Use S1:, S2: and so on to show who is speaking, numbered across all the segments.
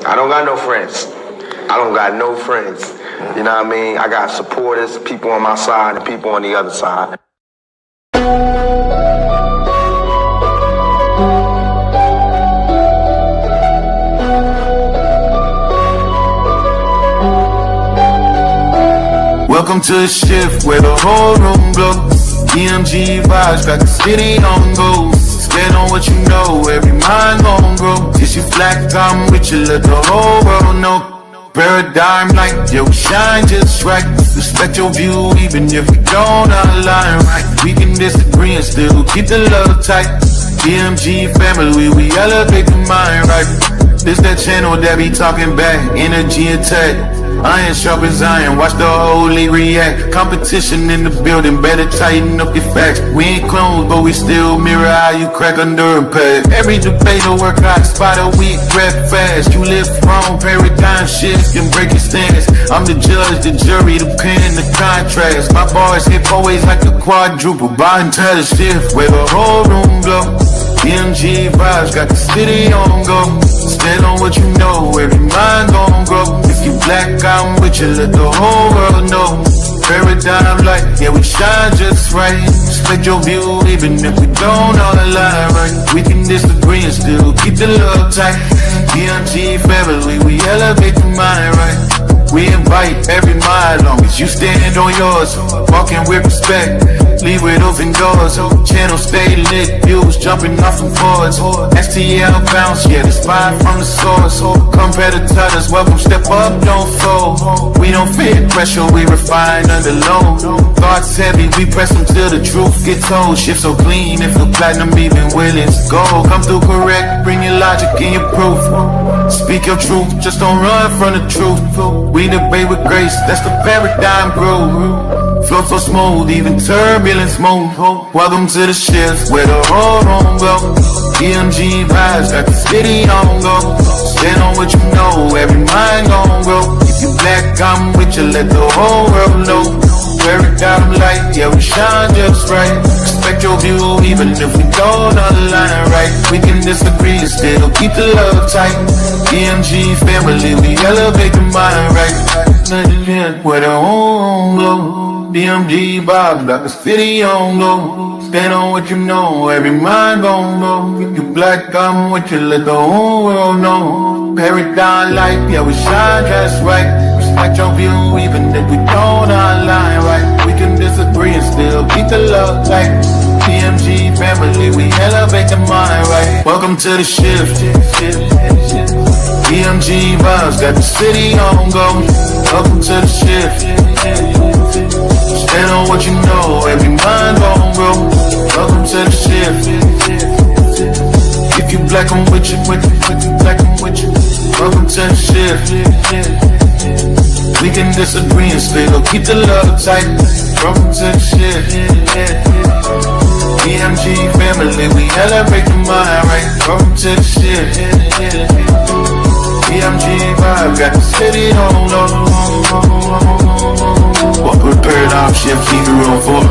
S1: I don't got no friends. I don't got no friends. You know what I mean? I got supporters, people on my side and people on the other side.
S2: Welcome to the shift where the whole room glows. DMG vibes got the city on go. Stand on what you know, every mind gon' grow. If you black, I'm with you, let the whole world know. Paradigm like, yo, shine just right. Respect your view even if we don't align right. We can disagree and still keep the love tight. DMG family, we elevate the mind right. This that channel that be talking back, energy attack. Iron sharpens iron, watch the whole league react. Competition in the building, better tighten up your facts. We ain't clones, but we still mirror how you crack under impact. Every debate will work hot, spot a weak, rap fast. You live wrong, paradigm shift, and break your stance. I'm the judge, the jury, the pen, the contrast. My bars hit always like a quadruple, bottom to the shift, where the whole room glow. DMG vibes got the city on go. Stand on what you know, every mind gon' grow. If you black, I'm with you, let the whole world know. Paradigm light, yeah, we shine just right. Respect your view, even if we don't all align right. We can disagree and still keep the love tight. DMG family, we elevate the mind right. We invite every mind, long as you stand on yours. Walking with respect, leave with open doors. Channel stay lit, views jumping off from boards. STL bounce, yeah, the spot from the source. Competitors, welcome, step up, don't fold. We don't fear pressure, we refine under load. Thoughts heavy, we press them till the truth gets told. Shift so clean, if the platinum even willing to go. Come through correct, bring your logic and your proof. Speak your truth, just don't run from the truth. We debate with grace, that's the paradigm groove. Flow so smooth, even turbulence move. Welcome to the shift where the whole room go. DMG vibes got the city on go. Stand on what you know, every mind gon' grow. If you black, I'm with you, let the whole world know. Paradigm light, yeah, we shine just right. Respect your view, even if we don't align right. We can disagree and still keep the love tight. DMG family, we elevate the mind right. Where the home glow. DMG vibes got the city on go. Stand on what you know, every mind gon' go. If you black, I'm with you, let the whole world know. Paradigm light, yeah, we shine just right. Respect your view, even if we don't align right. We can disagree and still keep the love tight. DMG family, we elevate the mind right. Welcome to the shift. DMG vibes got the city on go. Welcome to the shift. Stand on what you know, every mind gon' grow. Welcome to the shift. If you black, I'm with you, black, I'm with you. Welcome to the shift. We can disagree and still keep the love tight. Welcome to the shift. DMG family, we elevate the mind right. Welcome to the shift. DMG vibe got the city on low. Walk with paradigm shift, keep it real for.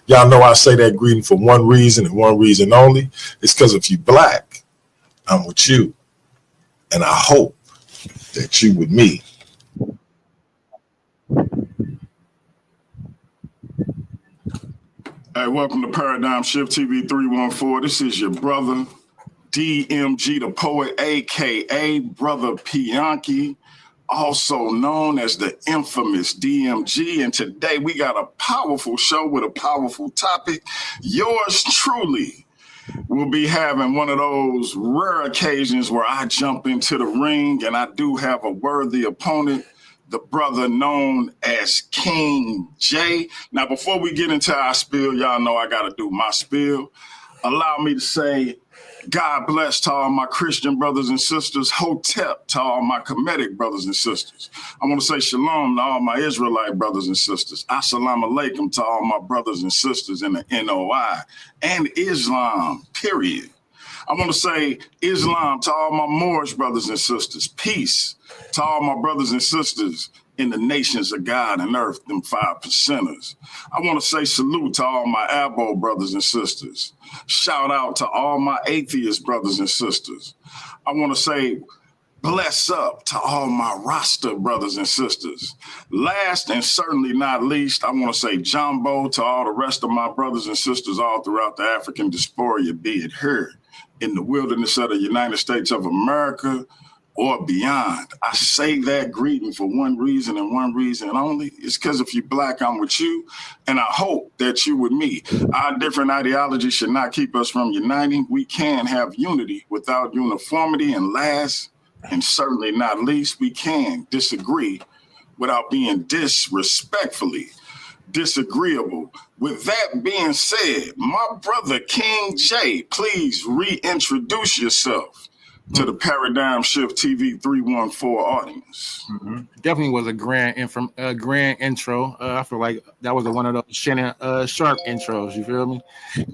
S3: Y'all know I say that greeting for one reason and one reason only. It's because if you black, I'm with you. And I hope that you with me.
S4: Hey, welcome to Paradigm Shift TV 314. This is your brother, DMG the Poet, a.k.a. Brother Pianki, also known as the infamous DMG. And today we got a powerful show with a powerful topic. Yours truly will be having one of those rare occasions where I jump into the ring and I do have a worthy opponent, the brother known as King J. Now, before we get into our spiel, y'all know I got to do my spiel. Allow me to say, God bless to all my Christian brothers and sisters, Hotep to all my Kemetic brothers and sisters. I want to say shalom to all my Israelite brothers and sisters. Assalamu alaikum to all my brothers and sisters in the NOI and Islam, period. I want to say Islam to all my Moorish brothers and sisters. Peace to all my brothers and sisters in the nations of God and earth, them 5%ers. I want to say salute to all my Abo brothers and sisters. Shout out to all my atheist brothers and sisters. I want to say bless up to all my Rasta brothers and sisters. Last and certainly not least, I want to say Jumbo to all the rest of my brothers and sisters all throughout the African diaspora, be it here in the wilderness of the United States of America or beyond. I say that greeting for one reason and one reason only. It's because if you're Black, I'm with you, and I hope that you with me. Our different ideologies should not keep us from uniting. We can have unity without uniformity, and last and certainly not least, we can disagree without being disrespectfully disagreeable. With that being said, my brother King J, please reintroduce yourself to the Paradigm Shift TV 314 audience.
S5: Definitely was a grand intro. I feel like that was one of those Shannon Sharp intros, you feel me?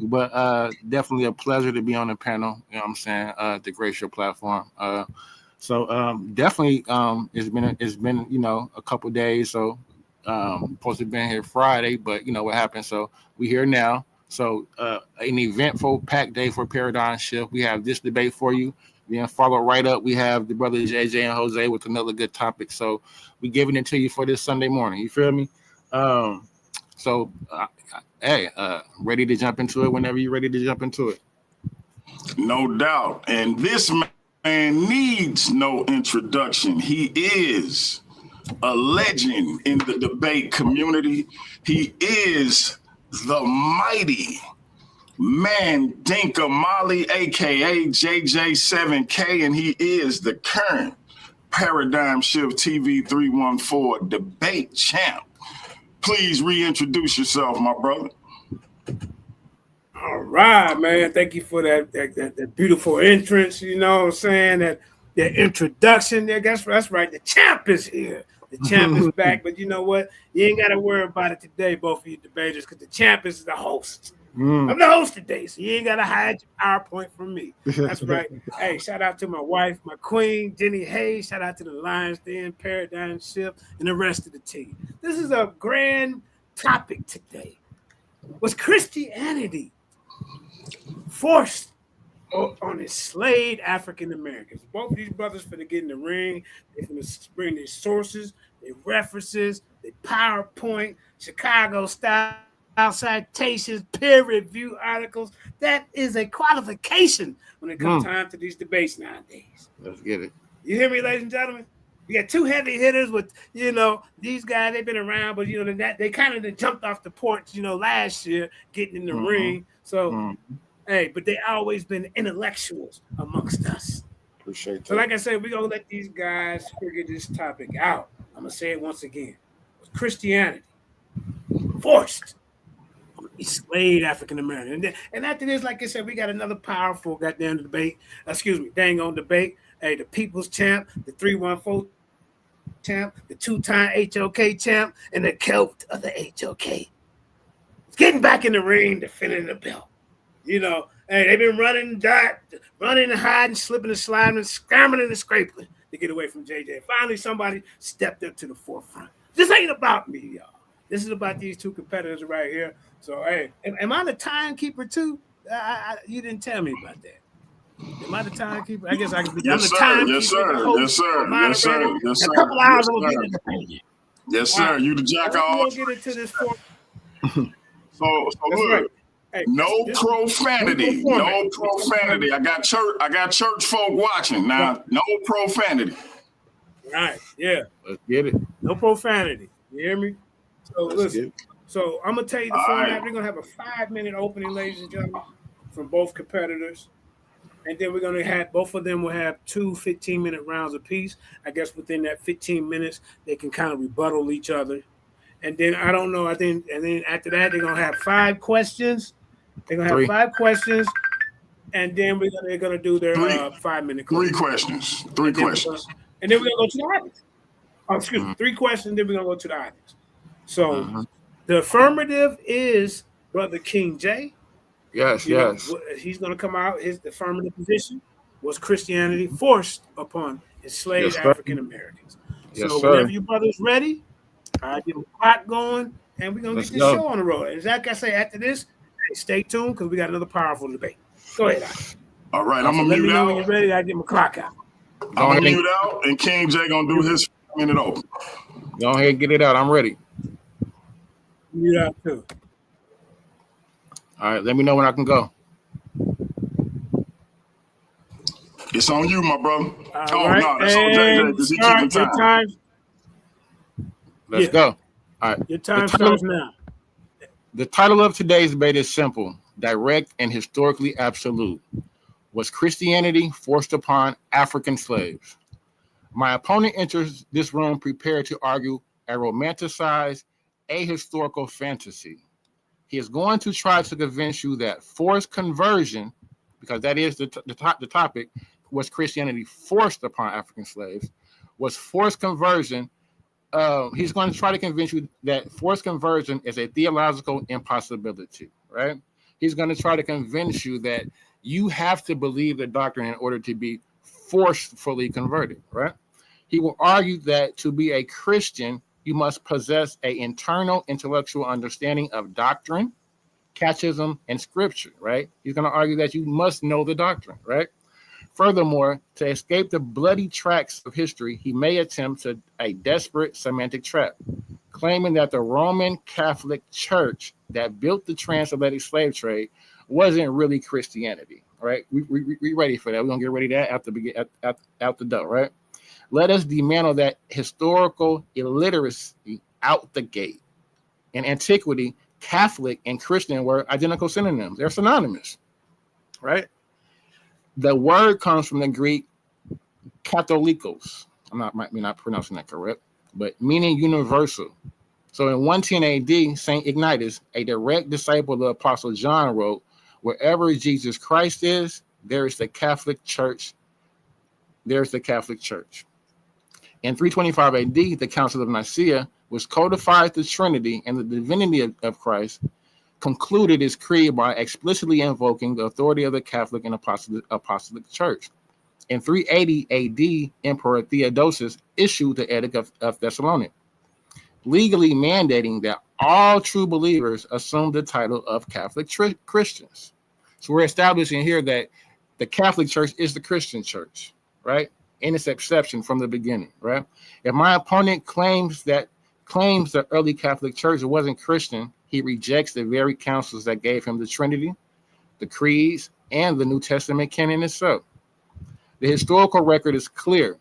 S5: But definitely a pleasure to be on the panel, you know what I'm saying, to grace your platform. So definitely it's been you know, a couple days, so supposed to have been here Friday, but you know what happened, so we here now. So an eventful packed day for Paradigm Shift. We have this debate for you. Then follow right up, we have the brothers JJ and Jose with another good topic. So we giving it to you for this Sunday morning. You feel me? Ready to jump into it whenever you're ready to jump into it.
S4: No doubt. And this man needs no introduction. He is a legend in the debate community. He is the mighty Mandinka Mali, aka JJ7K, and he is the current Paradigm Shift TV 314 debate champ. Please reintroduce yourself, my brother.
S6: All right, man. Thank you for that beautiful entrance. You know what I'm saying? That introduction there. That's right. The champ is here. The champ is back. But you know what? You ain't got to worry about it today, both of you debaters, because the champ is the host. I'm the host today, so you ain't got to hide your PowerPoint from me. That's right. Hey, shout out to my wife, my queen, Jenny Hayes. Shout out to the Lions Den, Paradigm Shift, and the rest of the team. This is a grand topic today. Was Christianity forced on enslaved African Americans? Both of these brothers finna get in the ring. They're finna bring their sources, their references, their PowerPoint, Chicago style citations, peer review articles. That is a qualification when it comes time to these debates nowadays.
S5: Let's get it.
S6: You hear me, ladies and gentlemen? We got two heavy hitters with, you know, these guys, they've been around, but, you know, they kind of jumped off the porch, you know, last year, getting in the ring. So, hey, but they always been intellectuals amongst us.
S5: Appreciate that.
S6: So, like I said, we're going to let these guys figure this topic out. I'm going to say it once again. Christianity forced enslaved African American. And after this, like I said, we got another powerful goddamn debate. Dang on debate. Hey, the people's champ, the 314 champ, the two-time HOK champ, and the celt of the HOK. It's getting back in the ring, defending the belt. You know, hey, they've been running and hiding, slipping and sliding, and scrambling and scraping to get away from JJ. Finally, somebody stepped up to the forefront. This ain't about me, y'all. This is about these two competitors right here. So, hey, am I the timekeeper too? You didn't tell me about that. Am I the timekeeper? I guess I can be.
S4: Yes, sir. Yes, sir. Yes, sir. Yes, sir. Yes, sir.
S6: A couple hours, I'm going to get into the
S4: Yes, sir. You the jack of all.
S6: We'll get into this.
S4: So look. Hey, no profanity. No profanity. I got church folk watching now. No profanity.
S6: Right. Yeah.
S5: Let's get it.
S6: No profanity. You hear me? So listen. So I'm gonna tell you the format. Right. We're gonna have a 5-minute opening, ladies and gentlemen, from both competitors, and then we're gonna have both of them will have 2 15-minute rounds apiece. I guess within that 15 minutes, they can kind of rebuttal each other, and then I don't know. And then after that, they're gonna have 5 questions. They're gonna have 5 questions, and then they're gonna do their 5-minute.
S4: 3 questions. 3 questions.
S6: And then we're gonna go to the audience. Oh, excuse me. 3 questions. Then we're gonna go to the audience. So. The affirmative is Brother King J.
S5: Yes,
S6: You know,
S5: yes.
S6: he's going to come out. His affirmative position was Christianity forced upon enslaved
S5: Yes, sir.
S6: African Americans.
S5: Yes,
S6: So
S5: sir.
S6: whenever you brothers ready, I get a clock going, and we're gonna
S5: Let's
S6: get this
S5: go.
S6: show on the road. And like I say, after this, hey, stay tuned because we got another powerful debate. Go ahead, Ike.
S4: All right,
S6: So
S4: I'm gonna
S6: let me
S4: mute
S6: know when you're
S4: out.
S6: ready. I get my clock out.
S5: Go
S4: I'm gonna
S5: ahead and
S4: mute out, and King J gonna do his minute open.
S5: go ahead and get it out. I'm ready.
S6: Mute out too.
S5: All right, let me know when I can go.
S4: It's on you, my brother.
S6: All right,
S4: No, that's on JJ
S6: and
S4: because he keeping
S6: start your
S4: time.
S6: time.
S5: Let's
S6: Yeah.
S5: go. All right.
S6: Your time starts now.
S5: The title of today's debate is simple, direct, and historically absolute. Was Christianity forced upon African slaves? My opponent enters this room prepared to argue a romanticized, ahistorical fantasy. He is going to try to convince you that forced conversion, because that is the topic, was Christianity forced upon African slaves, was forced conversion. He's going to try to convince you that forced conversion is a theological impossibility, right? He's going to try to convince you that you have to believe the doctrine in order to be forcefully converted, right? He will argue that to be a Christian, you must possess an internal intellectual understanding of doctrine, catechism, and scripture, right? He's going to argue that you must know the doctrine, right? Furthermore, to escape the bloody tracks of history, he may attempt a desperate semantic trap, claiming that the Roman Catholic Church that built the transatlantic slave trade wasn't really Christianity, right? We ready for that. We're going to get ready to that out the door, right? Let us dismantle that historical illiteracy out the gate. In antiquity, Catholic and Christian were identical synonyms. They're synonymous, right? The word comes from the Greek katholikos. Might be not pronouncing that correct, but meaning universal. So in 110 AD, St. Ignatius, a direct disciple of the Apostle John, wrote, "Wherever Jesus Christ is, there is the Catholic Church. There's the Catholic Church." In 325 AD, the Council of Nicaea, which codified the Trinity and the divinity of Christ, concluded its creed by explicitly invoking the authority of the Catholic and Apostolic Church. In 380 AD, Emperor Theodosius issued the Edict of Thessalonians, legally mandating that all true believers assume the title of Catholic Christians. So we're establishing here that the Catholic Church is the Christian church, right? In its exception from the beginning, right? If my opponent claims the early Catholic Church wasn't Christian, he rejects the very councils that gave him the Trinity, the creeds, and the New Testament canon itself. The historical record is clear.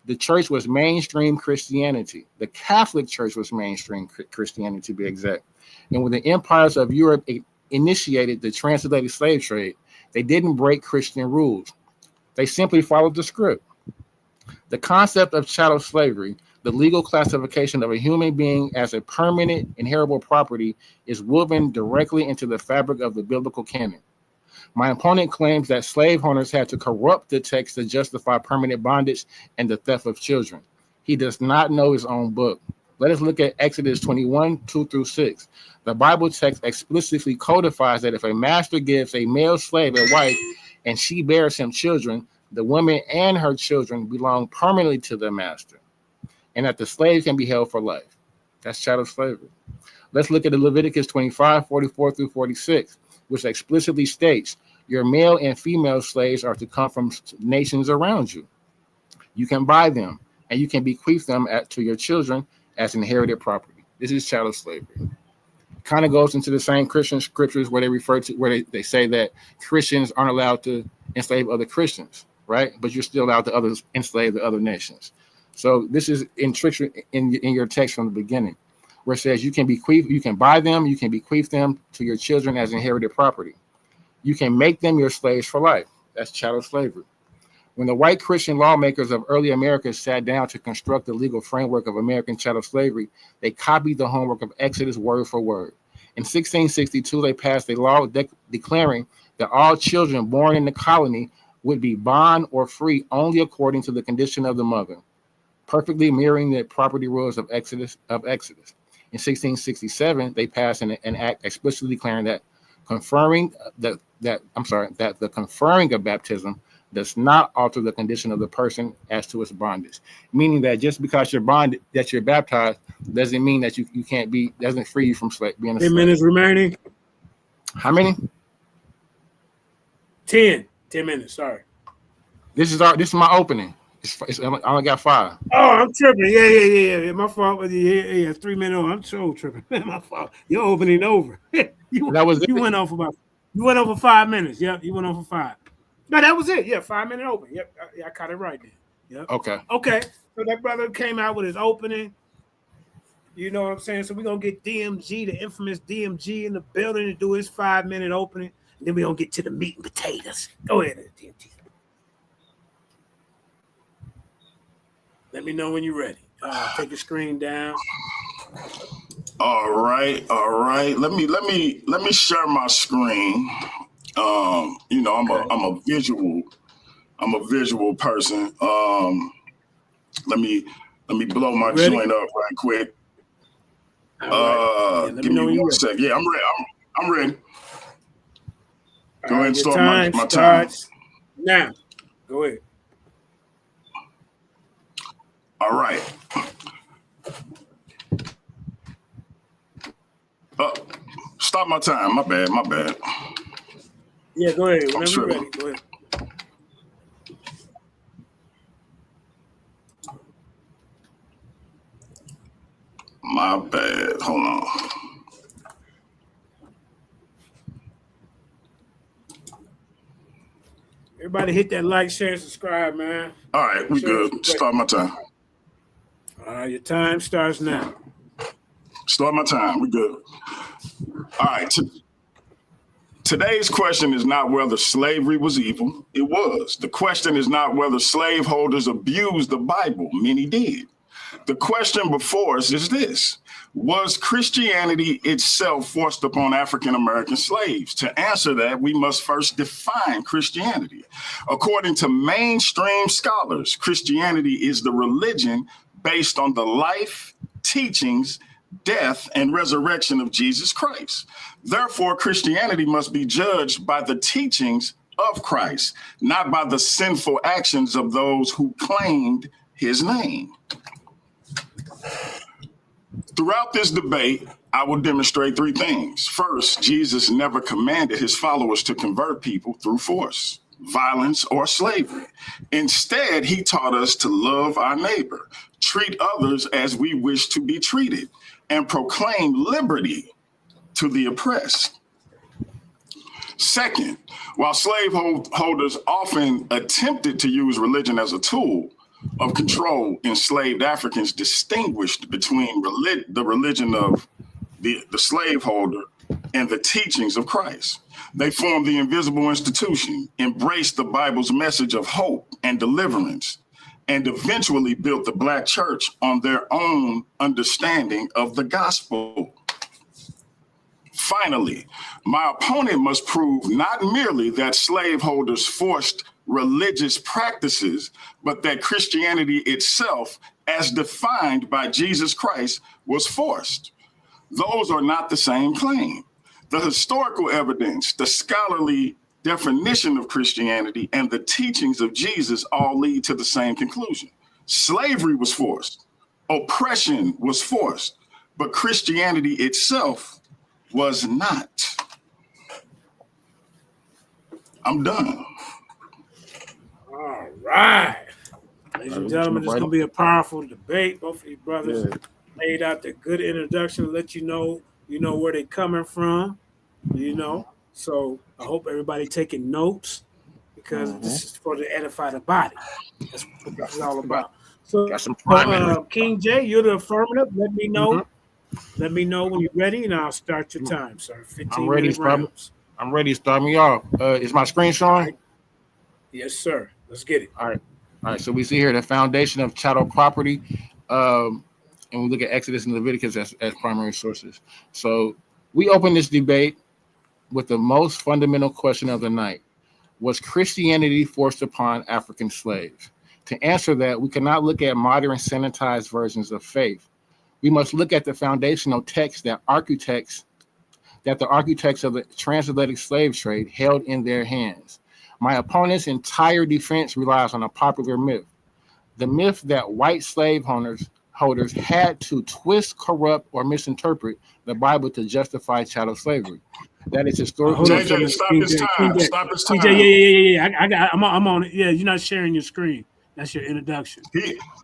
S5: The church was mainstream Christianity. The Catholic Church was mainstream Christianity, to be exact. And when the empires of Europe initiated the transatlantic slave trade, they didn't break Christian rules. They simply followed the script. The concept of chattel slavery, the legal classification of a human being as a permanent inheritable property, is woven directly into the fabric of the biblical canon. My opponent claims that slave owners had to corrupt the text to justify permanent bondage and the theft of children. He does not know his own book. Let us look at Exodus 21, 2-6. The Bible text explicitly codifies that if a master gives a male slave a wife and she bears him children, the woman and her children belong permanently to the master, and that the slave can be held for life. That's chattel slavery. Let's look at the Leviticus 25, 44-46, which explicitly states, your male and female slaves are to come from nations around you. You can buy them, and you can bequeath them to your children as inherited property. This is chattel slavery. Kind of goes into the same Christian scriptures where they say that Christians aren't allowed to enslave other Christians, right? But you're still allowed to enslave the other nations. So this is in your text from the beginning, where it says you can buy them, you can bequeath them to your children as inherited property. You can make them your slaves for life. That's chattel slavery. When the white Christian lawmakers of early America sat down to construct the legal framework of American chattel slavery, they copied the homework of Exodus word for word. In 1662, they passed a law declaring that all children born in the colony would be bond or free only according to the condition of the mother, perfectly mirroring the property rules of Exodus. In 1667, they passed an act explicitly declaring that conferring that the conferring of baptism does not alter the condition of the person as to its bondage. Meaning that just because you're bonded, that you're baptized, doesn't mean that you can't be, doesn't free you from being a
S6: 10
S5: slave.
S6: minutes remaining.
S5: How many?
S6: 10 minutes. Sorry.
S5: This is my opening. I only got 5.
S6: Oh, I'm tripping. Yeah. My fault. Yeah. 3 minutes. I'm so tripping. My fault. You're opening over. you went on for 5 minutes. Yep. You went on for 5. No, that was it. Yeah, 5 minute open. Yep. I caught it right there. Yep. Okay. So that brother came out with his opening. You know what I'm saying? So we're gonna get DMG, the infamous DMG, in the building to do his 5 minute opening. And then we're gonna get to the meat and potatoes. Go ahead, DMG. Let me know when you're ready. Take your screen down.
S4: All right. Let me share my screen. You know, I'm a visual person. Let me blow my joint up right quick.
S6: Right.
S4: Give me 1 second. Yeah, I'm ready. I'm ready. Go ahead and start my time.
S6: Now. Go ahead.
S4: All right. Stop my time. My bad.
S6: Yeah, go ahead. Whenever you're ready, go ahead.
S4: My bad. Hold on.
S6: Everybody hit that like, share, and subscribe, man.
S4: All right, we good. Start my time.
S6: All right, your time starts now.
S4: Start my time. We good. All right. Today's question is not whether slavery was evil. It was. The question is not whether slaveholders abused the Bible. Many did. The question before us is this: was Christianity itself forced upon African American slaves? To answer that, we must first define Christianity. According to mainstream scholars, Christianity is the religion based on the life, teachings, death, and resurrection of Jesus Christ. Therefore, Christianity must be judged by the teachings of Christ, not by the sinful actions of those who claimed his name. Throughout this debate, I will demonstrate 3 things. First, Jesus never commanded his followers to convert people through force, violence, or slavery. Instead, he taught us to love our neighbor, treat others as we wish to be treated, and proclaim liberty to the oppressed. Second, while slaveholders often attempted to use religion as a tool of control, enslaved Africans distinguished between the religion of the slaveholder and the teachings of Christ. They formed the invisible institution, embraced the Bible's message of hope and deliverance, and eventually built the Black church on their own understanding of the gospel. Finally, my opponent must prove not merely that slaveholders forced religious practices, but that Christianity itself, as defined by Jesus Christ, was forced. Those are not the same claim. The historical evidence, the scholarly definition of Christianity, and the teachings of Jesus all lead to the same conclusion. Slavery was forced, oppression was forced, but Christianity itself was not. I'm done.
S6: All right. Ladies and gentlemen, this is going to be a powerful debate. Both of you brothers laid out the good introduction to let you know where they're coming from, So I hope everybody taking notes because this is for to edify the body. That's what this is all about. So, King J, you're the affirmative. Let me know. Mm-hmm. Let me know when you're ready, and I'll start your time, sir. 15 minute rounds.
S5: I'm ready. Start me off. Is my screen showing?
S6: Right. Yes, sir. Let's get it.
S5: All right. So we see here the foundation of chattel property, and we look at Exodus and Leviticus as primary sources. So we open this debate with the most fundamental question of the night: was Christianity forced upon African slaves? To answer that, we cannot look at modern sanitized versions of faith. We must look at the foundational text that architects that the architects of the transatlantic slave trade held in their hands. My opponent's entire defense relies on a popular myth. The myth that white slave holders had to twist, corrupt, or misinterpret the Bible to justify chattel slavery. That is historically.
S6: Hold on,
S4: JJ, stop his time. Stop his time.
S6: TJ, yeah. I'm on it. Yeah, you're not sharing your screen. That's your introduction.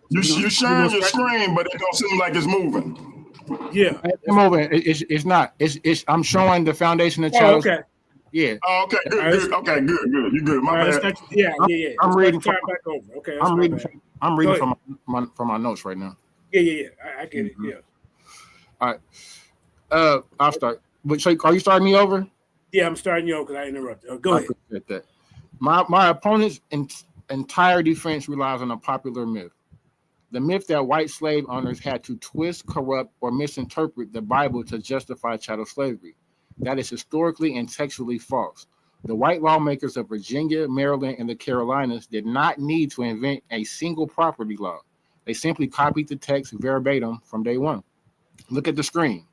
S4: You sharing your screen, but it don't seem like it's moving.
S6: Yeah,
S5: It's moving. It's not. It's. I'm showing the foundation of chattel.
S6: okay.
S5: Yeah.
S4: Oh, okay, good. Okay, good. You good. My bad.
S6: Yeah.
S5: I'm reading from.
S6: Back over. Okay.
S5: I'm reading from my notes right now.
S6: Yeah. I get it. Yeah.
S5: All right. I'll start. But so, are you starting me over?
S6: Yeah, I'm starting you over because I interrupted. Go ahead.
S5: Appreciate that. My opponent's entire defense relies on a popular myth. The myth that white slave owners had to twist, corrupt, or misinterpret the Bible to justify chattel slavery. That is historically and textually false. The white lawmakers of Virginia, Maryland, and the Carolinas did not need to invent a single property law. They simply copied the text verbatim from day one. Look at the screen.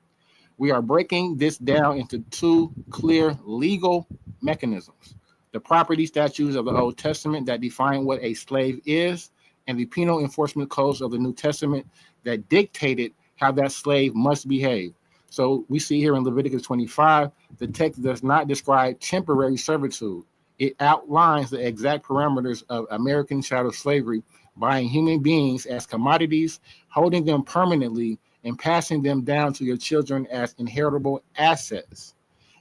S5: We are breaking this down into two clear legal mechanisms: the property statutes of the Old Testament that define what a slave is, and the penal enforcement codes of the New Testament that dictated how that slave must behave. So we see here in Leviticus 25, the text does not describe temporary servitude. It outlines the exact parameters of American chattel slavery, buying human beings as commodities, holding them permanently, and passing them down to your children as inheritable assets.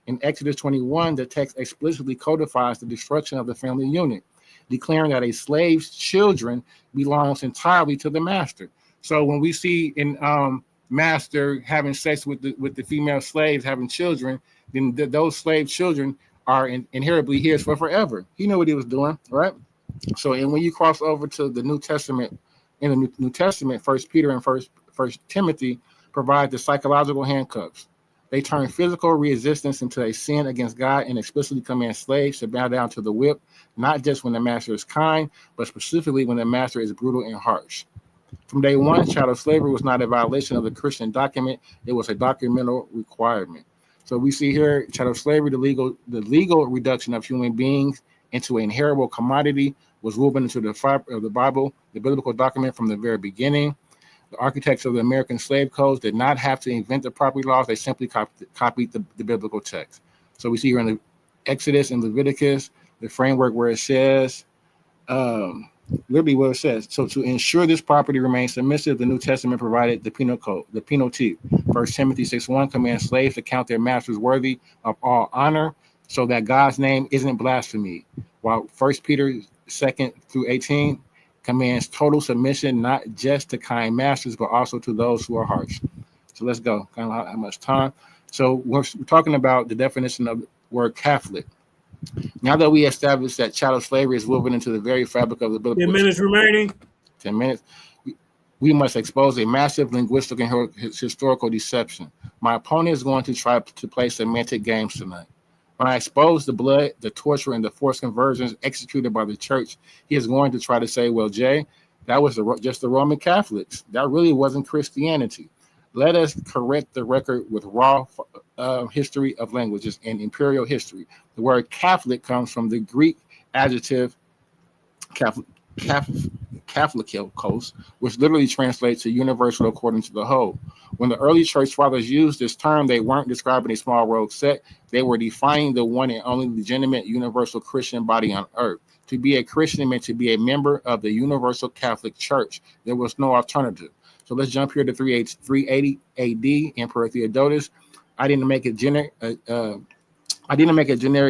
S5: In Exodus 21, the text explicitly codifies the destruction of the family unit, declaring that a slave's children belongs entirely to the master. So when we see in master having sex with the female slaves, having children, then those slave children are inherently his for forever. He knew what he was doing, right? So, and when you cross over to the New Testament, in the New Testament, 1 Peter and 1 Timothy provide the psychological handcuffs. They turn physical resistance into a sin against God and explicitly command slaves to bow down to the whip, not just when the master is kind, but specifically when the master is brutal and harsh. From day one, chattel slavery was not a violation of the Christian document. It was a documental requirement. So we see here chattel slavery, the legal reduction of human beings into an inheritable commodity, was woven into the fiber of the Bible, the biblical document from the very beginning. The architects of the American slave codes did not have to invent the property laws. They simply copied the biblical text. So we see here in the Exodus and Leviticus, the framework where it says, literally what it says. So to ensure this property remains submissive, the New Testament provided the penal code, the penalty. 1 Timothy 6:1 commands slaves to count their masters worthy of all honor so that God's name isn't blasphemy. While 1 Peter 2:18 commands total submission, not just to kind masters, but also to those who are harsh. So let's go. Kind of how much time. So we're talking about the definition of the word Catholic. Now that we established that chattel slavery is woven into the very fabric of the biblical.
S6: 10 minutes remaining.
S5: 10 minutes. We must expose a massive linguistic and historical deception. My opponent is going to try to play semantic games tonight. When I expose the blood, the torture, and the forced conversions executed by the church, he is going to try to say, well, Jay, that was just the Roman Catholics. That really wasn't Christianity. Let us correct the record with raw history of languages and imperial history. The word Catholic comes from the Greek adjective Catholicos, which literally translates to universal according to the whole. When the early church fathers used this term, they weren't describing a small rogue sect. They were defining the one and only legitimate universal Christian body on earth. To be a Christian meant to be a member of the Universal Catholic Church. There was no alternative. So let's jump here to 380 AD, Emperor Theodotus. I didn't make a generic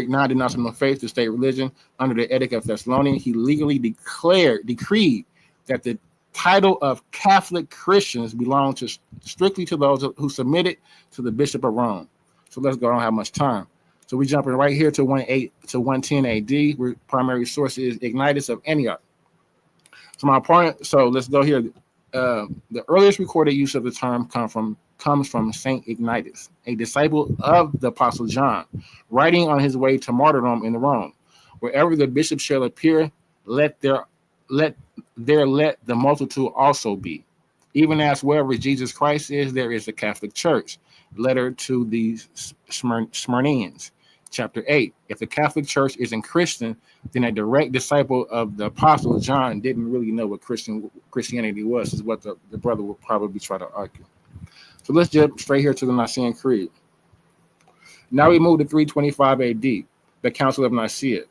S5: non-denominational faith to state religion under the Edict of Thessalonian. He legally decreed that the title of Catholic Christians belonged strictly to those who submitted to the Bishop of Rome. So let's go. I don't have much time. So we're jumping right here to 110 AD, where primary source is Ignatius of Antioch. So my opponent. So let's go here. The earliest recorded use of the term comes from Saint Ignatius, a disciple of the Apostle John, writing on his way to martyrdom in Rome. Wherever the bishop shall appear, let the multitude also be. Even as wherever Jesus Christ is, there is a Catholic Church. letter to the Smyrnians. Chapter 8. If the Catholic Church isn't Christian, then a direct disciple of the Apostle John didn't really know what Christianity was, is what the brother would probably try to argue. So let's jump straight here to the Nicene Creed. Now we move to 325 AD, the Council of Nicaea.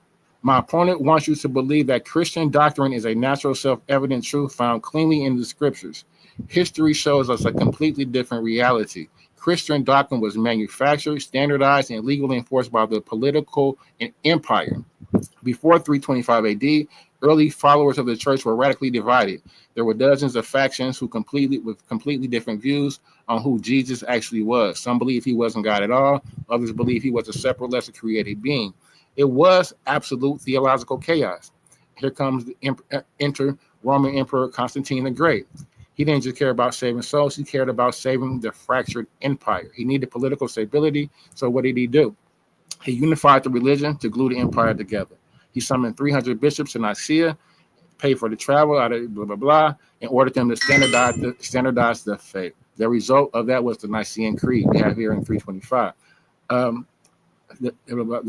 S5: My opponent wants you to believe that Christian doctrine is a natural, self-evident truth found cleanly in the scriptures. History shows us a completely different reality. Christian doctrine was manufactured, standardized, and legally enforced by the political empire. Before 325 AD, early followers of the church were radically divided. There were dozens of factions with completely different views on who Jesus actually was. Some believe he wasn't God at all. Others believe he was a separate, lesser created being. It was absolute theological chaos. Here comes the Roman Emperor Constantine the Great. He didn't just care about saving souls. He cared about saving the fractured empire. He needed political stability. So what did he do? He unified the religion to glue the empire together. He summoned 300 bishops to Nicaea, paid for the travel out of blah, blah, blah, and ordered them to standardize the faith. The result of that was the Nicene Creed we have here in 325. The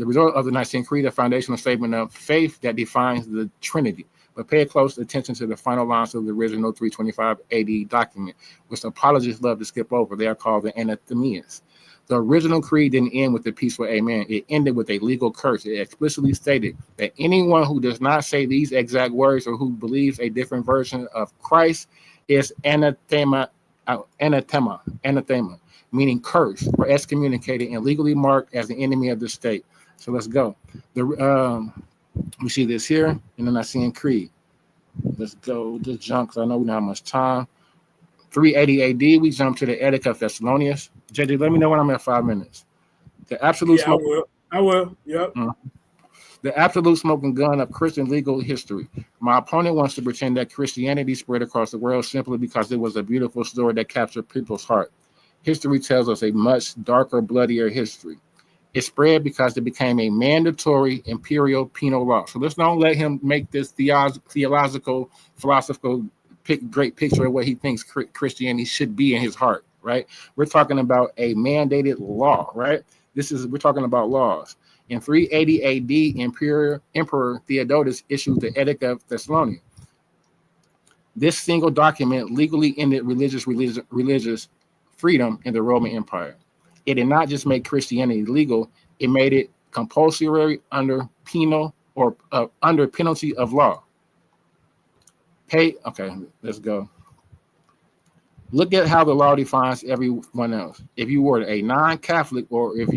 S5: result of the Nicene Creed, a foundational statement of faith that defines the Trinity. But pay close attention to the final lines of the original 325 AD document, which apologists love to skip over. They are called the anathemas. The original creed didn't end with a peaceful amen. It ended with a legal curse. It explicitly stated that anyone who does not say these exact words or who believes a different version of Christ is anathema, meaning cursed or excommunicated and legally marked as the enemy of the state. So let's go. We see this here in the Nicene Creed. Let's go. Just jump because I know we don't have much time. 380 AD, we jump to the Edict of Thessalonians. JJ, let me know when I'm at 5 minutes. The absolute
S6: smoke. I will. Yep.
S5: The absolute smoking gun of Christian legal history. My opponent wants to pretend that Christianity spread across the world simply because it was a beautiful story that captured people's heart. History tells us a much darker, bloodier history. It spread because it became a mandatory imperial penal law. So let's not let him make this theological, philosophical great picture of what he thinks Christianity should be in his heart, right? We're talking about a mandated law, right? We're talking about laws. In 380 AD, Emperor Theodotus issued the Edict of Thessalonians. This single document legally ended religious freedom in the Roman Empire. It did not just make Christianity legal, it made it compulsory under under penalty of law. Okay, let's go. Look at how the law defines everyone else. If you were a non-Catholic or if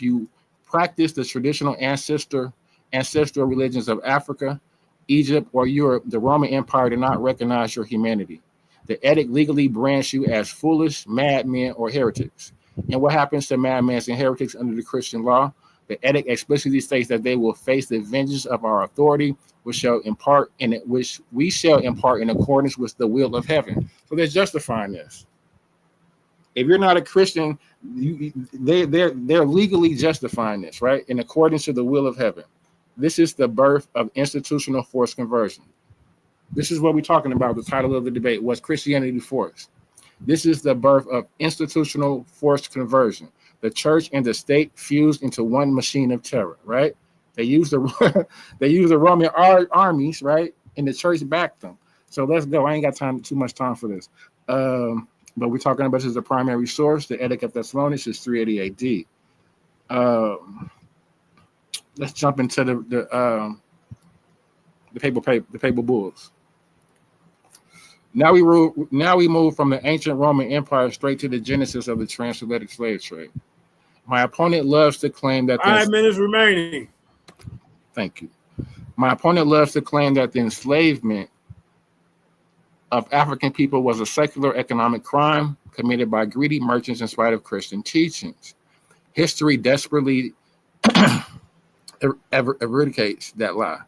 S5: you practiced the traditional ancestral religions of Africa, Egypt, or Europe, the Roman Empire did not recognize your humanity. The edict legally brands you as foolish, madmen, or heretics. And what happens to madmen and heretics under the Christian law? The edict explicitly states that they will face the vengeance of our authority, which we shall impart in accordance with the will of heaven. So they're justifying this. If you're not a Christian, they're legally justifying this, right? In accordance to the will of heaven. This is the birth of institutional forced conversion. This is what we're talking about. The title of the debate was Christianity Forced. This is the birth of institutional forced conversion. The church and the state fused into one machine of terror, right? They use the Roman armies, right? And the church backed them. So let's go. I ain't got too much time for this. But we're talking about this as the primary source. The Edict of Thessalonians is 380 AD. Let's jump into the papal bulls. Now we move from the ancient Roman Empire straight to the genesis of the transatlantic slave trade. My opponent loves to claim that
S6: 5 minutes remaining.
S5: Thank you. My opponent loves to claim that the enslavement of African people was a secular economic crime committed by greedy merchants in spite of Christian teachings. History desperately eradicates that lie.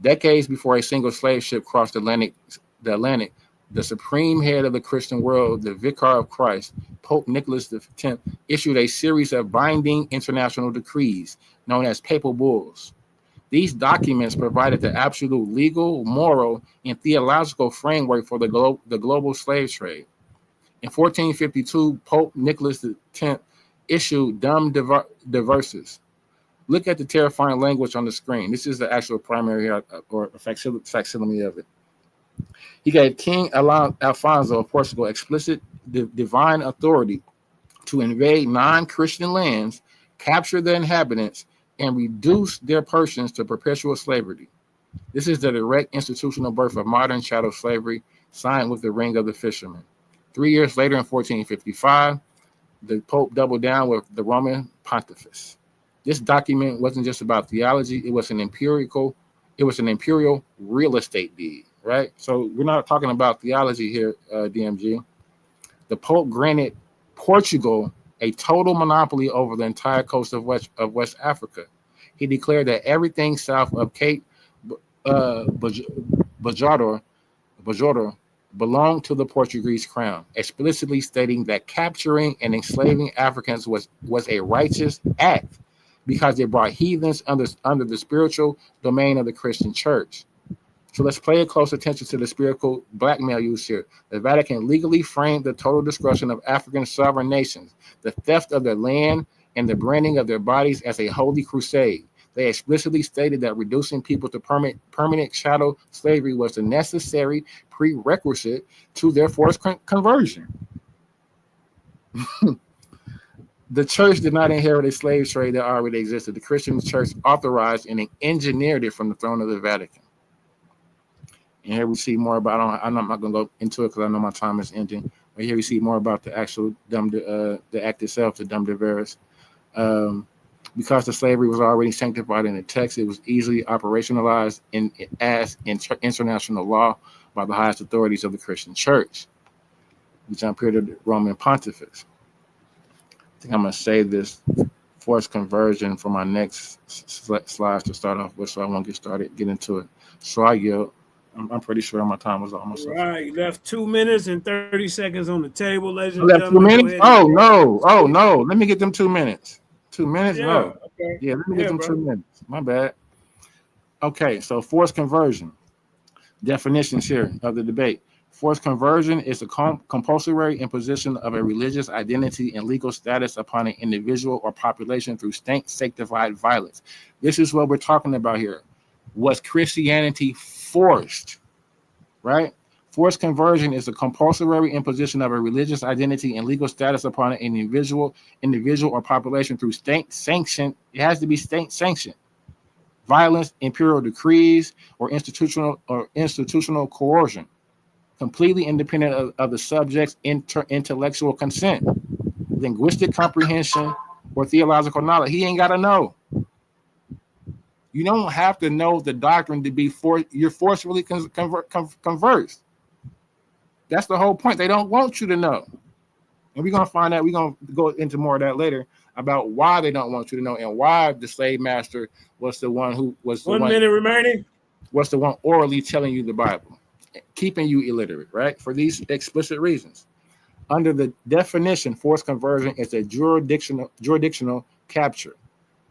S5: Decades before a single slave ship crossed the Atlantic, the supreme head of the Christian world, the Vicar of Christ, Pope Nicholas X, issued a series of binding international decrees known as papal bulls. These documents provided the absolute legal, moral, and theological framework for the global slave trade. In 1452, Pope Nicholas X issued Dum Diversas. Look at the terrifying language on the screen. This is the actual primary or facsimile of it. He gave King Alfonso of Portugal explicit divine authority to invade non-Christian lands, capture their inhabitants, and reduce their persons to perpetual slavery. This is the direct institutional birth of modern chattel slavery, signed with the ring of the fisherman. 3 years later, in 1455, the Pope doubled down with the Roman Pontifice. This document wasn't just about theology; it was an imperial real estate deed, right? So we're not talking about theology here, DMG. The Pope granted Portugal a total monopoly over the entire coast of West Africa. He declared that everything south of Cape Bajador belonged to the Portuguese crown, explicitly stating that capturing and enslaving Africans was a righteous act because it brought heathens under the spiritual domain of the Christian church. So let's pay close attention to the spiritual blackmail used here. The Vatican legally framed the total destruction of African sovereign nations, the theft of their land, and the branding of their bodies as a holy crusade. They explicitly stated that reducing people to permanent chattel slavery was the necessary prerequisite to their forced conversion. The church did not inherit a slave trade that already existed. The Christian church authorized and engineered it from the throne of the Vatican. And here we see more about, I'm not going to go into it because I know my time is ending. But here we see more about the actual the act itself, the Dum Diversas. Because the slavery was already sanctified in the text, it was easily operationalized as international law by the highest authorities of the Christian church. We jump here to the Roman Pontifice. I think I'm going to save this forced conversion for my next slides to start off with, so I won't get into it. So I yield. I'm pretty sure my time was almost
S6: up. Right, you left 2 minutes and 30 seconds on the table, ladies and
S5: gentlemen. 2 minutes? Oh no! Let me get them 2 minutes. 2 minutes?
S6: Yeah,
S5: No.
S6: okay.
S5: Yeah, let me get them 2 minutes. My bad. Okay, so forced conversion. Definitions here of the debate. Forced conversion is a compulsory imposition of a religious identity and legal status upon an individual or population through sanctified violence. This is what we're talking about here. Was Christianity forced? Right? Forced conversion is a compulsory imposition of a religious identity and legal status upon an individual or population through state sanction. It has to be state sanctioned. Violence, imperial decrees, or institutional coercion, completely independent of the subject's intellectual consent, linguistic comprehension, or theological knowledge. He ain't got to know. You don't have to know the doctrine to be you're forcefully conversed. That's the whole point. They don't want you to know. And we're going to find out, we're going to go into more of that later about why they don't want you to know and why the slave master was the one who was the
S6: 1 minute remaining.
S5: Was the one orally telling you the Bible, keeping you illiterate, right? For these explicit reasons. Under the definition, forced conversion is a jurisdictional capture.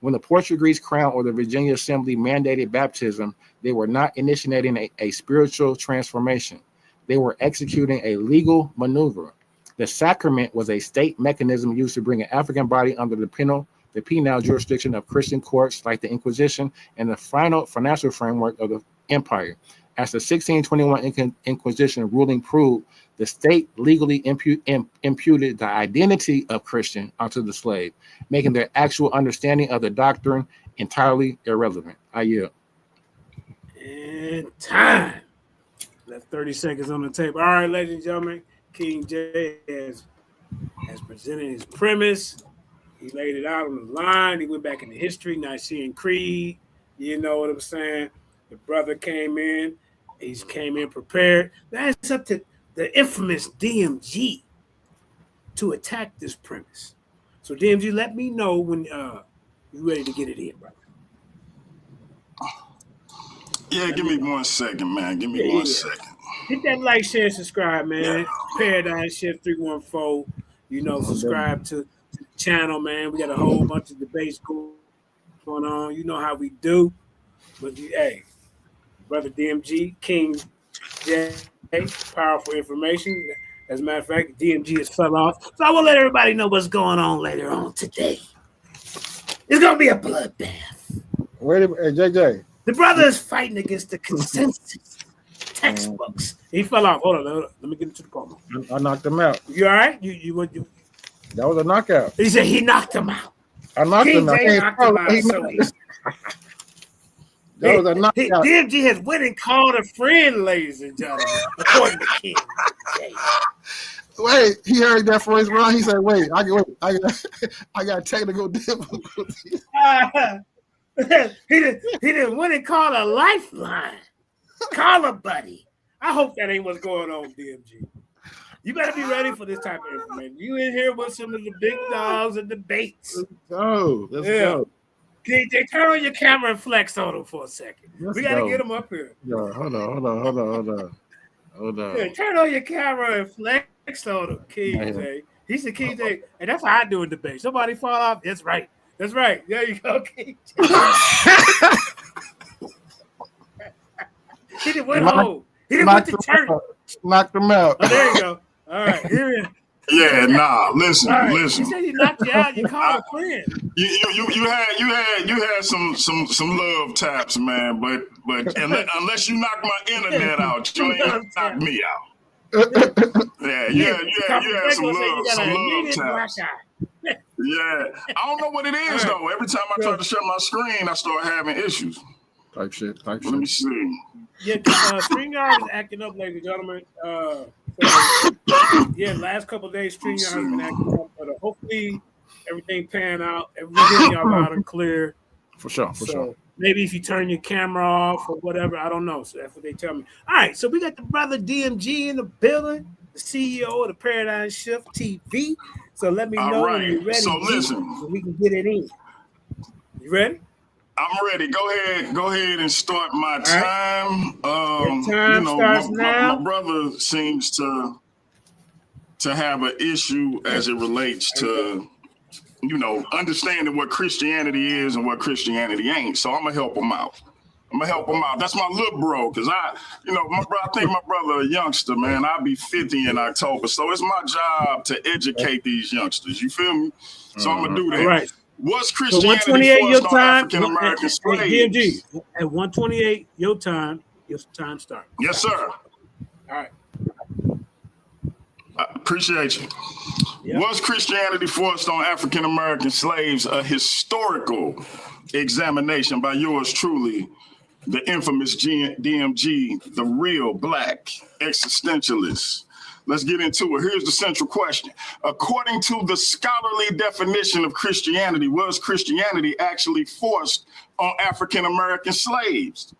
S5: When the Portuguese crown or the Virginia Assembly mandated baptism, they were not initiating a spiritual transformation. They were executing a legal maneuver. The sacrament was a state mechanism used to bring an African body under the penal jurisdiction of Christian courts like the Inquisition and the financial framework of the empire. As the 1621 Inquisition ruling proved, the state legally imputed the identity of Christian onto the slave, making their actual understanding of the doctrine entirely irrelevant. I yield.
S6: And time. Left 30 seconds on the tape. All right, ladies and gentlemen, King J has presented his premise. He laid it out on the line. He went back into history, Nicene Creed. You know what I'm saying? The brother came in. He came in prepared. Now it's up to the infamous DMG to attack this premise. So DMG, let me know when you're ready to get it in, brother.
S4: Yeah, give me 1 second, man. Give me 1 second.
S6: Hit that like, share, subscribe, man. Yeah. Paradigm Shift 314. You know, subscribe to the channel, man. We got a whole bunch of debates going on. You know how we do. But hey, brother DMG, King J, powerful information. As a matter of fact, DMG has fell off. So I will let everybody know what's going on later on today. It's going to be a bloodbath.
S5: Wait a minute, JJ.
S6: The brother is fighting against the consensus textbooks. He fell off. Hold on. Let me get into the promo.
S5: I knocked him out.
S6: You all right? You
S5: That was a knockout.
S6: He said he knocked him out.
S5: I knocked him out.
S6: knocked him out.
S5: That was a knockout.
S6: DMG has went and called a friend, ladies and gentlemen, according to King J.
S5: Wait, he heard that phrase wrong. He said, "Wait, I got technical difficulties."
S6: He didn't went and called a lifeline. Call a buddy. I hope that ain't what's going on, DMG. You better be ready for this type of information. You in here with some of the big dogs and debates.
S5: Let's go.
S6: KJ, turn on your camera and flex on him for a second. We got to get him up here.
S5: Yo, hold on.
S6: Yeah, turn on your camera and flex on him, KJ. He said, KJ, and that's how I do in debate. Somebody fall off. That's right. There you go, KJ. He didn't went home. He didn't went to church.
S5: Knocked him out.
S6: Oh, there you go. All right, here.
S4: Yeah, nah. Listen.
S6: He said he knocked you out. You called a friend.
S4: You had some love taps, man. But unless you knock my internet out, you ain't knock me out. Yeah, you had some love taps. Yeah, I don't know what it is though. Every time I try to share my screen, I start having issues.
S5: Type shit.
S4: Let me see.
S6: Yeah, StreamYard is acting up, ladies and gentlemen. Last couple of days, StreamYard has been acting up, but hopefully everything pan out. Everything y'all loud and clear.
S5: For sure.
S6: Maybe if you turn your camera off or whatever, I don't know. So that's what they tell me. All right, so we got the brother DMG in the building, the CEO of the Paradigm Shift TV. So let me know when you're ready.
S4: So listen,
S6: so we can get it in. You ready?
S4: I'm ready. Go ahead and start my time.
S6: Time starts now.
S4: My brother seems to have an issue as it relates to, understanding what Christianity is and what Christianity ain't. So I'm gonna help him out. That's my little bro, because I think my brother a youngster, man. I'll be 50 in October. So it's my job to educate these youngsters. You feel me? So I'm gonna do that.
S6: All right.
S4: What's Christianity forced on African American slaves?
S6: DMG, at 1:28 your time starts.
S4: Yes, sir.
S6: All right.
S4: I appreciate you. Yep. Was Christianity forced on African American slaves a historical examination by yours truly, the infamous DMG, the real black existentialist? Let's get into it. Here's the central question. According to the scholarly definition of Christianity, was Christianity actually forced on African American slaves?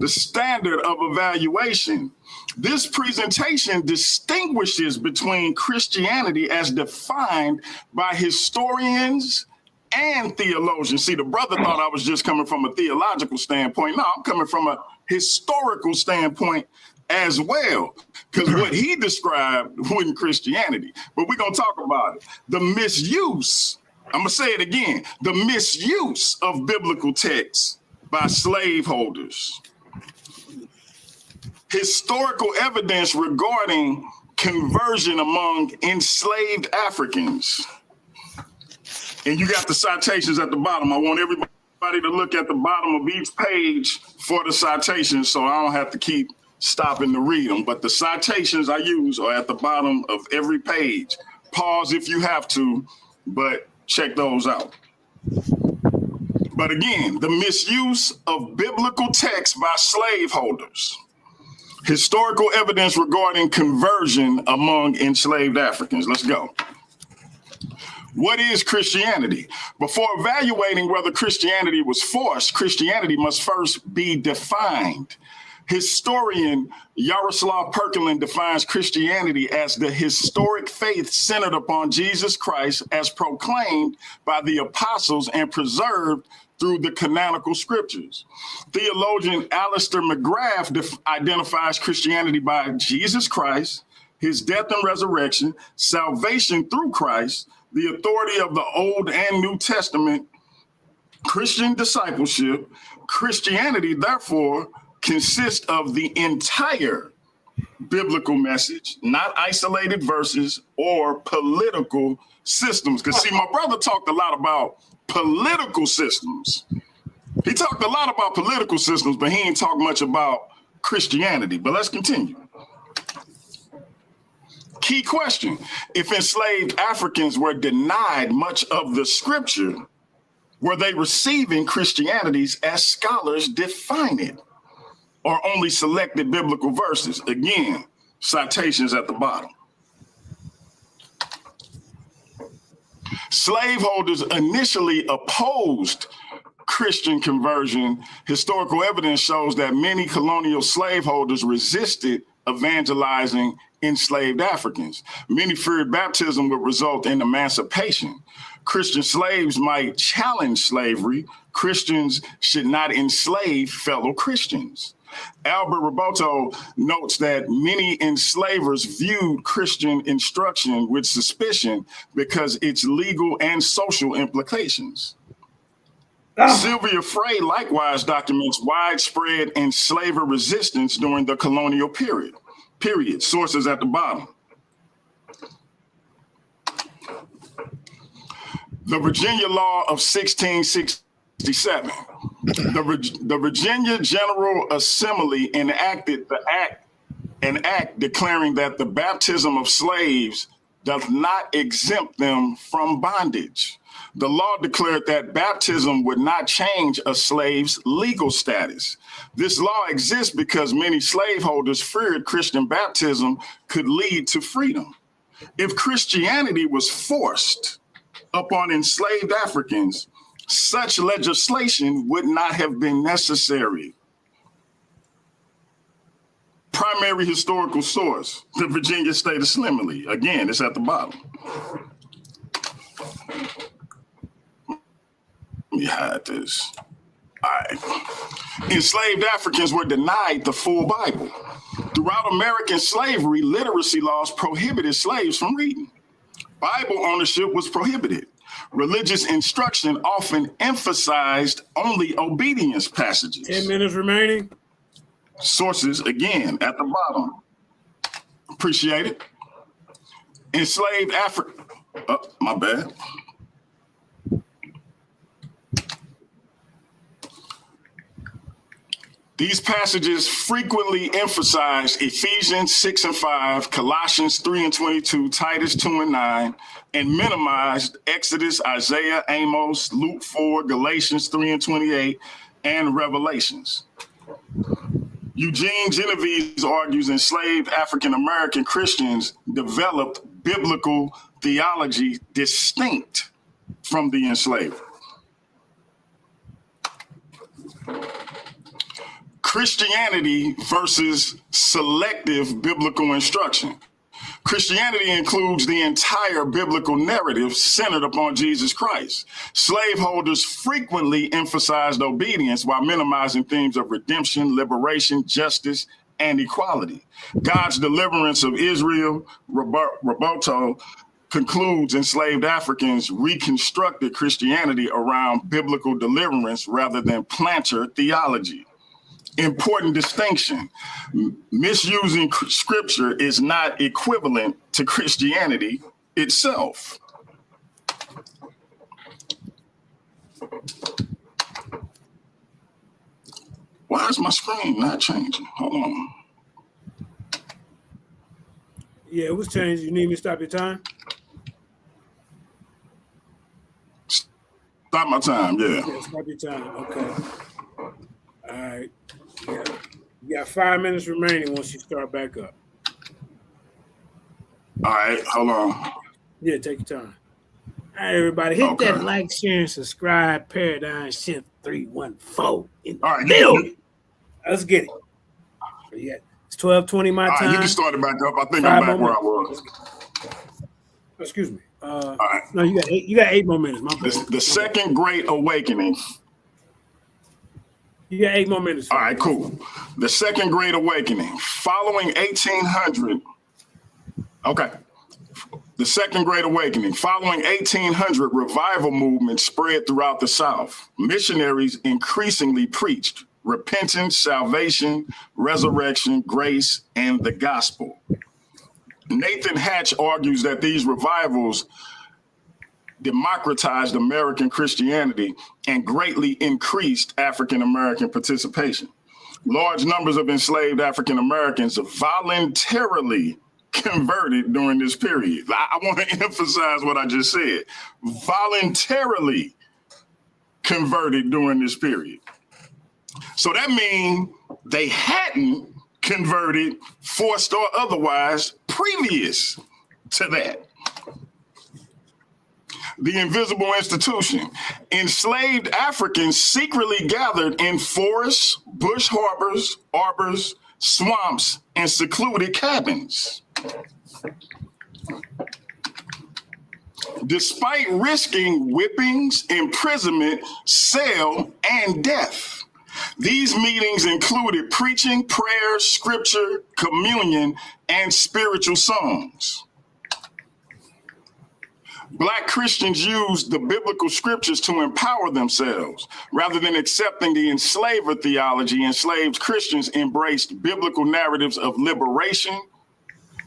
S4: The standard of evaluation. This presentation distinguishes between Christianity as defined by historians and theologians. See, the brother thought I was just coming from a theological standpoint. No, I'm coming from a historical standpoint as well, because what he described wasn't Christianity. But we're going to talk about it. The misuse, I'm going to say it again, the misuse of biblical texts by slaveholders. Historical evidence regarding conversion among enslaved Africans. And you got the citations at the bottom. I want everybody to look at the bottom of each page for the citations so I don't have to keep stopping to read them. But the citations I use are at the bottom of every page. Pause if you have to, but check those out. But again, the misuse of biblical texts by slaveholders. Historical evidence regarding conversion among enslaved Africans. Let's go. What is Christianity? Before evaluating whether Christianity was forced, Christianity must first be defined. Historian Yaroslav Perkelin defines Christianity as the historic faith centered upon Jesus Christ as proclaimed by the apostles and preserved through the canonical scriptures. Theologian Alistair McGrath identifies Christianity by Jesus Christ, his death and resurrection, salvation through Christ, the authority of the Old and New Testament, Christian discipleship. Christianity, therefore, consists of the entire biblical message, not isolated verses or political systems. Because see, my brother talked a lot about political systems. He talked a lot about political systems, but he ain't talked much about Christianity. But let's continue. Key question. If enslaved Africans were denied much of the scripture, were they receiving Christianities as scholars define it, or only selected biblical verses? Again, citations at the bottom. Slaveholders initially opposed Christian conversion. Historical evidence shows that many colonial slaveholders resisted evangelizing enslaved Africans. Many feared baptism would result in emancipation. Christian slaves might challenge slavery. Christians should not enslave fellow Christians. Albert Roboto notes that many enslavers viewed Christian instruction with suspicion because its legal and social implications. Sylvia Frey likewise documents widespread enslaver resistance during the colonial period. Sources at the bottom. The Virginia Law of 1667. The Virginia General Assembly enacted an act declaring that the baptism of slaves does not exempt them from bondage. The law declared that baptism would not change a slave's legal status. This law exists because many slaveholders feared Christian baptism could lead to freedom. If Christianity was forced upon enslaved Africans, such legislation would not have been necessary. Primary historical source, the Virginia State Assembly. Again, it's at the bottom. Let me hide this. All right. Enslaved Africans were denied the full Bible. Throughout American slavery, literacy laws prohibited slaves from reading. Bible ownership was prohibited. Religious instruction often emphasized only obedience passages.
S6: 10 minutes remaining.
S4: Sources, again, at the bottom. Appreciate it. Enslaved Africa. My bad. These passages frequently emphasize Ephesians 6 and 5, Colossians 3 and 22, Titus 2 and 9, and minimized Exodus, Isaiah, Amos, Luke 4, Galatians 3 and 28, and Revelations. Eugene Genovese argues enslaved African-American Christians developed biblical theology distinct from the enslaver. Christianity versus selective biblical instruction. Christianity includes the entire biblical narrative centered upon Jesus Christ. Slaveholders frequently emphasized obedience while minimizing themes of redemption, liberation, justice, and equality. God's deliverance of Israel, Roboto concludes enslaved Africans reconstructed Christianity around biblical deliverance rather than planter theology. Important distinction. Misusing scripture is not equivalent to Christianity itself. Why is my screen not changing? Hold on.
S6: Yeah, it was changed. You need me to stop your time?
S4: Stop my time, yeah.
S6: Yeah, stop your time. Okay. All right. Yeah. You got 5 minutes remaining once you start back up.
S4: All right, hold on.
S6: Yeah, take your time. All right, everybody. Hit that like, share, and subscribe. Paradigm Shift 314 in the building. Let's get it. Yeah, it's 12:20 my time.
S4: You can start it back up. I think I'm back where I was.
S6: Excuse me.
S4: All right.
S6: No, you got 8 more minutes. My bad.
S4: The Second Great Awakening.
S6: You got 8 more minutes.
S4: All right, cool. The Second Great Awakening. Following 1800. Okay. The Second Great Awakening. Following 1800, revival movements spread throughout the South. Missionaries increasingly preached repentance, salvation, resurrection, grace, and the gospel. Nathan Hatch argues that these revivals democratized American Christianity and greatly increased African American participation. Large numbers of enslaved African Americans voluntarily converted during this period. I want to emphasize what I just said. Voluntarily converted during this period. So that means they hadn't converted, forced or otherwise, previous to that. The invisible institution. Enslaved Africans secretly gathered in forests, bush arbors, swamps, and secluded cabins. Despite risking whippings, imprisonment, sale, and death. These meetings included preaching, prayer, scripture, communion, and spiritual songs. Black Christians used the biblical scriptures to empower themselves. Rather than accepting the enslaver theology, enslaved Christians embraced biblical narratives of liberation.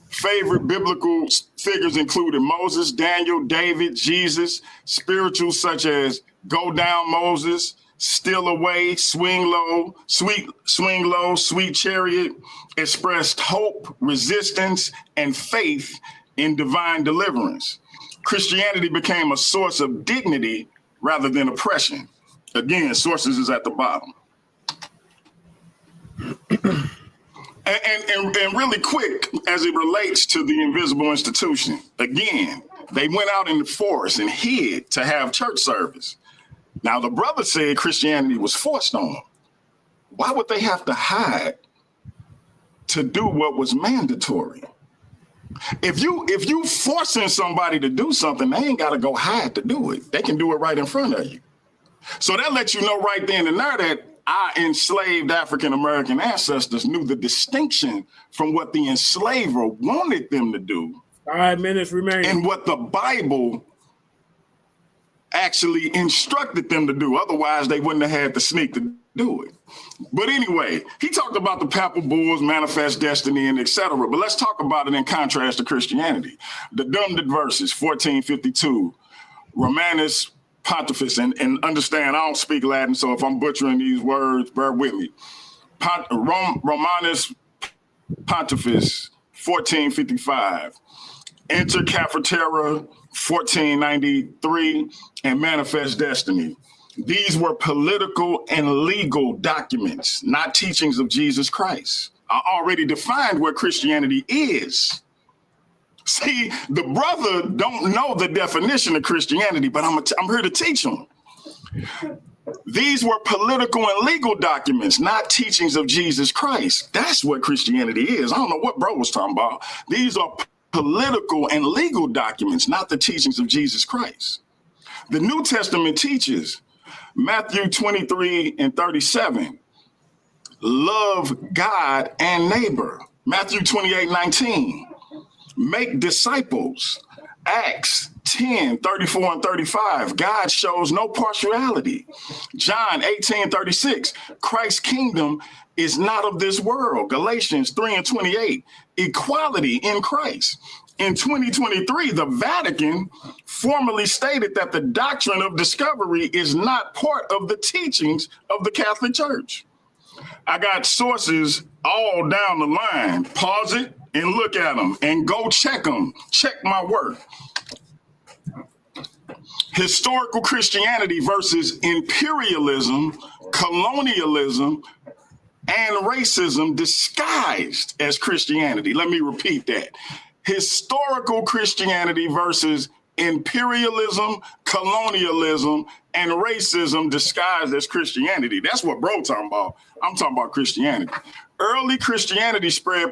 S4: Favorite biblical figures included Moses, Daniel, David, Jesus. Spirituals such as Go Down Moses, Still Away, Swing Low, Sweet Chariot expressed hope, resistance, and faith in divine deliverance. Christianity became a source of dignity rather than oppression. Again, sources is at the bottom. And really quick, as it relates to the invisible institution, again, they went out in the forest and hid to have church service. Now, the brother said Christianity was forced on them. Why would they have to hide to do what was mandatory? If you forcing somebody to do something, they ain't got to go hide to do it. They can do it right in front of you. So that lets you know right then and there that our enslaved African-American ancestors knew the distinction from what the enslaver wanted them to do.
S6: 5 minutes remaining. And
S4: what the Bible actually instructed them to do. Otherwise, they wouldn't have had the sneak to do it. But anyway, he talked about the papal bulls, manifest destiny, and etc. But let's talk about it in contrast to Christianity. The Dumded verses, 1452, Romanus Pontifex, and understand, I don't speak Latin, so if I'm butchering these words, bear with me. Romanus Pontifex, 1455, Inter Cafetera, 1493, and Manifest Destiny. These were political and legal documents, not teachings of Jesus Christ. I already defined what Christianity is. See, the brother don't know the definition of Christianity, but I'm here to teach him. These were political and legal documents, not teachings of Jesus Christ. That's what Christianity is. I don't know what bro was talking about. These are political and legal documents, not the teachings of Jesus Christ. The New Testament teaches Matthew 23 and 37, love God and neighbor. Matthew 28, 19, make disciples. Acts 10, 34 and 35, God shows no partiality. John 18, 36, Christ's kingdom is not of this world. Galatians 3 and 28, equality in Christ. In 2023, the Vatican formally stated that the doctrine of discovery is not part of the teachings of the Catholic Church. I got sources all down the line. Pause it and look at them and go check them. Check my work. Historical Christianity versus imperialism, colonialism, and racism disguised as Christianity. Let me repeat that. Historical Christianity versus imperialism, colonialism, and racism disguised as Christianity. That's what bro talking about. I'm talking about Christianity. Early Christianity spread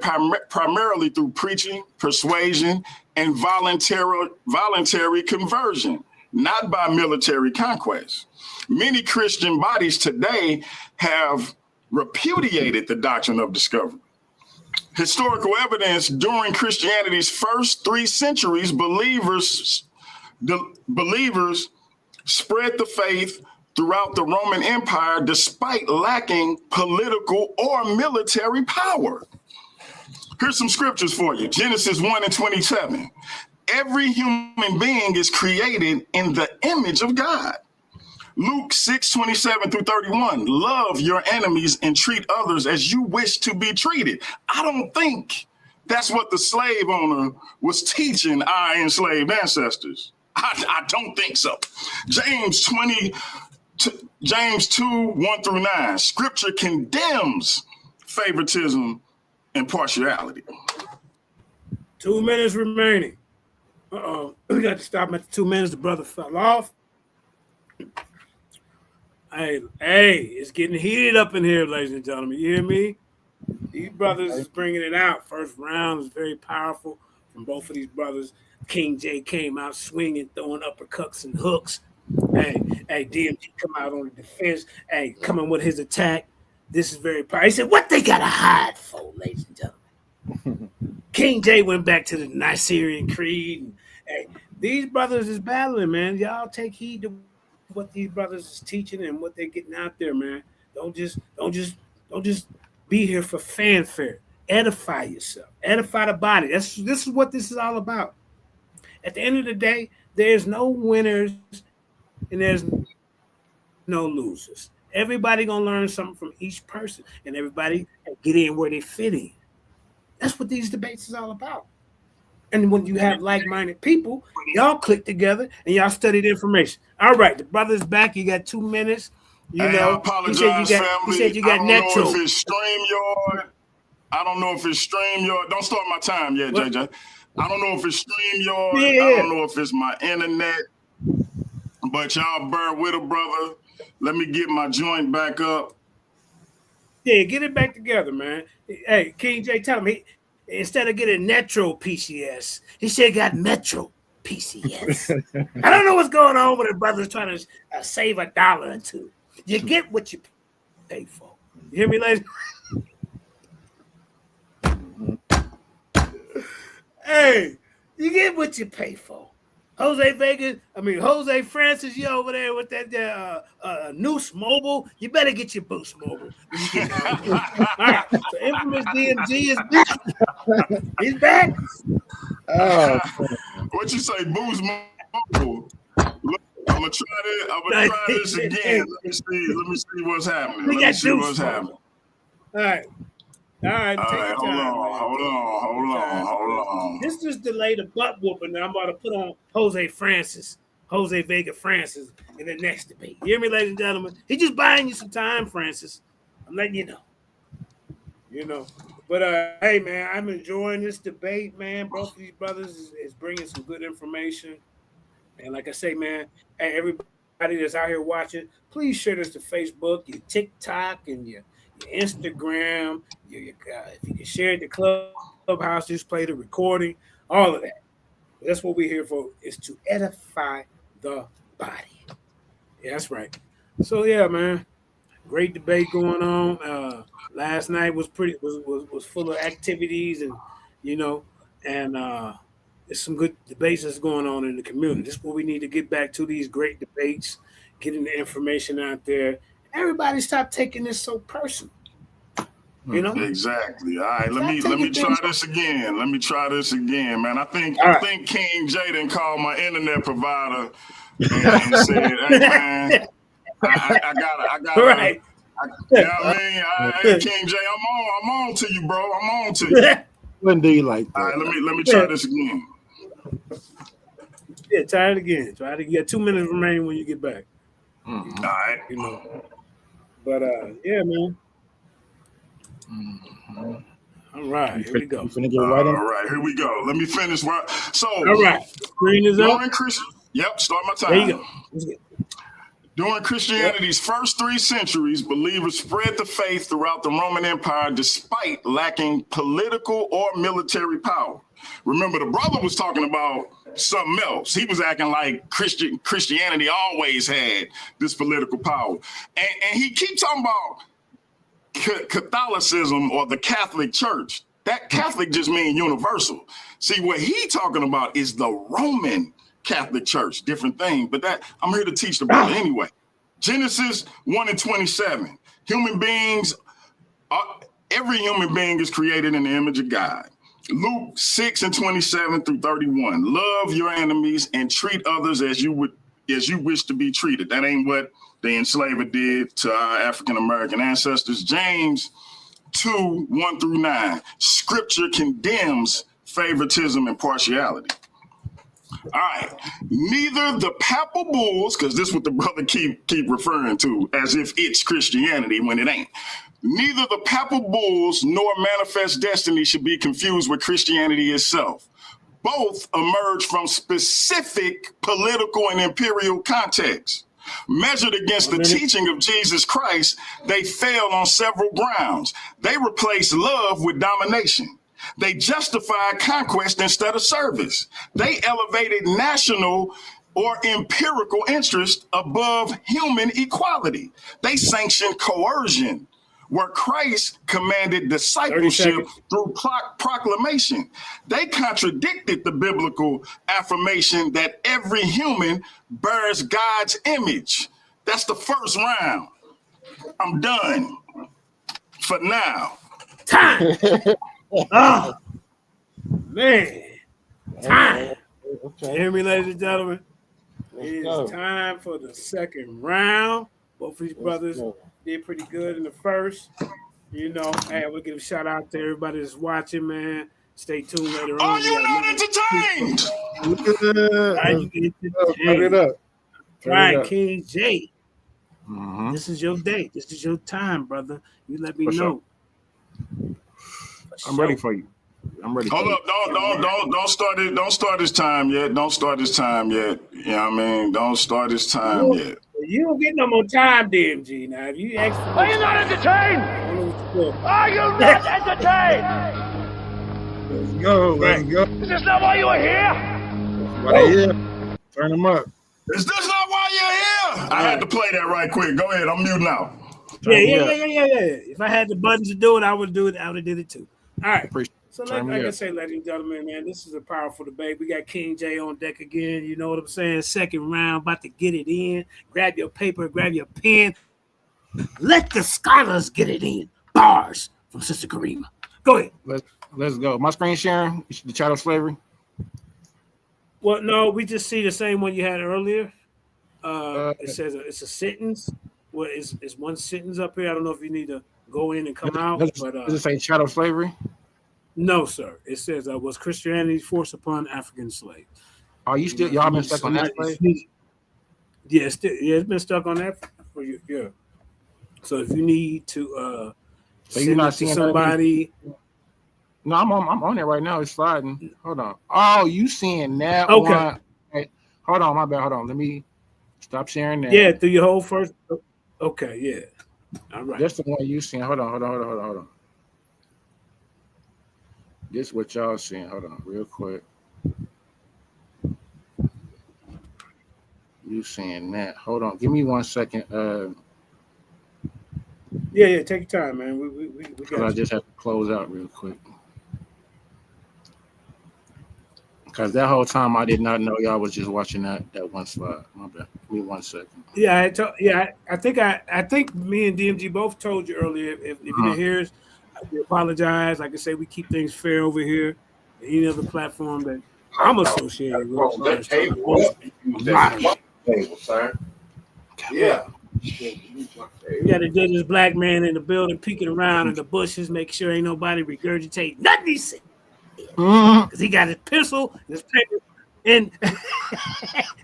S4: primarily through preaching, persuasion, and voluntary conversion, not by military conquest. Many Christian bodies today have repudiated the doctrine of discovery. Historical evidence during Christianity's first 3 centuries, believers spread the faith throughout the Roman Empire despite lacking political or military power. Here's some scriptures for you. Genesis 1:27. Every human being is created in the image of God. Luke 6:27-31. Love your enemies and treat others as you wish to be treated. I don't think that's what the slave owner was teaching our enslaved ancestors. I don't think so. James 2:1-9. Scripture condemns favoritism and partiality.
S6: 2 minutes remaining. We got to stop at the 2 minutes. The brother fell off. Hey, it's getting heated up in here, ladies and gentlemen. You hear me? These brothers is bringing it out. First round was very powerful from both of these brothers. King J came out swinging, throwing uppercuts and hooks. Hey, DMG come out on the defense. Hey, coming with his attack. This is very powerful. He said, what they got to hide for, ladies and gentlemen? King J went back to the Nicene Creed. And, hey, these brothers is battling, man. Y'all take heed to what these brothers is teaching and what they're getting out there, man. Don't just be here for fanfare. Edify yourself. Edify the body. This is what this is all about. At the end of the day, there's no winners and there's no losers. Everybody gonna learn something from each person, and everybody get in where they fit in. That's what these debates is all about. And when you have like-minded people, y'all click together and y'all study the information. All right, the brother's back. You got 2 minutes. You know,
S4: I apologize,
S6: family.
S4: He
S6: said you got
S4: I don't
S6: Netro.
S4: know if it's StreamYard. I don't know if it's StreamYard. Don't start my time yet,
S6: What?
S4: JJ. I don't know if it's StreamYard.
S6: Yeah.
S4: I don't know if it's my internet. But y'all bear with a brother. Let me get my joint back up.
S6: Yeah, get it back together, man. Hey, King J, tell him instead of getting Netro PCS, he should have got Metro PCS. I don't know what's going on with the brothers trying to save $1 or $2. You get what you pay for. You hear me, ladies? Hey, you get what you pay for. Jose Francis, you over there with that Noose Mobile. You better get your Boost Mobile. All right, so infamous DMG is back. He's back.
S4: Oh, what you say, Boost Mobile? Look, I'm gonna try this again. Let me see what's happening.
S6: We
S4: Let
S6: got
S4: me see
S6: Deuce
S4: what's happening.
S6: All right. All right,
S4: Hold on.
S6: This just delay the butt whooping that I'm about to put on Jose Vega Francis in the next debate. You hear me, ladies and gentlemen? He just buying you some time, Francis. I'm letting you know. You know. But hey, man, I'm enjoying this debate, man. Both of these brothers is bringing some good information. And like I say, man, hey, everybody that's out here watching, please share this to Facebook, your TikTok, and your Instagram. If you can share it to Clubhouse, just play the recording, all of that. That's what we're here for, is to edify the body. Yeah, that's right. So yeah, man, great debate going on. Last night was full of activities, and there's some good debates that's going on in the community. This is what we need to get back to, these great debates, getting the information out there. Everybody stop taking this so personal. You know?
S4: Exactly. All right, let me try this again. Man. I think King Jaden called my internet provider and said, "Hey man, I got
S6: right.
S4: You know what I mean? Hey, King J, I'm on to you, bro. I'm on to you."
S5: When do you like that?
S4: All right, let me try this again.
S6: Yeah, try it again. You got 2 minutes remaining when you get back.
S4: All right.
S6: You know. But yeah, man. All right, here we go.
S4: All right, here we go. Let me finish. So,
S6: all right, screen is up.
S4: Yep, start my time.
S6: There you go.
S4: During Christianity's first 3 centuries, believers spread the faith throughout the Roman Empire despite lacking political or military power. Remember, the brother was talking about something else. He was acting like Christianity always had this political power. And he keeps talking about Catholicism or the Catholic Church. That Catholic just means universal. See, what he talking about is the Roman Catholic Church, different thing. But that I'm here to teach the brother anyway. Genesis 1:27. Human beings, every human being is created in the image of God. Luke 6:27 through 31. Love your enemies and treat others as you wish to be treated. That ain't what the enslaver did to our African American ancestors. James 2:1 through 9. Scripture condemns favoritism and partiality. All right. Neither the papal bulls, because this is what the brother keep referring to as if it's Christianity when it ain't. Neither the papal bulls nor manifest destiny should be confused with Christianity itself. Both emerge from specific political and imperial contexts. Measured against the teaching of Jesus Christ, they fail on several grounds. They replace love with domination. They justified conquest instead of service. They elevated national or empirical interest above human equality. They sanctioned coercion, where Christ commanded discipleship through proclamation. They contradicted the biblical affirmation that every human bears God's image. That's the first round. I'm done for now.
S6: Time. Oh, man. Time.
S5: Okay.
S6: Hear me, ladies and gentlemen? It
S5: go.
S6: is time for the second round. Both of these brothers did pretty good in the first. You know, hey, we'll give a shout out to everybody that's watching, man. Stay tuned later on.
S4: Are you not entertained?
S5: Turn it up.
S6: Right, King J.
S5: Mm-hmm.
S6: This is your day. This is your time, brother. You let me
S5: For
S6: know.
S5: I'm ready for you. I'm ready.
S4: Hold up, don't start it. Don't start his time yet. Don't start his time yet. You know what I mean? Don't start his time yet.
S6: You don't get no more time, DMG. Now, if you ask for
S7: Are you not entertained? Are you not entertained?
S5: Let's go. Let's go.
S7: Is this not why you are here?
S5: Right here. Turn them up.
S4: Is this not why you're here? I had to play that right quick. Go ahead. I'm muting out.
S6: Yeah. If I had the buttons to do it, I would do it. I would have did it too. All right. So like I say, ladies and gentlemen, man, this is a powerful debate. We got King J on deck again. You know what I'm saying? Second round, about to get it in. Grab your paper, grab your pen. Let the scholars get it in. Bars from Sister Karima. Go ahead.
S5: Let's go. My screen sharing, the chattel slavery.
S6: Well, no, we just see the same one you had earlier. It says it's a sentence. Well, it's one sentence up here. I don't know if you need to go in and come out. But
S5: does it say chattel slavery?
S6: No, sir. It says was Christianity forced upon African slaves.
S5: Are you still y'all been stuck on that slave?
S6: Yeah, it's been stuck on that for you. Yeah. So if you need to
S5: so you're not seeing
S6: somebody.
S5: No, I'm on it right now. It's sliding. Hold on. Oh, you seeing that
S6: okay.
S5: one? Hey, hold on, my bad. Hold on. Let me stop sharing that.
S6: Yeah, through your whole first. Okay, yeah. All right.
S5: That's the one you seeing. Hold on. This is what y'all seeing. Hold on, real quick. You seeing that? Hold on. Give me 1 second.
S6: Yeah. Take your time, man. We got.
S5: I just have to close out real quick. Because that whole time I did not know y'all was just watching that one slide. My bad. Give me 1 second.
S6: Yeah, I think me and DMG both told you earlier. If you didn't hear us, we apologize. Like I say, we keep things fair over here. Any other platform that I'm associated with.
S1: That table, sir. Yeah.
S6: You got a judge's black man in the building peeking around in the bushes, make sure ain't nobody regurgitate nothing he said. Because he got his pencil and his paper, and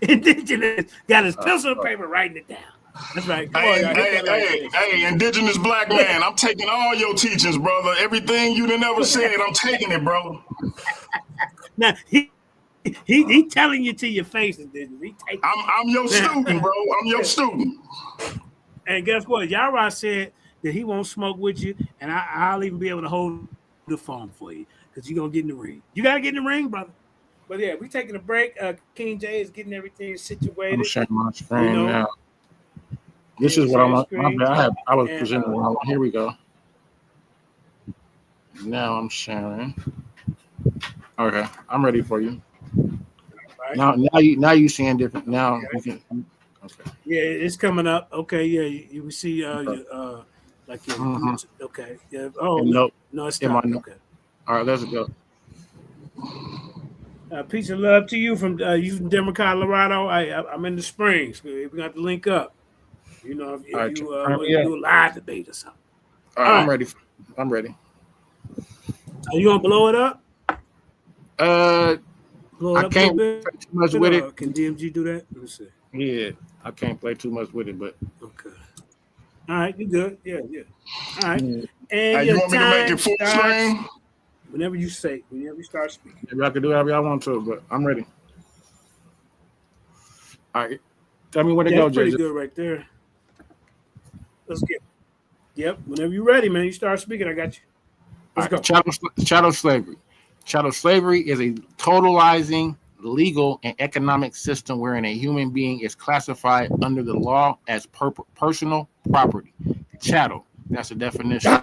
S6: Indigenous got his pencil and paper writing it down. That's right.
S4: Hey, indigenous black man, I'm taking all your teachings, brother. Everything you done ever said, I'm taking it, bro.
S6: Now he telling you to your face, indigenous.
S4: I'm your student, bro. I'm your student.
S6: And guess what? Yara said that he won't smoke with you, and I'll even be able to hold the phone for you because you're gonna get in the ring. You gotta get in the ring, brother. But yeah, we taking a break. King J is getting everything situated.
S5: I'm sharing my screen now. This is what I was presenting wrong. Here we go. Now I'm sharing. Okay, I'm ready for you. Right. Now you seeing different. Now you can. Okay.
S6: Yeah, it's coming up. Okay, yeah, you will see
S5: Okay.
S6: like your
S5: Mm-hmm.
S6: okay. Yeah. Oh
S5: And no,
S6: no, it
S5: in my
S6: stopped.
S5: note.
S6: Okay.
S5: All right, let's go.
S6: Peace and love to you from Denver, Colorado. I'm in the Springs. We got to link up. You know,
S5: All
S6: if
S5: right,
S6: you
S5: turn
S6: want
S5: me
S6: to
S5: up.
S6: do a live debate or something.
S5: All
S6: All
S5: right, I'm
S6: right.
S5: ready. I'm ready.
S6: Are you gonna blow it up?
S5: Uh,
S6: Blow it
S5: I
S6: up a little
S5: can't
S6: bit,
S5: play too much with it.
S6: or can DMG do that? Let me see.
S5: Yeah, I can't play too much with it, but
S6: Okay. All right, you good? Yeah, yeah. All right.
S5: mm,
S6: And
S4: Hey, you
S6: your
S4: want me to make
S6: time
S4: it full
S6: starts
S4: screen?
S6: whenever you say, whenever you start speaking.
S5: maybe I can do whatever I want to. But I'm ready. All right, tell me where to
S6: Yeah,
S5: go,
S6: that's pretty
S5: JJ.
S6: good right there. Let's get. Yep. Whenever you're ready, man, you start speaking. I got you.
S5: All
S6: Let's
S5: right,
S6: go.
S5: chattel slavery. Chattel slavery is a totalizing legal and economic system wherein a human being is classified under the law as personal property. Chattel, that's the definition.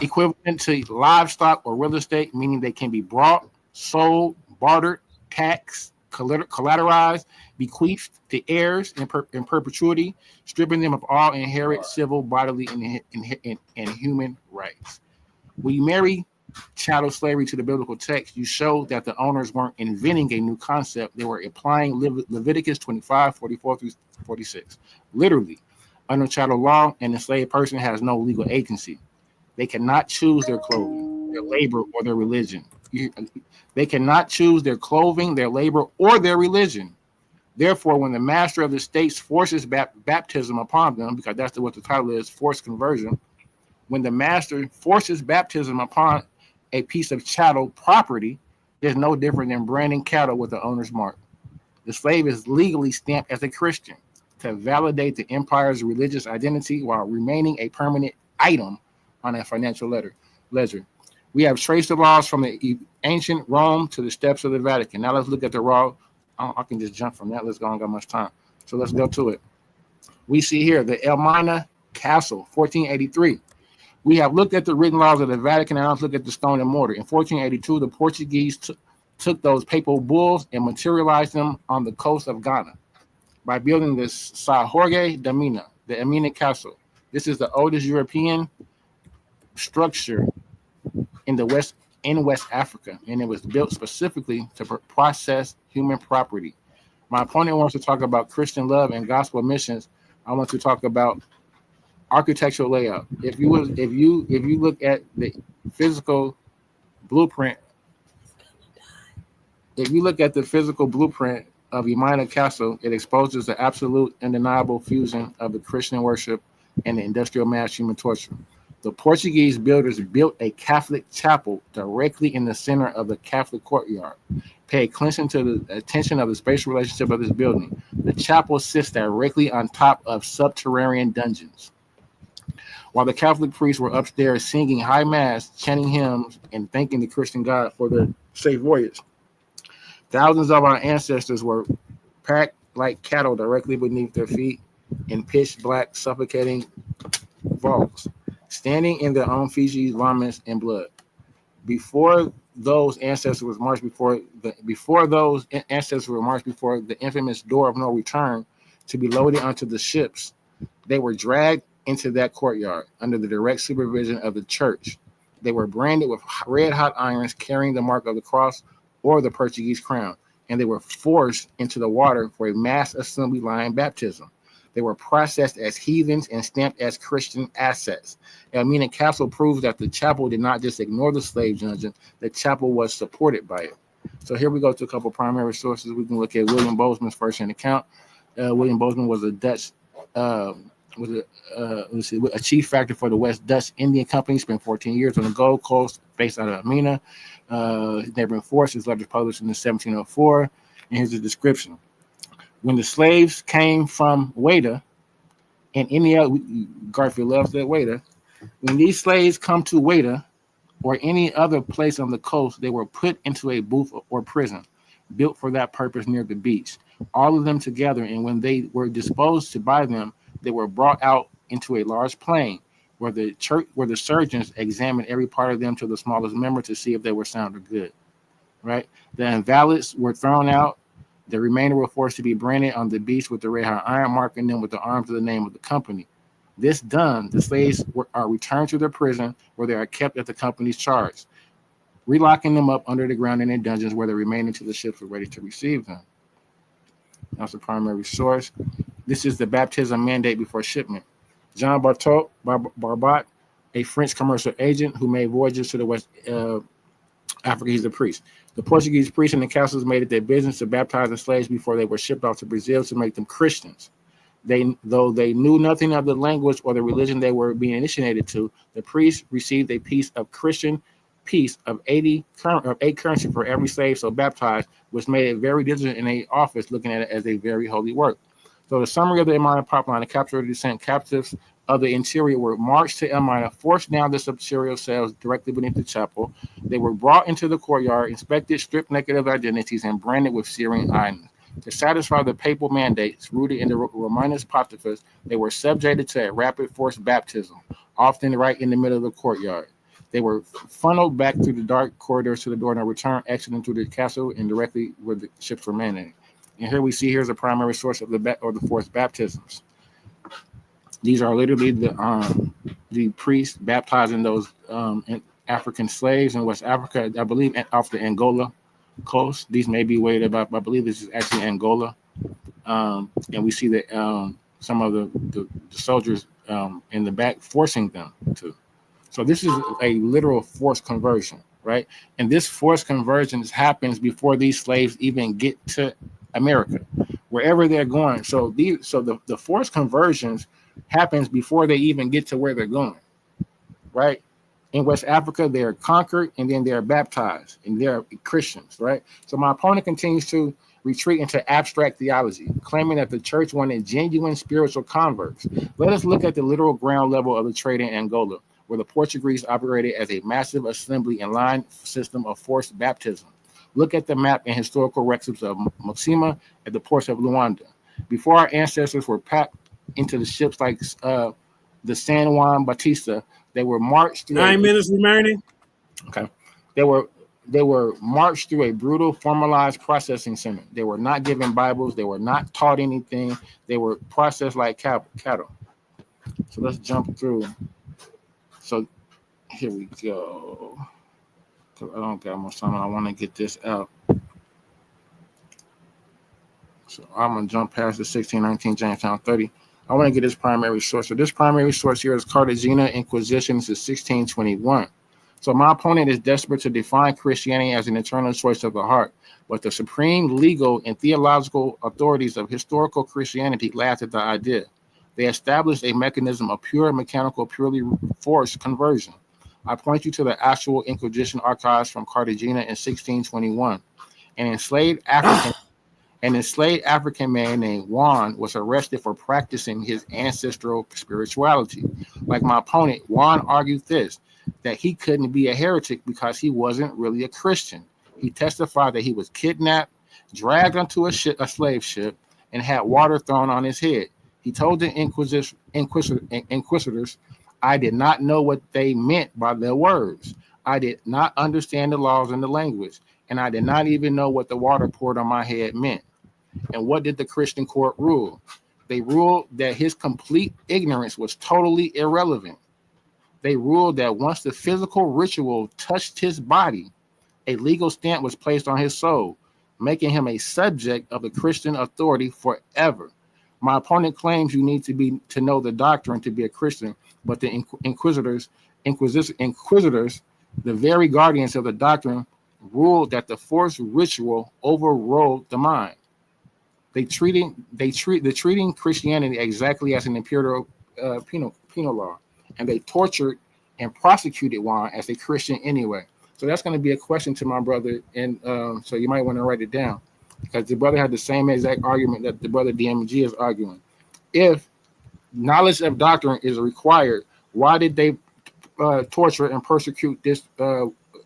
S5: Equivalent to livestock or real estate, meaning they can be bought, sold, bartered, taxed, collateralized, bequeathed to heirs in perpetuity, stripping them of all inherent civil, bodily, and human rights. When you marry chattel slavery to the biblical text, you show that the owners weren't inventing a new concept. They were applying Leviticus 25, 44 through 46. Literally, under chattel law, an enslaved person has no legal agency. They cannot choose their clothing, their labor, or their religion. They cannot choose their clothing, their labor, or their religion. Therefore, when the master of the states forces baptism upon them, because that's what the title is, forced conversion, when the master forces baptism upon a piece of chattel property, is no different than branding cattle with the owner's mark. The slave is legally stamped as a Christian to validate the empire's religious identity while remaining a permanent item on a financial ledger. We have traced the laws from the ancient Rome to the steps of the Vatican. Now let's look at the raw. I can just jump from that. Let's go. I don't got much time. So let's go to it. We see here the Elmina Castle, 1483. We have looked at the written laws of the Vatican, and let's look at the stone and mortar. In 1482, the Portuguese took those papal bulls and materialized them on the coast of Ghana by building the Sa Jorge da Mina, the Amina Castle. This is the oldest European structure in West Africa, and it was built specifically to process human property. My opponent wants to talk about Christian love and gospel missions. I want to talk about architectural layout. If you look at the physical blueprint, if you look at the physical blueprint of Yamina Castle, it exposes the absolute undeniable fusion of the Christian worship and the industrial mass human torture. The Portuguese builders built a Catholic chapel directly in the center of the Catholic courtyard. Pay attention to the attention of the spatial relationship of this building. The chapel sits directly on top of subterranean dungeons. While the Catholic priests were upstairs singing high mass, chanting hymns, and thanking the Christian God for the safe voyage, thousands of our ancestors were packed like cattle directly beneath their feet in pitch black, suffocating vaults, standing in their own feces, vomits, and blood. Before those ancestors were marched before the infamous door of no return to be loaded onto the ships, they were dragged into that courtyard under the direct supervision of the church. They were branded with red hot irons carrying the mark of the cross or the Portuguese crown, and they were forced into the water for a mass assembly line baptism. They were processed as heathens and stamped as Christian assets. Elmina Castle proves that the chapel did not just ignore the slave dungeon, the chapel was supported by it. So here we go to a couple primary sources. We can look at William Bozeman's first-hand account. William Bozeman was a Dutch a chief factor for the West Dutch Indian Company. Spent 14 years on the Gold Coast, based out of Amina. His neighboring force. His letters published in 1704. And here's the description: when the slaves came from Wada, and any other, Garfield loves that Wada. When these slaves come to Wada or any other place on the coast, they were put into a booth or prison built for that purpose near the beach. All of them together, and when they were disposed to buy them, they were brought out into a large plain where the surgeons examined every part of them to the smallest member to see if they were sound or good. Right? The invalids were thrown out The remainder were forced to be branded on the beast with the red hot iron, marking them with the arms of the name of the company. This done, the slaves are returned to their prison, where they are kept at the company's charge, relocking them up under the ground in their dungeons, where they remain until the ships are ready to receive them. That's the primary source. This is the baptism mandate before shipment. Jean Barbat, a French commercial agent who made voyages to the West Africa, he's a priest. The Portuguese priests and the castles made it their business to baptize the slaves before they were shipped off to Brazil to make them Christians. Though they knew nothing of the language or the religion they were being initiated to, the priests received a piece of Christian piece of 8 currency for every slave so baptized, which made it very diligent in a office, looking at it as a very holy work. So the summary of the Elmina pipeline: the capture of the descent captives of the interior were marched to Elmina, forced down the subterranean cells directly beneath the chapel. They were brought into the courtyard, inspected, stripped naked of identities, and branded with Syrian irons. To satisfy the papal mandates rooted in the Romanus Pontifex, they were subjected to a rapid force baptism, often right in the middle of the courtyard. They were funneled back through the dark corridors to the door and returned, exiting through the castle and directly where the ships were manning. And here we see, here's a primary source of the forced baptisms. These are literally the priests baptizing those African slaves in West Africa, I believe, off the Angola coast. These may be weighted about, I believe this is actually Angola. And we see that some of the soldiers in the back forcing them to. So this is a literal forced conversion, right? And this forced conversion happens before these slaves even get to America, wherever they're going. So the forced conversions happens before they even get to where they're going, right? In West Africa, they're conquered and then they're baptized and they're Christians, right? So my opponent continues to retreat into abstract theology, claiming that the church wanted genuine spiritual converts. Let us look at the literal ground level of the trade in Angola, where the Portuguese operated as a massive assembly and line system of forced baptism. Look at the map and historical records of Moxima at the ports of Luanda. Before our ancestors were packed into the ships like the San Juan Bautista, they were marched through
S6: 9 minutes remaining.
S5: Okay. They were marched through a brutal, formalized processing center. They were not given Bibles. They were not taught anything. They were processed like cattle. So let's jump through. So here we go. I don't got much time. I want to get this out. So I'm going to jump past the 1619 Jamestown 30. I want to get this primary source. So this primary source here is Cartagena Inquisitions of 1621. So my opponent is desperate to define Christianity as an eternal choice of the heart, but the supreme legal and theological authorities of historical Christianity laughed at the idea. They established a mechanism of pure mechanical, purely forced conversion. I point you to the actual Inquisition archives from Cartagena in 1621. An enslaved African man named Juan was arrested for practicing his ancestral spirituality. Like my opponent, Juan argued that he couldn't be a heretic because he wasn't really a Christian. He testified that he was kidnapped, dragged onto a slave ship, and had water thrown on his head. He told the inquisitors, I did not know what they meant by their words. I did not understand the laws and the language, and I did not even know what the water poured on my head meant. And what did the Christian court rule? They ruled that his complete ignorance was totally irrelevant. They ruled that once the physical ritual touched his body, a legal stamp was placed on his soul, making him a subject of the Christian authority forever. My opponent claims you need to know the doctrine to be a Christian, but the inquisitors, the very guardians of the doctrine, ruled that the forced ritual overrode the mind. They treating Christianity exactly as an imperial penal law, and they tortured and prosecuted Juan as a Christian anyway. So that's going to be a question to my brother, and so you might want to write it down, because the brother had the same exact argument that the brother DMG is arguing. If knowledge of doctrine is required, why did they torture and persecute this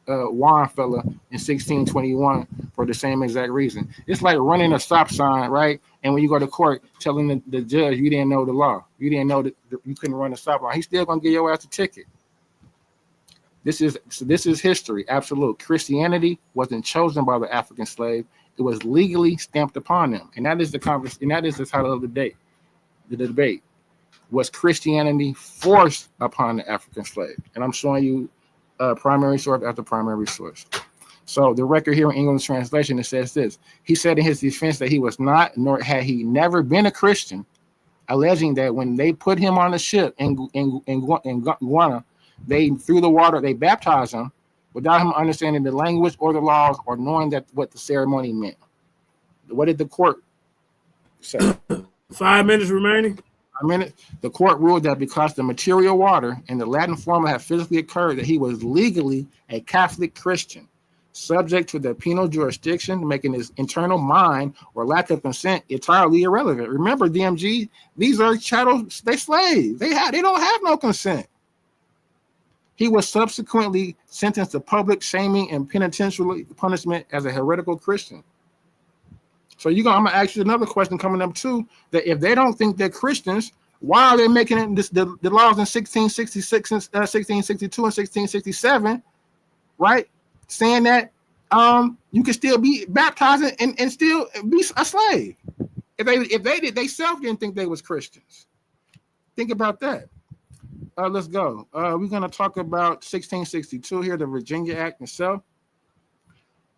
S5: Juan fella in 1621 for the same exact reason? It's like running a stop sign, right? And when you go to court, telling the judge you didn't know the law, you didn't know that you couldn't run a stop line, he's still gonna give your ass a ticket. This is history, absolute. Christianity wasn't chosen by the African slave; it was legally stamped upon them. And that is the conversation, and that is the title of the debate. Was Christianity forced upon the African slave? And I'm showing you primary source after primary source. So the record here in English translation, it says this. He said in his defense that he was not, nor had he never been a Christian, alleging that when they put him on the ship in Guiana, they through the water, they baptized him without him understanding the language or the laws or knowing that what the ceremony meant. What did the court say?
S6: 5 minutes remaining.
S5: The court ruled that because the material water and the Latin formula had physically occurred, that he was legally a Catholic Christian, subject to the penal jurisdiction, making his internal mind or lack of consent entirely irrelevant. Remember, DMG, these are chattels, they slaves. They don't have no consent. He was subsequently sentenced to public shaming and penitentiary punishment as a heretical Christian. So I'm gonna ask you another question coming up too, that if they don't think they're Christians, why are they making it the laws in 1666 and 1662 and 1667, right? Saying that you can still be baptized and still be a slave. If they didn't think they was Christians. Think about that. Let's go. We're gonna talk about 1662 here, the Virginia Act itself,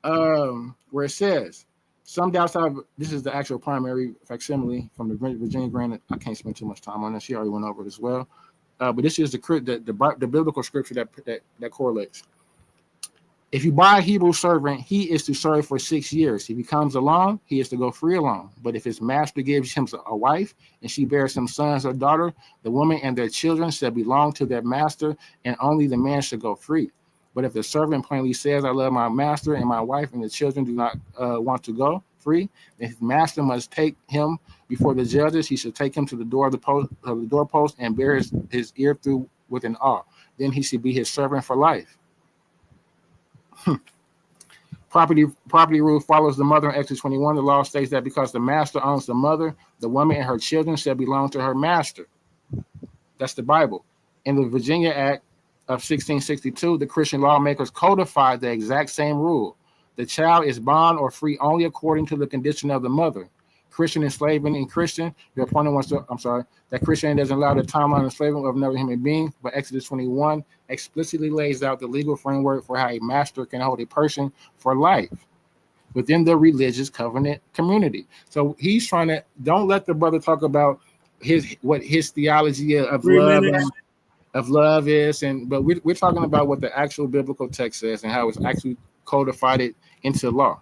S5: where it says, some doubts have, this is the actual primary facsimile from the Virginia Grant. I can't spend too much time on this. She already went over it as well. But this is the biblical scripture that correlates. If you buy a Hebrew servant, he is to serve for 6 years. If he comes alone, he is to go free alone. But if his master gives him a wife and she bears him sons or daughter, the woman and their children shall belong to their master, and only the man shall go free. But if the servant plainly says, I love my master and my wife, and the children do not want to go free, then his master must take him before the judges. He should take him to the door of the doorpost and bear his ear through with an awe. Then he should be his servant for life. Property rule follows the mother in Exodus 21. The law states that because the master owns the mother, the woman and her children shall belong to her master. That's the Bible. In the Virginia Act of 1662, the Christian lawmakers codified the exact same rule. The child is bond or free only according to the condition of the mother. Christian enslavement in Christian, your opponent wants to, that Christianity doesn't allow the timeline of enslavement of another human being, but Exodus 21 explicitly lays out the legal framework for how a master can hold a person for life within the religious covenant community. So he's trying to, don't let the brother talk about what his theology of love is, but we're talking about what the actual biblical text says and how it's actually codified it into law.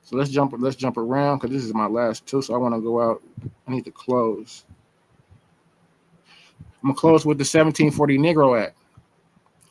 S5: So let's jump around because this is my last two. So I want to go out. I need to close. I'm gonna close with the 1740 Negro Act.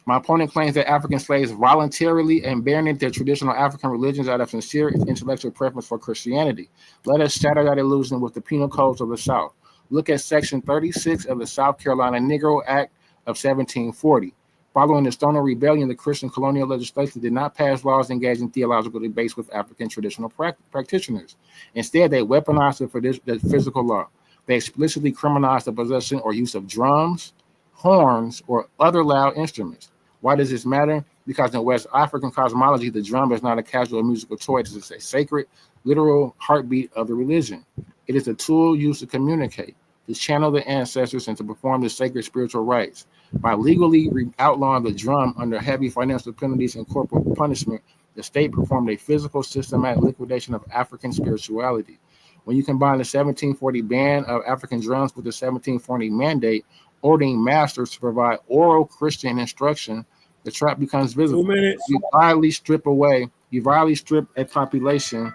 S5: My opponent claims that African slaves voluntarily abandoned their traditional African religions out of sincere intellectual preference for Christianity. Let us shatter that illusion with the penal codes of the South. Look at Section 36 of the South Carolina Negro Act of 1740. Following the Stoner Rebellion, the Christian colonial legislature did not pass laws engaging theological debates with African traditional practitioners. Instead, they weaponized it for the physical law. They explicitly criminalized the possession or use of drums, horns, or other loud instruments. Why does this matter? Because in West African cosmology, the drum is not a casual musical toy. It is a sacred, literal heartbeat of the religion. It is a tool used to communicate, to channel the ancestors, and to perform the sacred spiritual rites. By legally outlawing the drum under heavy financial penalties and corporal punishment, the state performed a physical, systematic liquidation of African spirituality. When you combine the 1740 ban of African drums with the 1740 mandate ordering masters to provide oral Christian instruction, the trap becomes visible.
S6: 2 minutes.
S5: You violently strip a population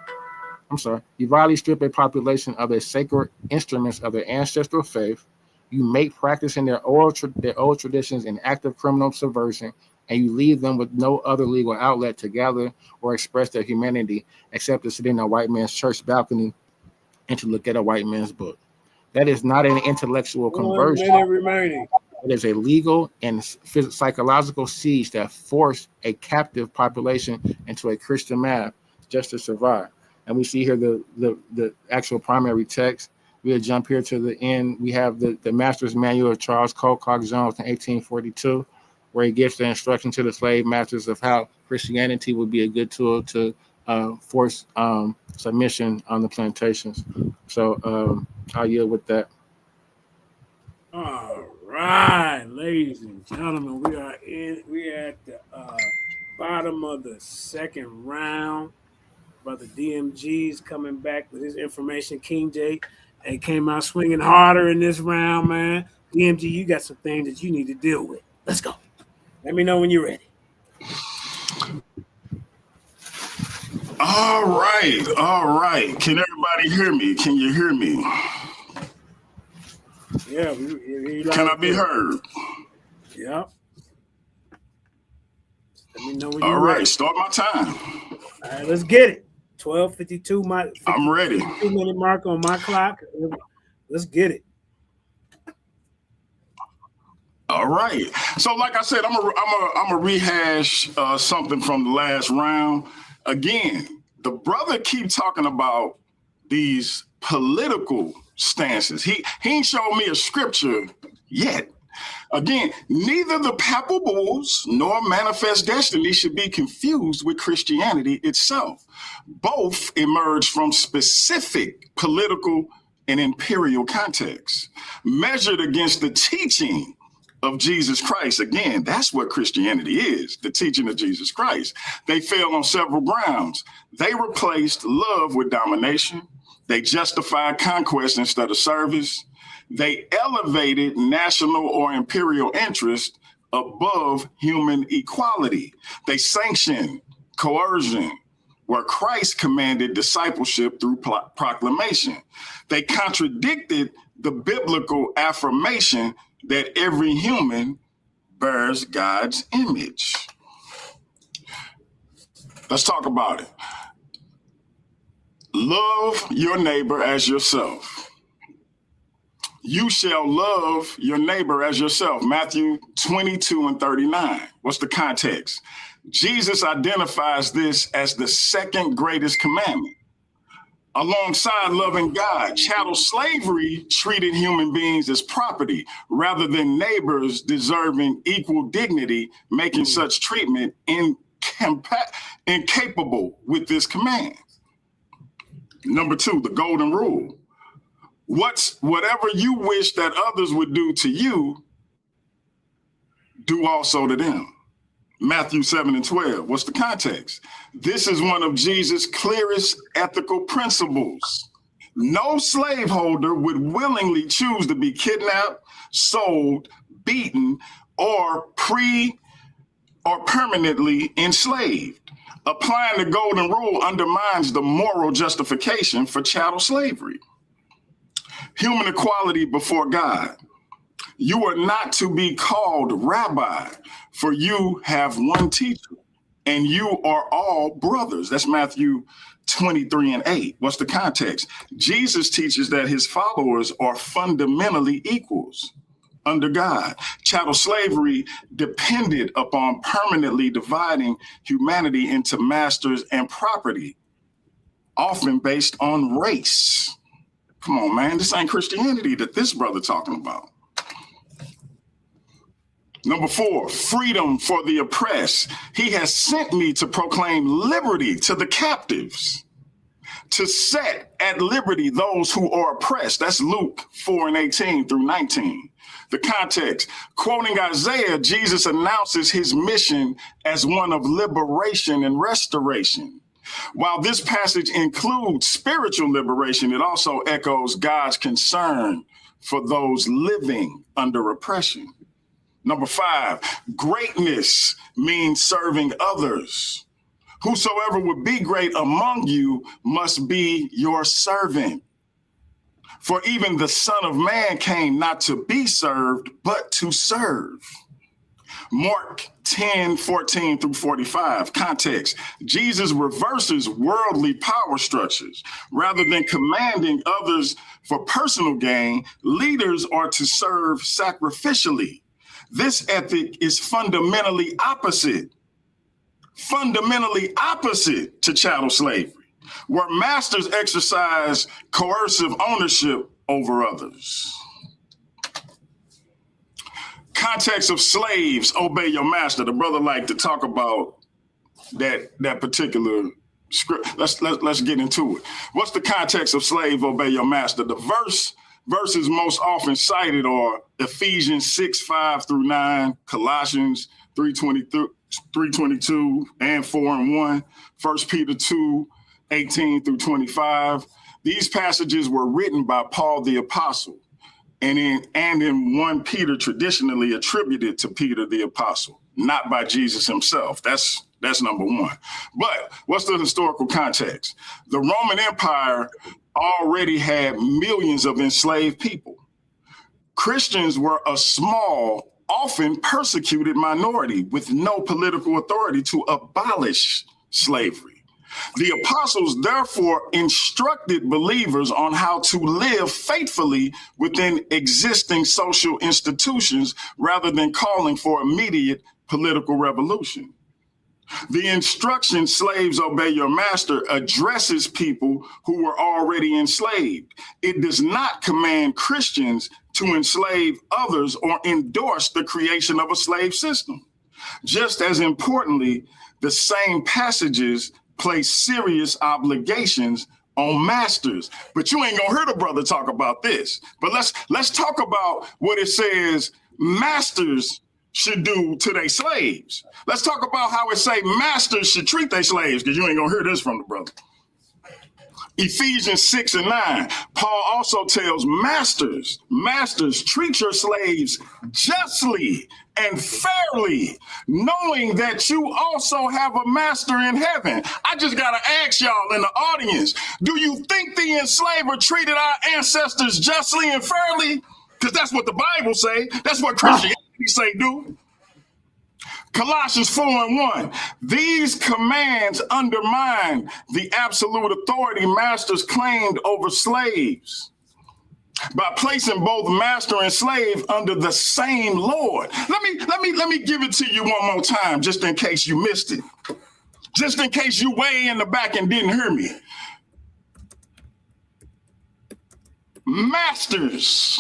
S5: of their sacred instruments of their ancestral faith. You make practicing their old traditions an act of criminal subversion, and you leave them with no other legal outlet to gather or express their humanity except to sit in a white man's church balcony and to look at a white man's book. That is not an intellectual conversion.
S6: 1 minute remaining.
S5: It is a legal and psychological siege that forced a captive population into a Christian math just to survive. And we see here the actual primary text. We'll jump here to the end. We have the Master's Manual of Charles Colcock Jones in 1842, where he gives the instruction to the slave masters of how Christianity would be a good tool to forced submission on the plantations. So I'll yield with that.
S6: All right, ladies and gentlemen, we are at the bottom of the second round. Brother DMG's coming back with his information. King J, they came out swinging harder in this round, man. DMG, you got some things that you need to deal with. Let's go. Let me know when you're ready.
S4: All right. Can everybody hear me? Can you hear me?
S6: Yeah.
S4: Can I be heard?
S6: Yep. Let me know when
S4: All
S6: you're
S4: right,
S6: ready.
S4: start my time.
S6: All right, let's get it. 12:52.
S4: I'm ready.
S6: 2-minute mark on my clock. Let's get it.
S4: All right. So, like I said, I'm a rehash something from the last round. Again, the brother keep talking about these political stances. He ain't showed me a scripture yet. Again, neither the papal bulls nor manifest destiny should be confused with Christianity itself. Both emerge from specific political and imperial contexts, measured against the teaching of Jesus Christ. Again, that's what Christianity is, the teaching of Jesus Christ. They fail on several grounds. They replaced love with domination. They justified conquest instead of service. They elevated national or imperial interest above human equality. They sanctioned coercion, where Christ commanded discipleship through proclamation. They contradicted the biblical affirmation that every human bears God's image. Let's talk about it. Love your neighbor as yourself. You shall love your neighbor as yourself. Matthew 22:39. What's the context? Jesus identifies this as the second greatest commandment. Alongside loving God, chattel slavery treated human beings as property rather than neighbors deserving equal dignity, making such treatment incapable with this command. Number 2, the golden rule. Whatever you wish that others would do to you, do also to them. Matthew 7:12. What's the context? This is one of Jesus' clearest ethical principles. No slaveholder would willingly choose to be kidnapped, sold, beaten, or permanently enslaved. Applying the golden rule undermines the moral justification for chattel slavery. Human equality before God. You are not to be called rabbi, for you have one teacher, and you are all brothers. That's Matthew 23:8. What's the context? Jesus teaches that his followers are fundamentally equals under God. Chattel slavery depended upon permanently dividing humanity into masters and property, often based on race. Come on, man, this ain't Christianity that this brother talking about. Number 4, freedom for the oppressed. He has sent me to proclaim liberty to the captives, to set at liberty those who are oppressed. That's Luke 4:18 through 19. The context, quoting Isaiah, Jesus announces his mission as one of liberation and restoration. While this passage includes spiritual liberation, it also echoes God's concern for those living under oppression. Number 5, greatness means serving others. Whosoever would be great among you must be your servant. For even the Son of Man came not to be served, but to serve. Mark 10:14 through 45. Context, Jesus reverses worldly power structures. Rather than commanding others for personal gain, leaders are to serve sacrificially. This ethic is fundamentally opposite to chattel slavery, where masters exercise coercive ownership over others. Context of slaves, obey your master. The brother liked to talk about that particular Let's get into it. What's the context of slave obey your master? The verses most often cited are Ephesians 6:5-9, Colossians 3:22 and 4:1, 1 Peter 2:18-25. These passages were written by Paul the Apostle, and in 1 Peter traditionally attributed to Peter the Apostle, not by Jesus himself. That's number one. But what's the historical context? The Roman Empire already had millions of enslaved people. Christians were a small, often persecuted minority with no political authority to abolish slavery. The apostles therefore instructed believers on how to live faithfully within existing social institutions rather than calling for immediate political revolution. The instruction, slaves obey your master, addresses people who were already enslaved. It does not command Christians to enslave others or endorse the creation of a slave system. Just as importantly, the same passages place serious obligations on masters. But you ain't gonna hear the brother talk about this. But let's talk about what it says masters should do to their slaves. Let's talk about how it say masters should treat their slaves, because you ain't gonna hear this from the brother. Ephesians 6:9, Paul also tells masters, treat your slaves justly and fairly, knowing that you also have a master in heaven. I just gotta ask y'all in the audience, do you think the enslaver treated our ancestors justly and fairly? Because that's what the Bible say. That's what Christianity say do. Colossians 4:1, these commands undermine the absolute authority masters claimed over slaves by placing both master and slave under the same Lord. Let me give it to you one more time, just in case you missed it. Just in case you way in the back and didn't hear me. Masters,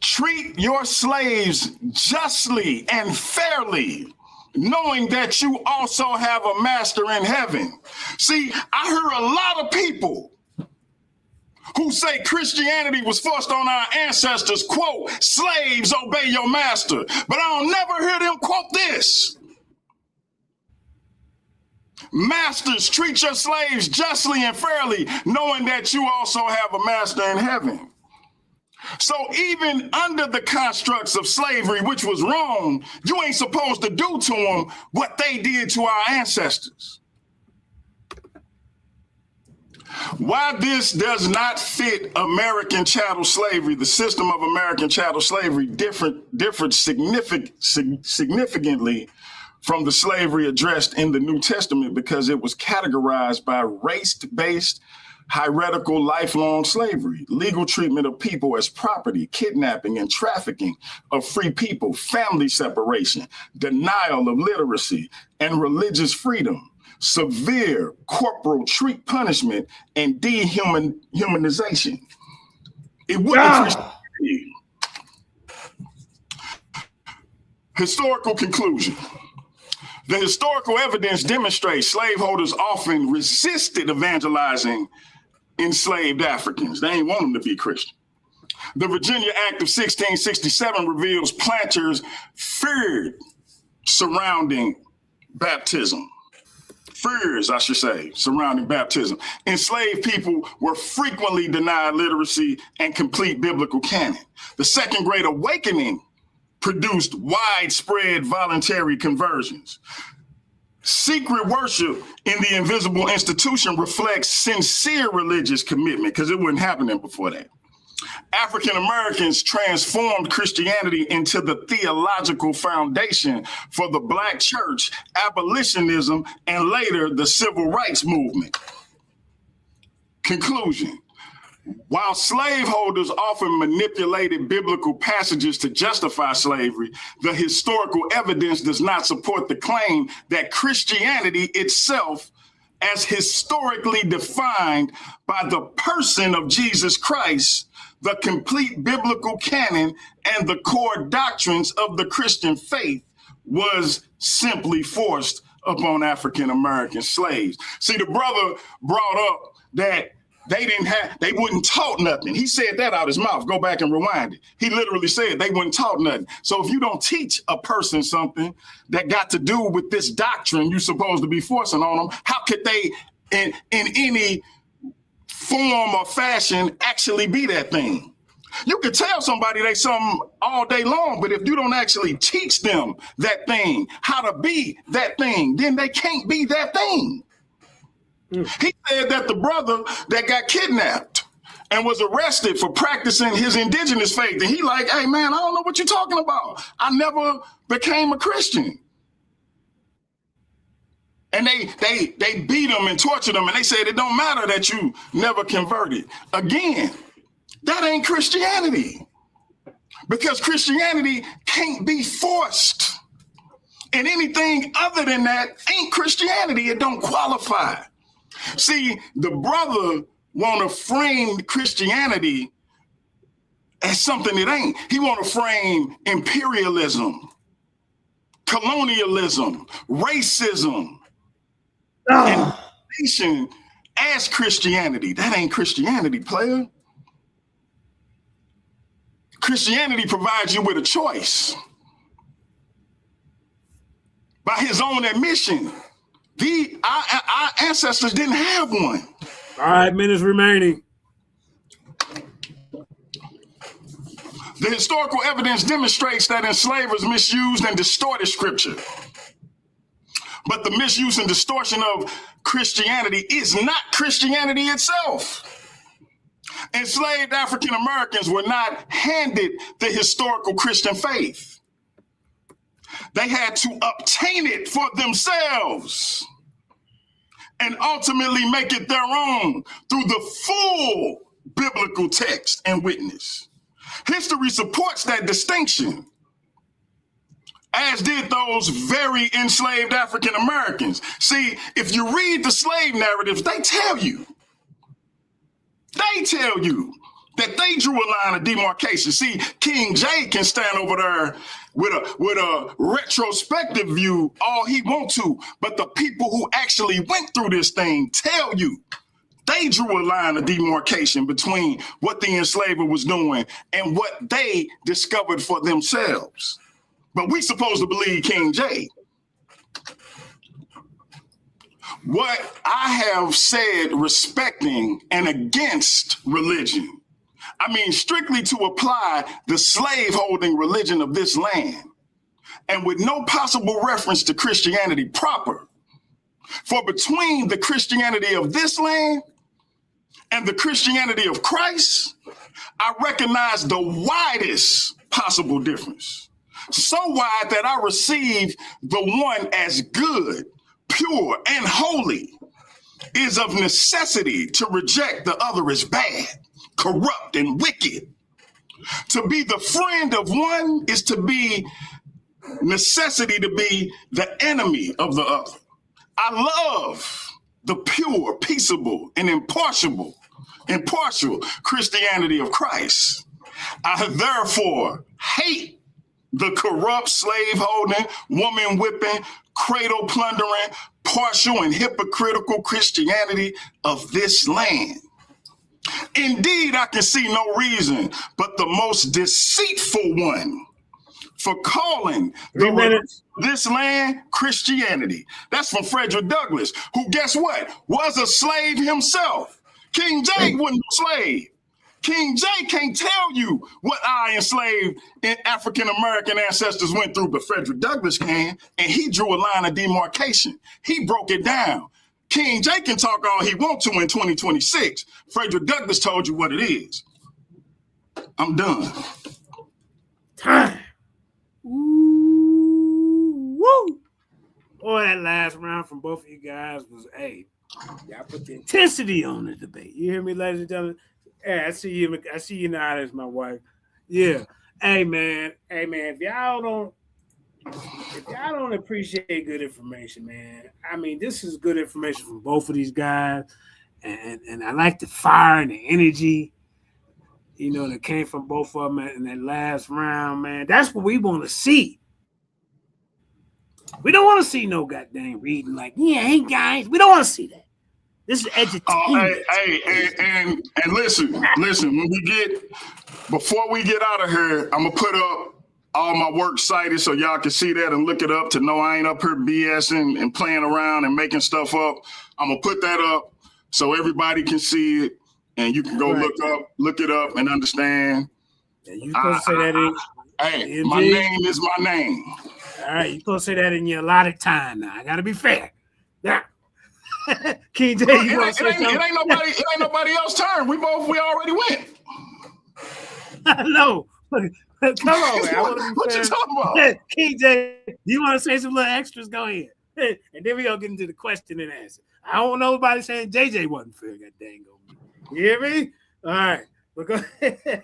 S4: treat your slaves justly and fairly, knowing that you also have a master in heaven. See, I hear a lot of people who say Christianity was forced on our ancestors, quote, slaves obey your master. But I don't never hear them quote this. Masters, treat your slaves justly and fairly, knowing that you also have a master in heaven. So even under the constructs of slavery, which was wrong, you ain't supposed to do to them what they did to our ancestors. Why this does not fit American chattel slavery, the system of American chattel slavery differed significantly from the slavery addressed in the New Testament because it was categorized by race-based hierarchical lifelong slavery, legal treatment of people as property, kidnapping and trafficking of free people, family separation, denial of literacy and religious freedom, severe corporal punishment, and dehumanization. It wouldn't Historical conclusion. The historical evidence demonstrates slaveholders often resisted evangelizing enslaved Africans. They ain't want them to be Christian. The Virginia Act of 1667 reveals planters feared surrounding baptism. Fears, I should say, surrounding baptism. Enslaved people were frequently denied literacy and complete biblical canon. The Second Great Awakening produced widespread voluntary conversions. Secret worship in the invisible institution reflects sincere religious commitment, because it wasn't happening before that. African Americans transformed Christianity into the theological foundation for the Black church, abolitionism, and later the civil rights movement. Conclusion. While slaveholders often manipulated biblical passages to justify slavery, the historical evidence does not support the claim that Christianity itself, as historically defined by the person of Jesus Christ, the complete biblical canon, and the core doctrines of the Christian faith, was simply forced upon African American slaves. See, the brother brought up that they wouldn't taught nothing. He said that out his mouth. Go back and rewind it. He literally said they wouldn't taught nothing. So if you don't teach a person something that got to do with this doctrine you're supposed to be forcing on them, how could they in any form or fashion actually be that thing? You could tell somebody they something all day long, but if you don't actually teach them that thing, how to be that thing, then they can't be that thing. He said that the brother that got kidnapped and was arrested for practicing his indigenous faith, and he like, hey man, I don't know what you're talking about. I never became a Christian. And they beat him and tortured him, and they said it don't matter that you never converted. Again, that ain't Christianity, because Christianity can't be forced. And anything other than that ain't Christianity. It don't qualify. See, the brother want to frame Christianity as something it ain't. He want to frame imperialism, colonialism, racism, and nation as Christianity. That ain't Christianity, player. Christianity provides you with a choice. By his own admission, our ancestors didn't have one.
S6: 5 minutes remaining.
S4: The historical evidence demonstrates that enslavers misused and distorted scripture. But the misuse and distortion of Christianity is not Christianity itself. Enslaved African Americans were not handed the historical Christian faith. They had to obtain it for themselves and ultimately make it their own through the full biblical text and witness. History supports that distinction, as did those very enslaved African Americans. See, if you read the slave narratives, they tell you that they drew a line of demarcation. See, King J can stand over there with a retrospective view all he want to, but the people who actually went through this thing tell you they drew a line of demarcation between what the enslaver was doing and what they discovered for themselves. But we supposed to believe King J. What I have said respecting and against religion, I mean strictly to apply the slave-holding religion of this land, and with no possible reference to Christianity proper. For between the Christianity of this land and the Christianity of Christ, I recognize the widest possible difference. So wide that I receive the one as good, pure, and holy, is of necessity to reject the other as bad, corrupt, and wicked. To be the friend of one is to be necessity to be the enemy of the other. I love the pure, peaceable, and impartial Christianity of Christ. I therefore hate the corrupt, slave-holding, woman-whipping, cradle-plundering, partial, and hypocritical Christianity of this land. Indeed, I can see no reason but the most deceitful one for calling this land Christianity. That's from Frederick Douglass, who, guess what, was a slave himself. King J wasn't a slave. King J can't tell you what our enslaved African-American ancestors went through, but Frederick Douglass can, and he drew a line of demarcation. He broke it down. King J can talk all he wants to in 2026. Frederick Douglass told you what it is. I'm done.
S6: Time. Ooh, woo. Boy, that last round from both of you guys was, hey, y'all put the intensity on the debate. You hear me, ladies and gentlemen? Hey, I see you now as my wife. Yeah. Hey man, if y'all don't appreciate good information, man. I mean, this is good information from both of these guys. And I like the fire and the energy, that came from both of them in that last round, man. That's what we want to see. We don't want to see no goddamn reading like, yeah, hey guys. We don't want to see that. This is entertainment.
S4: And listen, before we get out of here, I'm gonna put up all my work cited so y'all can see that and look it up to know I ain't up here BSing and playing around and making stuff up. I'm gonna put that up so everybody can see it and you can go look it up and understand.
S6: Yeah, you supposed to say that in
S4: hey, my name is my name.
S6: All right, you supposed to say that in your allotted time now. I gotta be fair. Now, King J, you want to say something?
S4: It ain't nobody else's turn. We already went.
S6: No. Come on, man. I want to be
S4: what
S6: fair.
S4: You talking about?
S6: King J, you want to say some little extras? Go ahead. And then we gonna get into the question and answer. I don't know nobody saying JJ wasn't fair. God dang on me. You hear me? All right. But go ahead.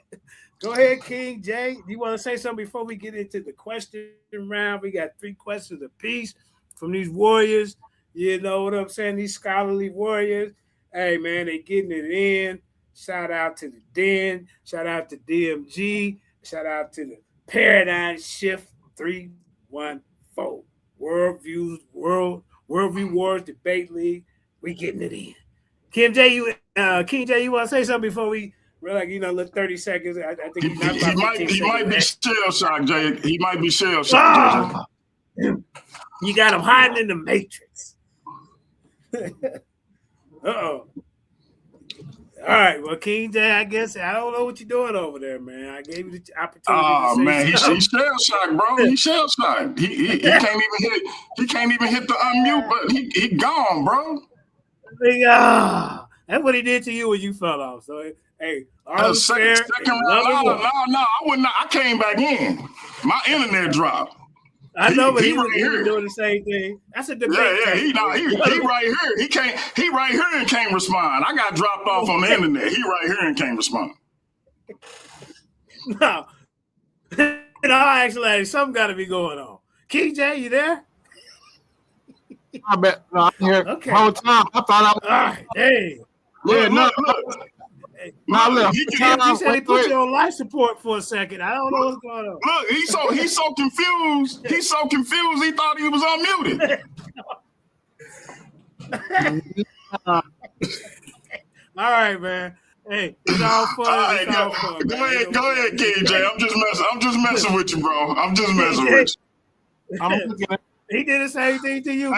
S6: Go ahead, King J. Do you want to say something before we get into the question round? We got 3 questions apiece from these warriors. You know what I'm saying? These scholarly warriors. Hey, man, they getting it in. Shout out to the Den. Shout out to DMG. Shout out to the Paradigm Shift 314. Worldview Wars Debate League. We getting it in. King J, you want to say something before we... We're like, look, 30 seconds. I think
S4: he might be shell shocked, Jay. He might be shell shocked.
S6: You got him hiding in the matrix. Uh-oh. All right, well, King J, I guess I don't know what you're doing over there, man. I gave you the opportunity.
S4: Oh man, he's shell shocked, bro. He's shell shocked. He can't even hit the unmute button. He gone, bro.
S6: That's what he did to you when you fell off. So hey,
S4: second round. No, I wouldn't. I came back in. My internet dropped.
S6: I know, but he was doing the same thing. That's a debate.
S4: Yeah. He right here. He right here and can't respond. I got dropped off on the internet. He right here and can't respond.
S6: No. Actually, something got to be going on. King J, you there?
S5: I bet. No, I'm here.
S6: Okay.
S5: Whole time. I thought I was.
S6: All right. Hey.
S5: Yeah, look.
S6: He said he put you on life support for a second. I don't know what's going on.
S4: Look, he's so confused. He's so confused. He thought he was unmuted.
S6: All right, man. Hey, it's all fun. All fun.
S4: Go ahead, KJ. I'm just messing with you, bro. I'm just messing with you.
S6: He did the same thing to you.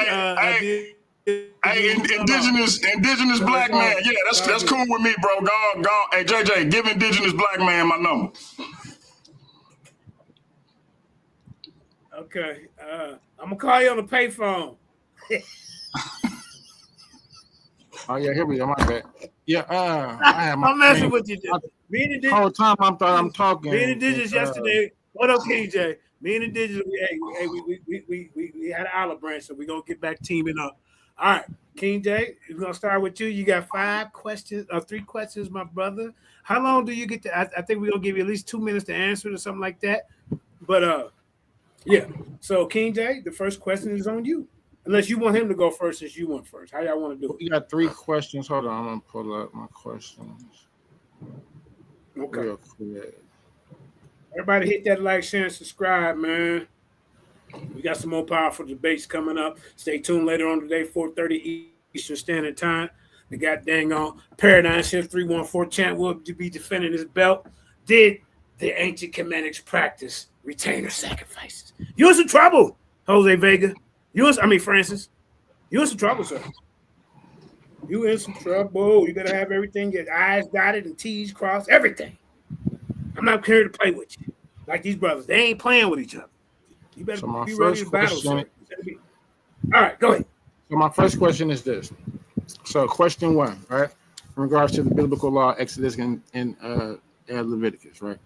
S4: Hey, indigenous black man. Yeah, that's cool with me, bro. Gone. Hey, JJ, give indigenous black man my number.
S6: Okay. I'm gonna call you on the payphone.
S5: Oh yeah, here we go. My bad. Yeah, I have my.
S6: I'm messing with you.
S5: The whole time I thought I'm talking.
S6: Me and indigenous yesterday. What up, KJ? Me and indigenous. We had an olive branch, so we're gonna get back teaming up. All right, King J, we're gonna start with you. You got 5 questions or 3 questions, my brother. How long do you get to? I think we're gonna give you at least 2 minutes to answer it or something like that. But yeah. So King J, the first question is on you. Unless you want him to go first, since you went first. How y'all want to do it?
S5: You got 3 questions. Hold on, I'm gonna pull up my questions.
S6: Okay.
S5: Real quick.
S6: Everybody hit that like, share, and subscribe, man. We got some more powerful debates coming up. Stay tuned later on today, 4:30 Eastern Standard Time. The goddamn on Paradigm Shift 314 champ will be defending his belt. Did the ancient Kemetics practice retainer sacrifices? You in some trouble, Jose Vega. Francis. You in some trouble, sir. You in some trouble. You better have everything, your I's dotted and T's crossed, everything. I'm not here to play with you. Like these brothers. They ain't playing with each other. You better be ready to battle, sir. All right, go ahead.
S5: So my first question is this. So question 1, right? In regards to the biblical law, Exodus and Leviticus, right?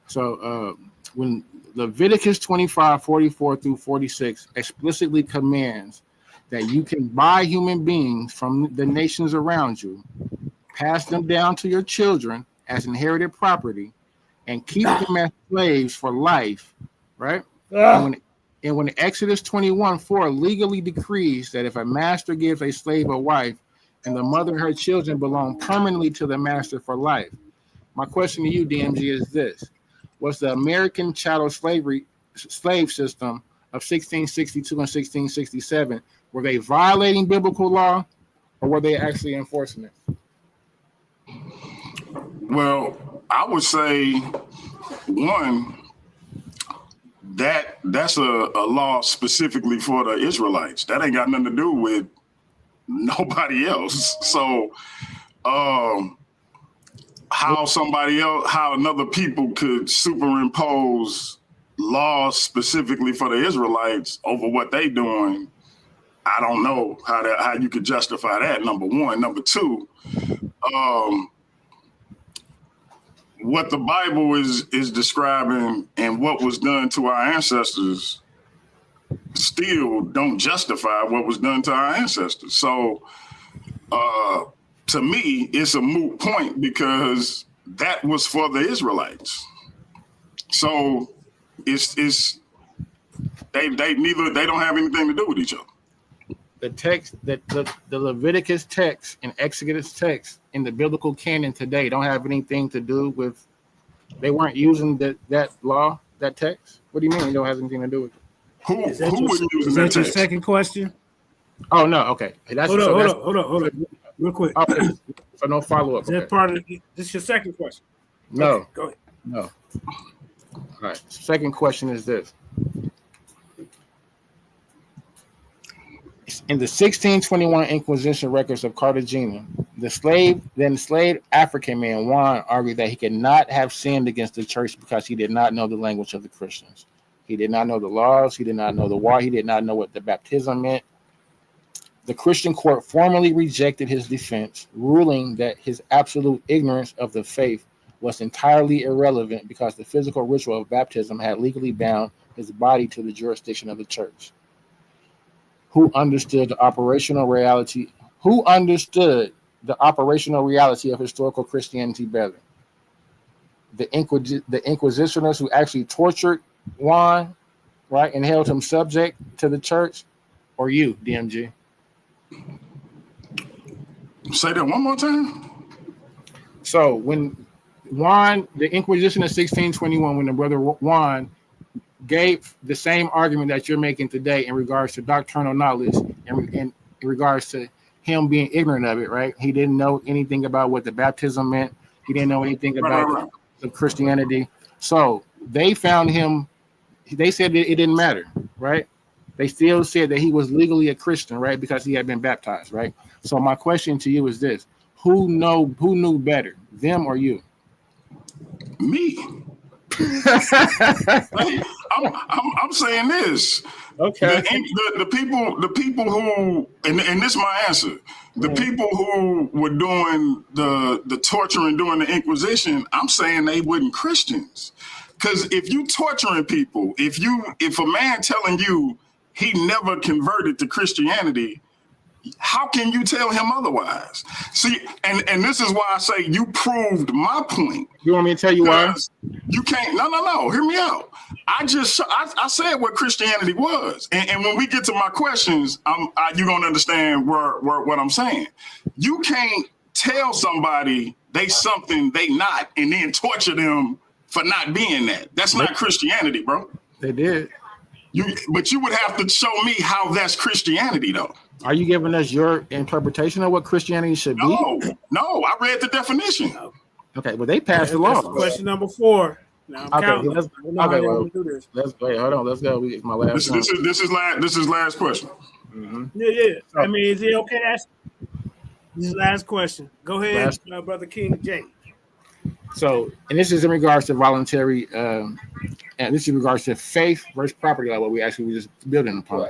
S5: So when Leviticus 25:44-46 explicitly commands that you can buy human beings from the nations around you, pass them down to your children as inherited property, and keep them as slaves for life, right? And when Exodus 21:4 legally decrees that if a master gives a slave a wife and the mother and her children belong permanently to the master for life, my question to you, DMG, is this. Was the American chattel slave system of 1662 and 1667, were they violating biblical law, or were they actually enforcing it?
S4: Well, I would say one, that's a law specifically for the Israelites. That ain't got nothing to do with nobody else. So how another people could superimpose laws specifically for the Israelites over what they doing, I don't know how you could justify that, number one. Number two, what the Bible is describing and what was done to our ancestors still don't justify what was done to our ancestors. So to me, it's a moot point because that was for the Israelites. So it's they don't have anything to do with each other.
S5: The text, the Leviticus text and Exodus text in the biblical canon today don't have anything to do with. They weren't using that law, that text. What do you mean it don't have anything to do with it?
S4: Who was using
S6: Is
S4: that
S6: that your
S4: text?
S6: second question?
S5: Oh no, okay.
S6: Hold on, real quick.
S5: Okay. So no follow up.
S6: Is that part of this is your second question?
S5: No,
S6: Okay, go ahead.
S5: no. All right. Second question is this. In the 1621 Inquisition records of Cartagena, the enslaved African man Juan argued that he could not have sinned against the church because he did not know the language of the Christians. He did not know the laws. He did not know the law. He did not know what the baptism meant. The Christian court formally rejected his defense, ruling that his absolute ignorance of the faith was entirely irrelevant because the physical ritual of baptism had legally bound his body to the jurisdiction of the church. Who understood the operational reality of historical Christianity better? The Inquisitioners who actually tortured Juan, right, and held him subject to the church, or you, DMG?
S4: Say that one more time.
S5: So when Juan, the Inquisition of 1621, when the brother Juan gave the same argument that you're making today in regards to doctrinal knowledge and in regards to him being ignorant of it, right? He didn't know anything about what the baptism meant. He didn't know anything about the Christianity. So they found him, they said that it didn't matter, right? They still said that he was legally a Christian, right? Because he had been baptized, right? So my question to you is this: who knew better, them or you?
S4: Me. I'm saying this.
S5: Okay.
S4: The people who, and this is my answer. The people who were doing the torture and doing the Inquisition, I'm saying they weren't Christians. Because if you torturing people, if a man telling you he never converted to Christianity, how can you tell him otherwise? See, and this is why I say you proved my point.
S5: You want me to tell you why?
S4: You can't. No. Hear me out. I said what Christianity was, and when we get to my questions, you're gonna understand what I'm saying. You can't tell somebody they something they not, and then torture them for not being that. That's not Christianity, bro.
S5: They did.
S4: But you would have to show me how that's Christianity, though.
S5: Are you giving us your interpretation of what Christianity should be?
S4: No, I read the definition.
S5: Okay, well, they passed the law.
S6: Question number 4. Now I'm counting.
S5: Let's go. Wait, hold on. Let's go. It's my last one.
S4: This is last question.
S5: Mm-hmm.
S6: Yeah. I mean, is it okay? This is last question. Go ahead, Brother King J.
S5: So, and this is in regards to voluntary, and this is in regards to faith versus property law, what we just building upon.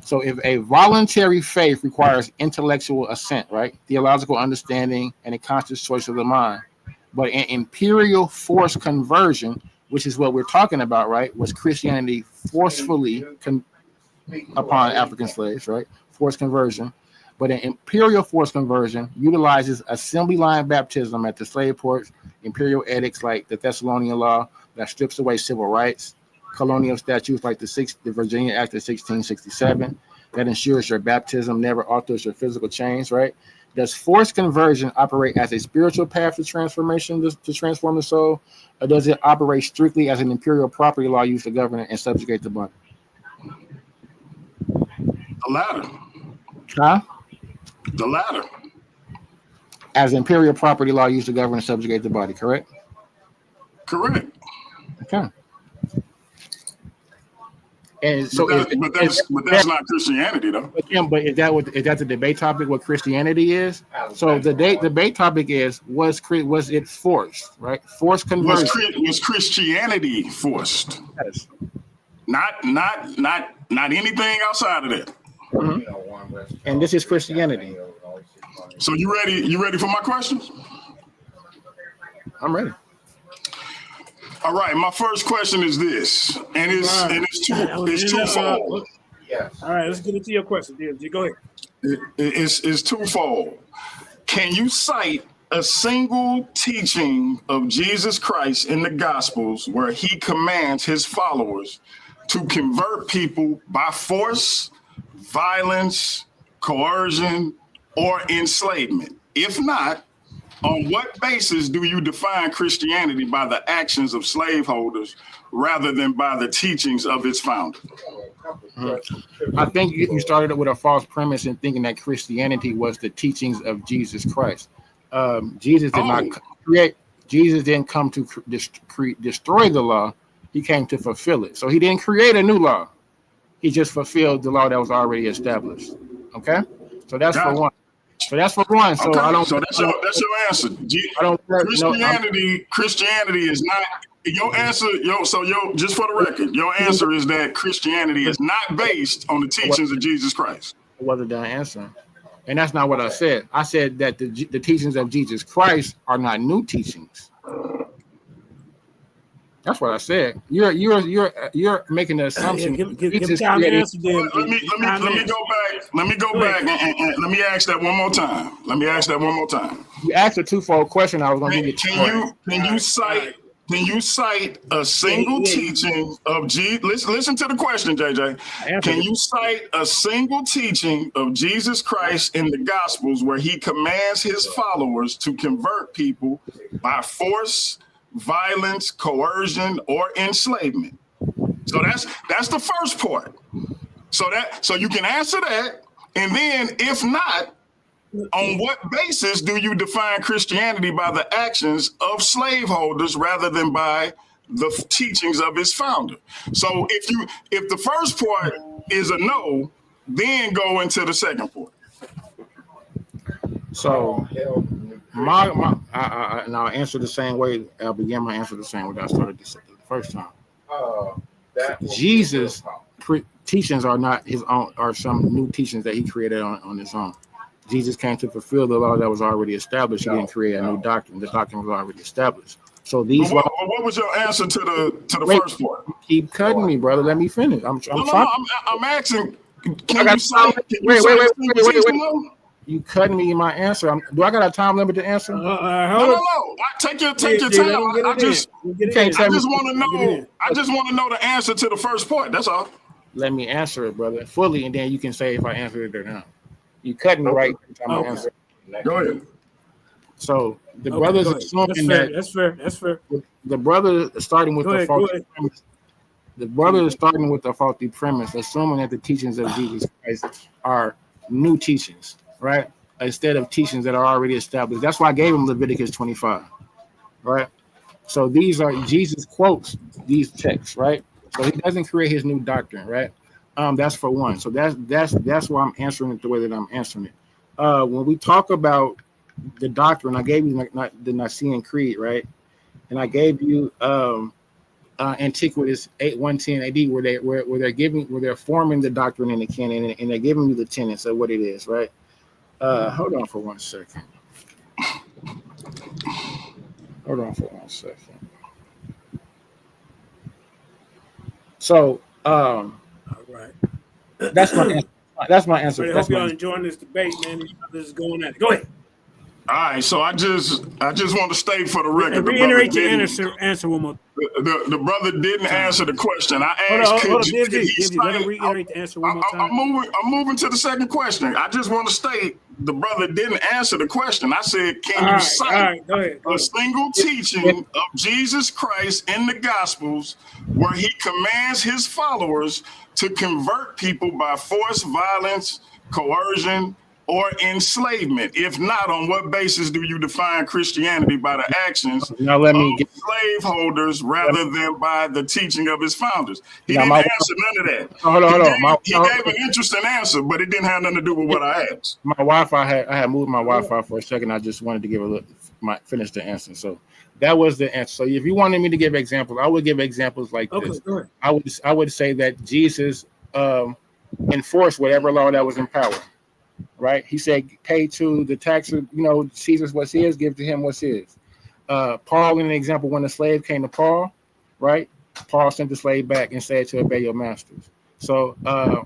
S5: So, if a voluntary faith requires intellectual assent, right, theological understanding, and a conscious choice of the mind, but an imperial force conversion, which is what we're talking about, right, was Christianity forcefully upon African slaves, right, forced conversion. But an imperial force conversion utilizes assembly line baptism at the slave ports, imperial edicts like the Thessalonian law that strips away civil rights, colonial statutes like the Virginia Act of 1667 that ensures your baptism never alters your physical change, right? Does forced conversion operate as a spiritual path to transformation to transform the soul, or does it operate strictly as an imperial property law used to govern and subjugate the body?
S4: latter.
S5: Huh?
S4: The latter.
S5: As imperial property law used to govern and subjugate the body, correct?
S4: Correct.
S5: Okay. And so,
S4: but that's not Christianity, though.
S5: But is that the debate topic? What Christianity is? So the debate topic is was it forced? Right? Forced conversion.
S4: Was Christianity forced?
S5: Yes.
S4: Not anything outside of that.
S5: Mm-hmm. And this is Christianity.
S4: So you ready? You ready for my questions?
S5: I'm ready.
S4: All right, my first question is this, and it's twofold.
S6: All right, let's get into your question, DMG. Go ahead.
S4: It's twofold. Can you cite a single teaching of Jesus Christ in the Gospels where he commands his followers to convert people by force, violence, coercion, or enslavement? If not, on what basis do you define Christianity by the actions of slaveholders rather than by the teachings of its founder?
S5: I think you started with a false premise in thinking that Christianity was the teachings of Jesus Christ. Jesus did not create. Jesus didn't come to destroy the law. He came to fulfill it. So he didn't create a new law. He just fulfilled the law that was already established. Okay, so that's for one. So that's for one. So okay. I don't.
S4: So that's your answer. Christianity is not your answer. Just for the record, your answer is that Christianity is not based on the teachings of Jesus Christ.
S5: I wasn't done answering, and that's not what I said. I said that the teachings of Jesus Christ are not new teachings. That's what I said. You're making the assumption.
S4: Let me go back and let me ask that one more time.
S5: You asked a twofold question. I was going to give you.
S4: Can you cite a single teaching of Jesus? Listen to the question, JJ. Can you cite a single teaching of Jesus Christ in the Gospels where he commands his followers to convert people by force, violence, coercion, or enslavement? So that's the first part. So you can answer that, and then if not, on what basis do you define Christianity by the actions of slaveholders rather than by the teachings of its founder? So if the first part is a no, then go into the second part.
S5: So and I'll answer the same way. I'll begin my answer the same way that I started the first time. Jesus' teachings are not his own, are some new teachings that he created on his own. Jesus came to fulfill the law that was already established. He didn't create a new doctrine. The doctrine was already established. So these.
S4: What was your answer to the first part?
S5: Keep cutting me, brother. Let me finish. I'm
S4: asking.
S5: Wait. You cutting me in my answer. Do I got a time limit to answer?
S4: No. Take your time. I just want to know the answer to the first part. That's all.
S5: Let me answer it, brother, fully, and then you can say if I answered it or not. You cutting me right every time I answer.
S4: Go ahead.
S5: So the brothers assuming
S6: that's fair.
S5: The brother is starting with the faulty premise. The brother is starting with the faulty premise, assuming that the teachings of Jesus Christ are new teachings, right? Instead of teachings that are already established. That's why I gave him Leviticus 25, right? So these are Jesus quotes these texts, right? So he doesn't create his new doctrine, right? That's for one. So that's why I'm answering it the way that I'm answering it. When we talk about the doctrine, I gave you the Nicene Creed, right? And I gave you Antiquities 110 AD, where they're forming the doctrine in the canon, and they're giving you the tenets of what it is, right? Hold on for 1 second. So, all right. That's my answer. That's my answer.
S6: I hope y'all enjoying this debate, man. This is going at it. Go ahead.
S4: All right, so I just want to state for the record.
S6: Reiterate your answer one more.
S4: The brother didn't answer the question. I asked,
S6: let him reiterate the answer one more time.
S4: I'm moving to the second question. I just want to state the brother didn't answer the question. I said, can you cite
S6: go ahead.
S4: a single teaching of Jesus Christ in the Gospels where he commands his followers to convert people by force, violence, coercion, or enslavement? If not, on what basis do you define Christianity by the actions of slaveholders rather than by the teaching of his founders? He didn't answer none of that.
S5: Hold on.
S4: He gave an interesting answer, but it didn't have nothing to do with what I asked.
S5: My Wi-Fi, I had moved my Wi-Fi for a second. I just wanted to give finish the answer. So that was the answer. So if you wanted me to give examples, I would give examples like this.
S6: Go ahead.
S5: I would say that Jesus enforced whatever law that was in power. Right, he said, "Pay to the taxes. Caesar's what's his. Give to him what's his." Paul, in an example, when the slave came to Paul, right? Paul sent the slave back and said to obey your masters. So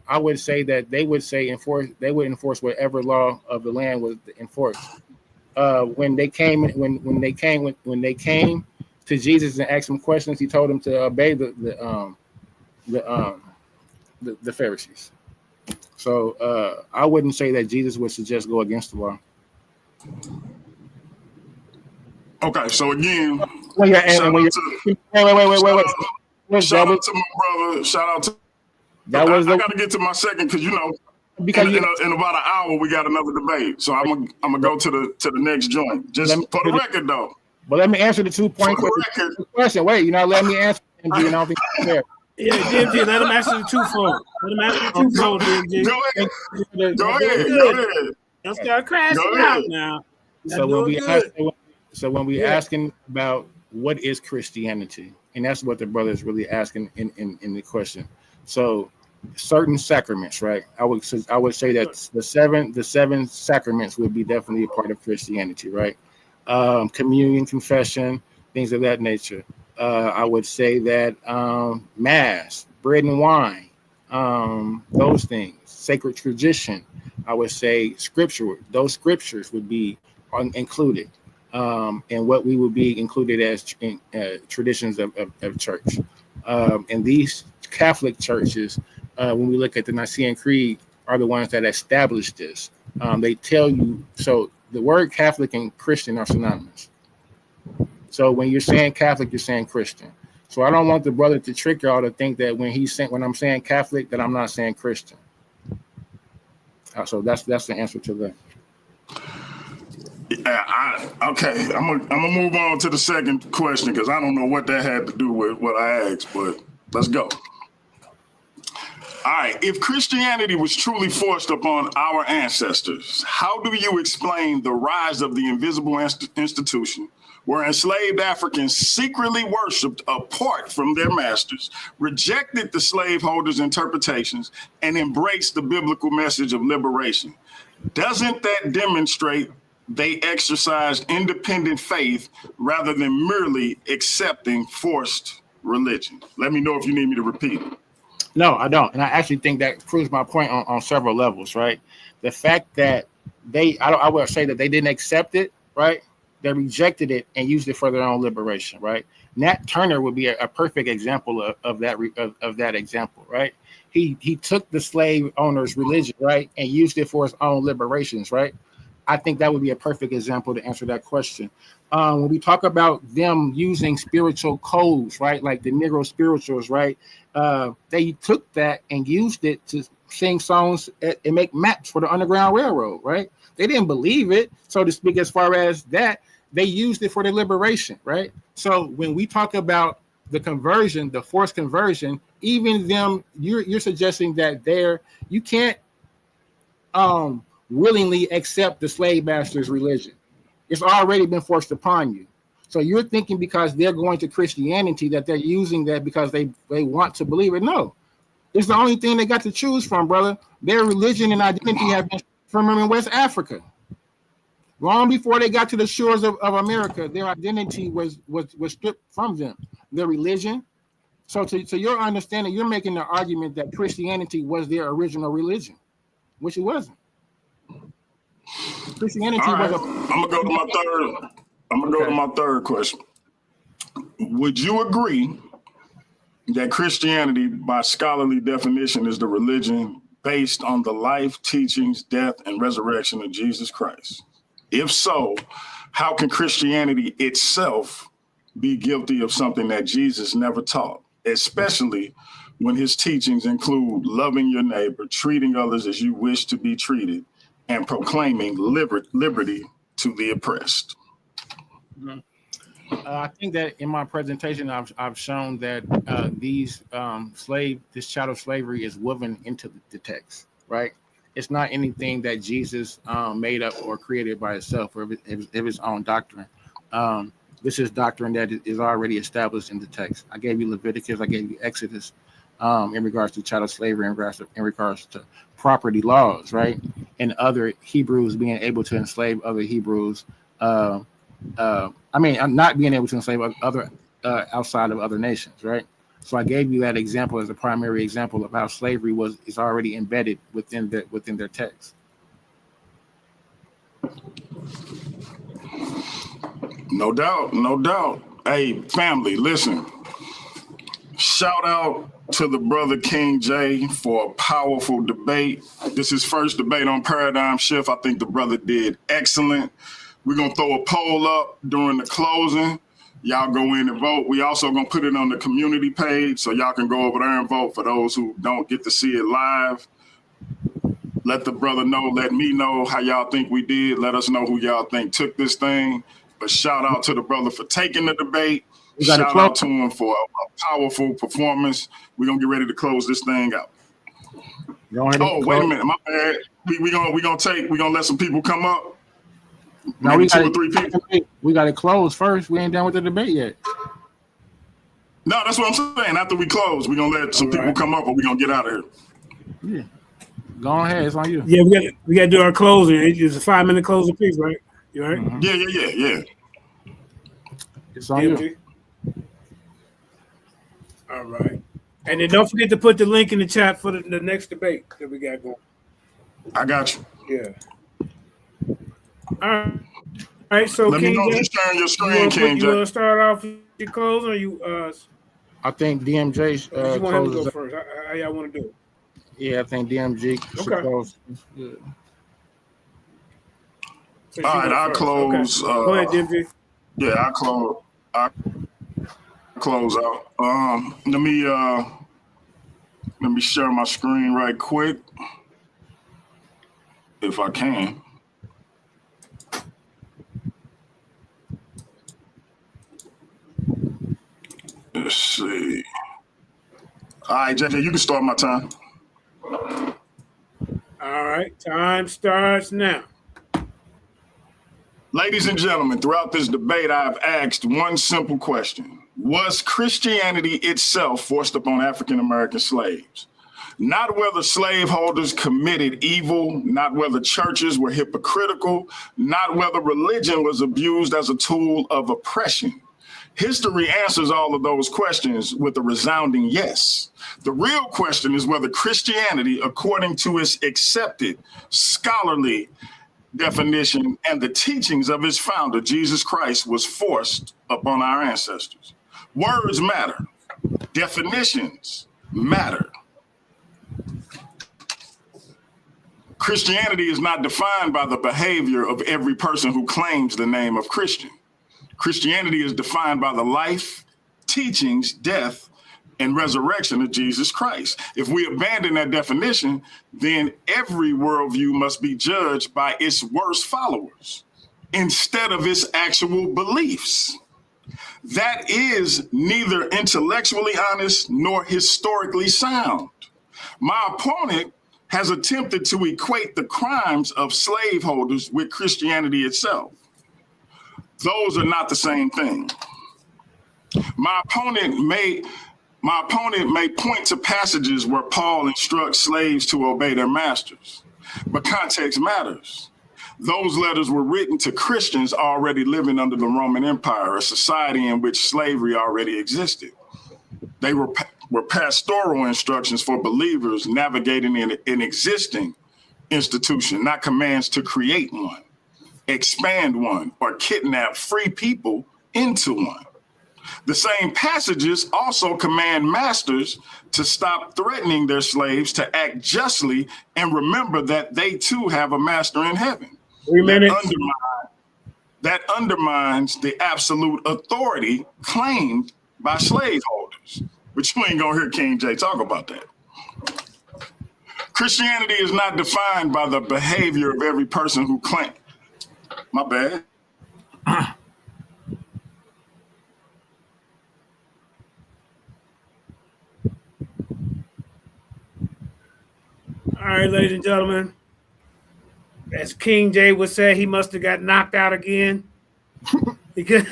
S5: I would say that they would enforce whatever law of the land was enforced. When they came to Jesus and asked him questions, he told them to obey the Pharisees. So I wouldn't say that Jesus would suggest go against the law.
S4: Okay, so again,
S5: wait.
S4: Shout out to my brother. Shout out to. I got to get to my second because because in about an hour we got another debate. So I'm gonna go to the next joint. Just for the record though.
S5: But let me answer the 2-point question. Wait, let me answer. I don't think it's fair.
S6: Yeah, DMG, let him answer the twofold. DMG.
S4: Go ahead.
S6: Don't start crashing out now.
S5: So when we asking about what is Christianity, and that's what the brother is really asking in the question. So certain sacraments, right? I would say that the seven sacraments would be definitely a part of Christianity, right? Communion, confession, things of that nature. I would say that Mass, bread and wine, those things, sacred tradition. I would say Scripture. Those scriptures would be included, and what we would be included as traditions of church. And these Catholic churches, when we look at the Nicene Creed, are the ones that established this. They tell you, so the word Catholic and Christian are synonymous. So when you're saying Catholic, you're saying Christian. So I don't want the brother to trick y'all to think that when I'm saying Catholic, that I'm not saying Christian. So that's the answer to that.
S4: Okay, I'm gonna move on to the second question because I don't know what that had to do with what I asked, but let's go. All right, if Christianity was truly forced upon our ancestors, how do you explain the rise of the invisible institution where enslaved Africans secretly worshipped apart from their masters, rejected the slaveholders' interpretations, and embraced the biblical message of liberation? Doesn't that demonstrate they exercised independent faith rather than merely accepting forced religion? Let me know if you need me to repeat it.
S5: No, I don't. And I actually think that proves my point on several levels, right? The fact that I would say that they didn't accept it, right? They rejected it and used it for their own liberation, right? Nat Turner would be a perfect example of that example, right? He took the slave owner's religion, right, and used it for his own liberations, right? I think that would be a perfect example to answer that question. When we talk about them using spiritual codes, right, like the Negro spirituals, right, they took that and used it to sing songs and make maps for the Underground Railroad, right? They didn't believe it, so to speak, as far as that. They used it for their liberation, right? So when we talk about the conversion, the forced conversion, even them, you're suggesting that you can't willingly accept the slave master's religion. It's already been forced upon you. So you're thinking because they're going to Christianity that they're using that because they want to believe it. No, it's the only thing they got to choose from, brother. Their religion and identity have been from in West Africa. Long before they got to the shores of America, their identity was stripped from them. Their religion. So to your understanding, you're making the argument that Christianity was their original religion, which it wasn't. Christianity was
S4: I'm gonna go to my third question. Would you agree that Christianity, by scholarly definition, is the religion based on the life, teachings, death, and resurrection of Jesus Christ? If so, how can Christianity itself be guilty of something that Jesus never taught, especially when his teachings include loving your neighbor, treating others as you wish to be treated, and proclaiming liberty to the oppressed?
S5: I think that in my presentation, I've shown that this chattel slavery is woven into the text, right? It's not anything that Jesus made up or created by itself or of his own doctrine. This is doctrine that is already established in the text. I gave you Leviticus, I gave you Exodus in regards to chattel slavery, in regards to property laws, right? And other Hebrews being able to enslave other Hebrews. I'm not being able to enslave other outside of other nations, right? So I gave you that example as a primary example of how slavery is already embedded within their text.
S4: No doubt, no doubt. Hey, family, listen. Shout out to the brother King J for a powerful debate. This is first debate on Paradigm Shift. I think the brother did excellent. We're going to throw a poll up during the closing. Y'all go in and vote. We also going to put it on the community page so y'all can go over there and vote for those who don't get to see it live. Let the brother know, let me know how y'all think we did. Let us know who y'all think took this thing. But shout out to the brother for taking the debate. Shout out to him for a powerful performance. We're going to get ready to close this thing out. Oh, wait a minute. My bad. We're going to let some people come up.
S5: Now
S4: maybe 2 or 3 people.
S5: We got to close first. We ain't done with the debate yet.
S4: No, that's what I'm saying. After we close, we're going to let some people come up or we're going to get out of here.
S5: Yeah. Go ahead. It's on you.
S6: Yeah, we got to do our closing. It's a 5-minute closing piece, right? You all right?
S4: Mm-hmm. Yeah.
S5: It's on you.
S6: All right. And then don't forget to put the link in the chat for the next debate that we got going.
S4: I got you.
S6: Yeah. All right, so
S4: let me know if you're sharing your screen, King J.
S6: You want to start off with your close, or you?
S5: I think DMJ.
S6: You want him to go first? How y'all want to do it?
S5: Yeah, I think DMG should close. Yeah.
S6: So
S4: all right, I'll close.
S6: Okay. Go ahead, DMG.
S4: Yeah, I'll close out. Let me share my screen right quick, if I can. Let's see. All right, JJ, you can start my time.
S6: All right, time starts now.
S4: Ladies and gentlemen, throughout this debate, I've asked one simple question. Was Christianity itself forced upon African-American slaves? Not whether slaveholders committed evil, not whether churches were hypocritical, not whether religion was abused as a tool of oppression. History answers all of those questions with a resounding yes. The real question is whether Christianity, according to its accepted scholarly definition and the teachings of its founder, Jesus Christ, was forced upon our ancestors. Words matter. Definitions matter. Christianity is not defined by the behavior of every person who claims the name of Christian. Christianity is defined by the life, teachings, death, and resurrection of Jesus Christ. If we abandon that definition, then every worldview must be judged by its worst followers instead of its actual beliefs. That is neither intellectually honest nor historically sound. My opponent has attempted to equate the crimes of slaveholders with Christianity itself. Those are not the same thing. My opponent may point to passages where Paul instructs slaves to obey their masters, but context matters. Those letters were written to Christians already living under the Roman Empire, a society in which slavery already existed. They were pastoral instructions for believers navigating an existing institution, not commands to create one, expand one, or kidnap free people into one. The same passages also command masters to stop threatening their slaves to act justly and remember that they too have a master in heaven.
S6: 3 minutes.
S4: That undermines the absolute authority claimed by slaveholders. But you ain't gonna hear King J talk about that. Christianity is not defined by the behavior of every person who claims. My bad.
S6: All right, ladies and gentlemen. As King J would say, he must have got knocked out again because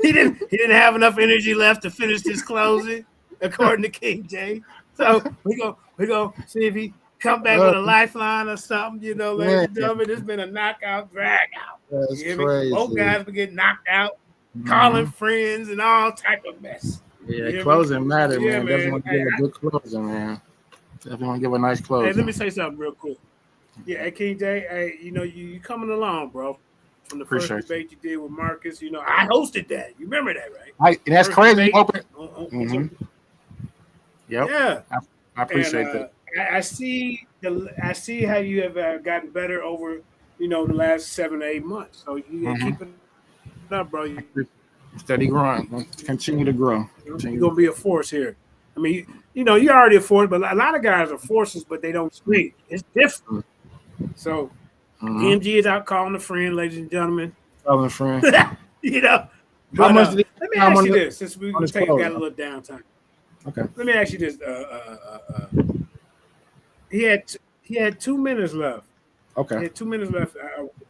S6: he didn't have enough energy left to finish his closing, according to King J. So we go see if he come back with a lifeline or something. You know, ladies and gentlemen, it's been a knockout drag out.
S5: That's crazy.
S6: Both guys were getting knocked out, calling friends and all type of mess.
S5: Yeah, closing matter,
S6: Yeah,
S5: man.
S6: man.
S5: Definitely want to give a good closing, man. Definitely want to give a nice closing.
S6: Hey, let me say something real quick. Yeah, hey, King J, hey, you know, you coming along, bro. From the first debate you did with Marcus, you know, I hosted that. You remember that, right?
S5: That's
S6: First
S5: crazy.
S6: debate.
S5: Yep.
S6: Yeah.
S5: I appreciate that.
S6: I see how you have gotten better over, you know, the last 7 to 8 months. So you gotta keep it up, bro.
S5: Steady growing. Continue to grow.
S6: You're gonna be a force here. I mean, you know, you're already a force, but a lot of guys are forces, but they don't speak. It's different. So DMG is out calling a friend, ladies and gentlemen.
S5: Calling a friend.
S6: You know. But, let me ask you this, since we got a little downtime.
S5: Okay.
S6: Let me ask you this. He had 2 minutes left.
S5: Okay.
S6: He had 2 minutes left.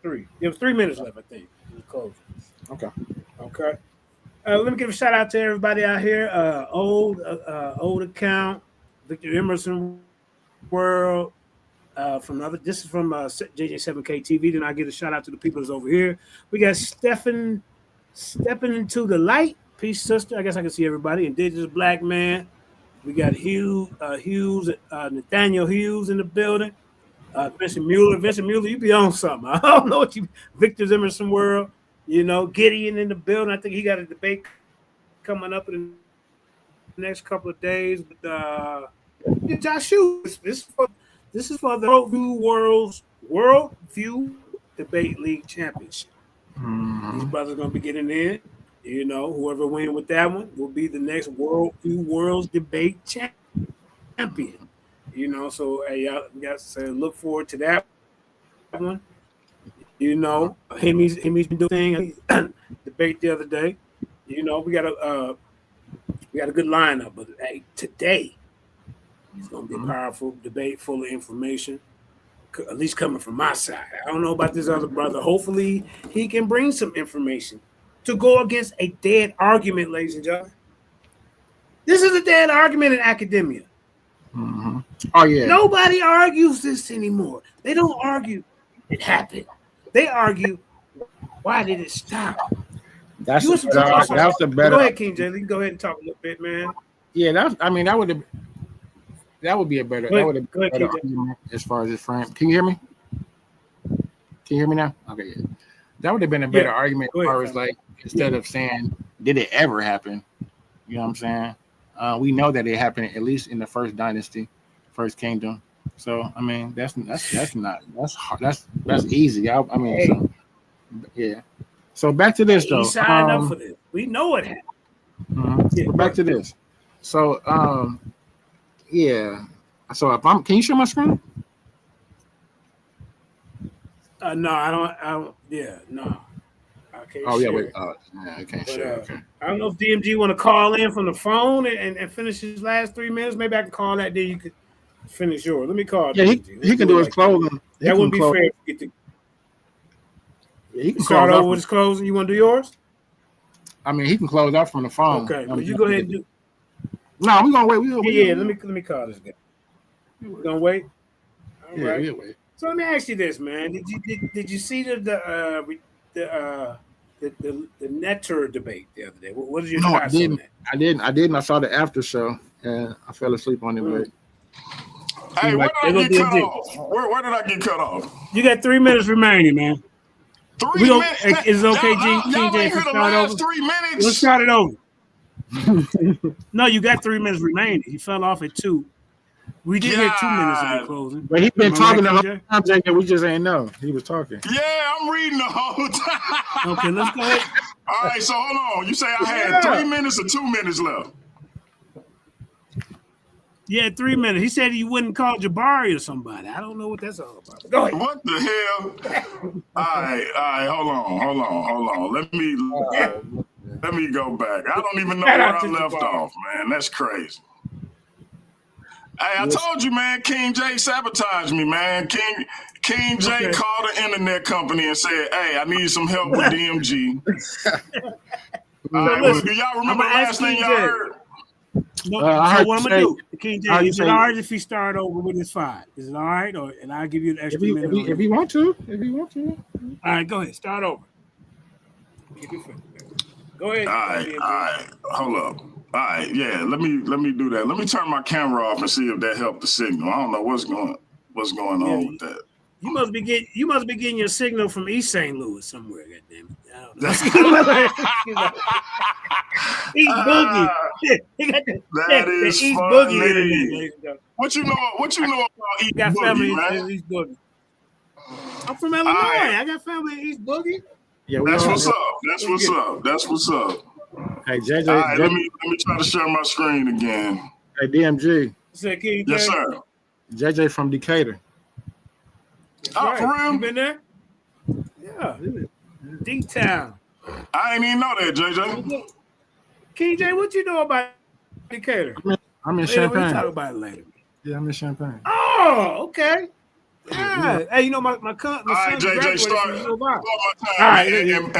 S6: 3. There was 3 minutes left, I think. It was close.
S5: Okay.
S6: Okay. Let me give a shout out to everybody out here. Old account, Victor Emerson World. This is from JJ7K TV. Then I give a shout out to the people that's over here. We got stepping into the light. Peace, sister. I guess I can see everybody. Indigenous Black Man. We got Nathaniel Hughes in the building. Vincent Mueller, you be on something. I don't know what you. Victor Emerson World. You know, Gideon in the building. I think he got a debate coming up in the next couple of days. But Josh Hughes, this is for the Worldview Debate League Championship. These brothers are gonna be getting in. You know, whoever wins with that one will be the next World's Debate Champion. You know, so hey, y'all guys look forward to that one. You know, Hemi's been doing debate the other day. You know, we got a good lineup, but hey, today it's gonna be a powerful debate, full of information. At least coming from my side. I don't know about this other brother. Hopefully, he can bring some information to go against a dead argument, ladies and gentlemen. This is a dead argument in academia.
S5: Oh yeah.
S6: Nobody argues this anymore. They don't argue it happened. They argue, why did it stop?
S5: That's the better.
S6: Go ahead, King J. You can go ahead and talk a little bit, man.
S5: Yeah, that would be a better. That would have been a better argument as far as his frame. Can you hear me? Can you hear me now? Okay, yeah. That would have been a better argument as far as like instead of saying, "Did it ever happen?" You know what I'm saying? We know that it happened at least in the first dynasty, first kingdom. So I mean, that's easy. Yeah. So back to this though.
S6: He signed up for this. We know it happened.
S5: Yeah, back to this. So yeah. So can you share my screen?
S6: No, I don't. Yeah, no. I can't.
S5: Oh yeah,
S6: share.
S5: wait. I can't share. Okay.
S6: I don't know if DMG want to call in from the phone and finish his last 3 minutes. Maybe I can call that. Then you could finish yours. Let me call.
S5: Yeah, he can do his closing.
S6: That wouldn't be fair.
S5: He can
S6: start over with his closing. You want to do yours?
S5: I mean, he can close off from the phone.
S6: Okay, well, you go ahead and do.
S5: No, we're gonna wait.
S6: Let me call this guy. We're gonna wait. All right.
S5: We'll wait.
S6: So let me ask you this, man. Did you see the Netter debate the other day? What did you?
S5: No, I didn't. I didn't. I saw the after show and I fell asleep on it. But
S4: hey, where did I get cut off? Where did I get cut off?
S6: You got 3 minutes remaining, man.
S4: 3
S6: We don't.
S4: minutes.
S6: Is it okay,
S4: Y'all
S6: KJ?
S4: ain't heard the
S6: Start
S4: last
S6: over.
S4: 3 minutes.
S6: Let's start it over. No, you got 3 minutes remaining. He fell off at 2. We did hear 2 minutes of the closing.
S5: But he's been
S6: Am I
S5: talking the
S6: right,
S5: whole
S6: KJ?
S5: time, JJ. We just ain't know. He was talking.
S4: Yeah, I'm reading the whole time.
S6: Okay, let's go ahead.
S4: All right, so hold on. You say I had
S6: Yeah.
S4: 3 minutes or 2 minutes left?
S6: Yeah, 3 minutes. He said he wouldn't call Jabari or somebody. I don't know what that's all about. Go ahead.
S4: What the hell? All right, hold on. Let me go back. I don't even know where I left off, man. That's crazy. Hey, I told you, man, King J sabotaged me, man. King J called the internet company and said, hey, I need some help with DMG. All right, well, do y'all remember the last thing y'all heard?
S6: No,
S5: I
S6: so what I'm gonna do, King
S5: how
S6: J,
S5: you
S6: is it
S5: say-
S6: all right if he start over with his 5? Is it all right, and I'll give you an extra minute?
S5: If you want to,
S6: All right, go ahead, start over. Go ahead.
S4: All right, hold up. All right, yeah, let me do that. Let me turn my camera off and see if that helped the signal. I don't know what's going on with that.
S6: You must be getting your signal from East St. Louis somewhere. Goddamn it. I don't know. East Boogie. He got
S4: That
S6: the
S4: is
S6: East
S4: funny.
S6: Boogie internet, ladies and gentlemen.
S4: What you know about East
S6: Got family
S4: Boogie,
S6: in
S4: man?
S6: East Boogie. I'm from Illinois. I got family in East Boogie.
S5: yeah,
S4: That's what's up. That's what's up.
S5: Hey, JJ.
S4: All right, let me try to share my screen again.
S5: Hey, DMG.
S6: Say, King J.
S4: Yes, sir.
S5: JJ from Decatur.
S4: Oh, for real?
S6: You been there? Yeah. D-Town.
S4: I ain't even know that, JJ.
S6: King J, what you know about Decatur?
S5: I'm in
S6: We'll
S5: Champaign.
S6: talk about it later.
S5: Yeah, I'm in Champaign.
S6: Oh, okay. Yeah. Hey, you know my
S4: All
S6: son
S4: right, JJ,
S6: graduated
S4: start
S6: from U of I.
S4: my time.
S6: All right,
S4: And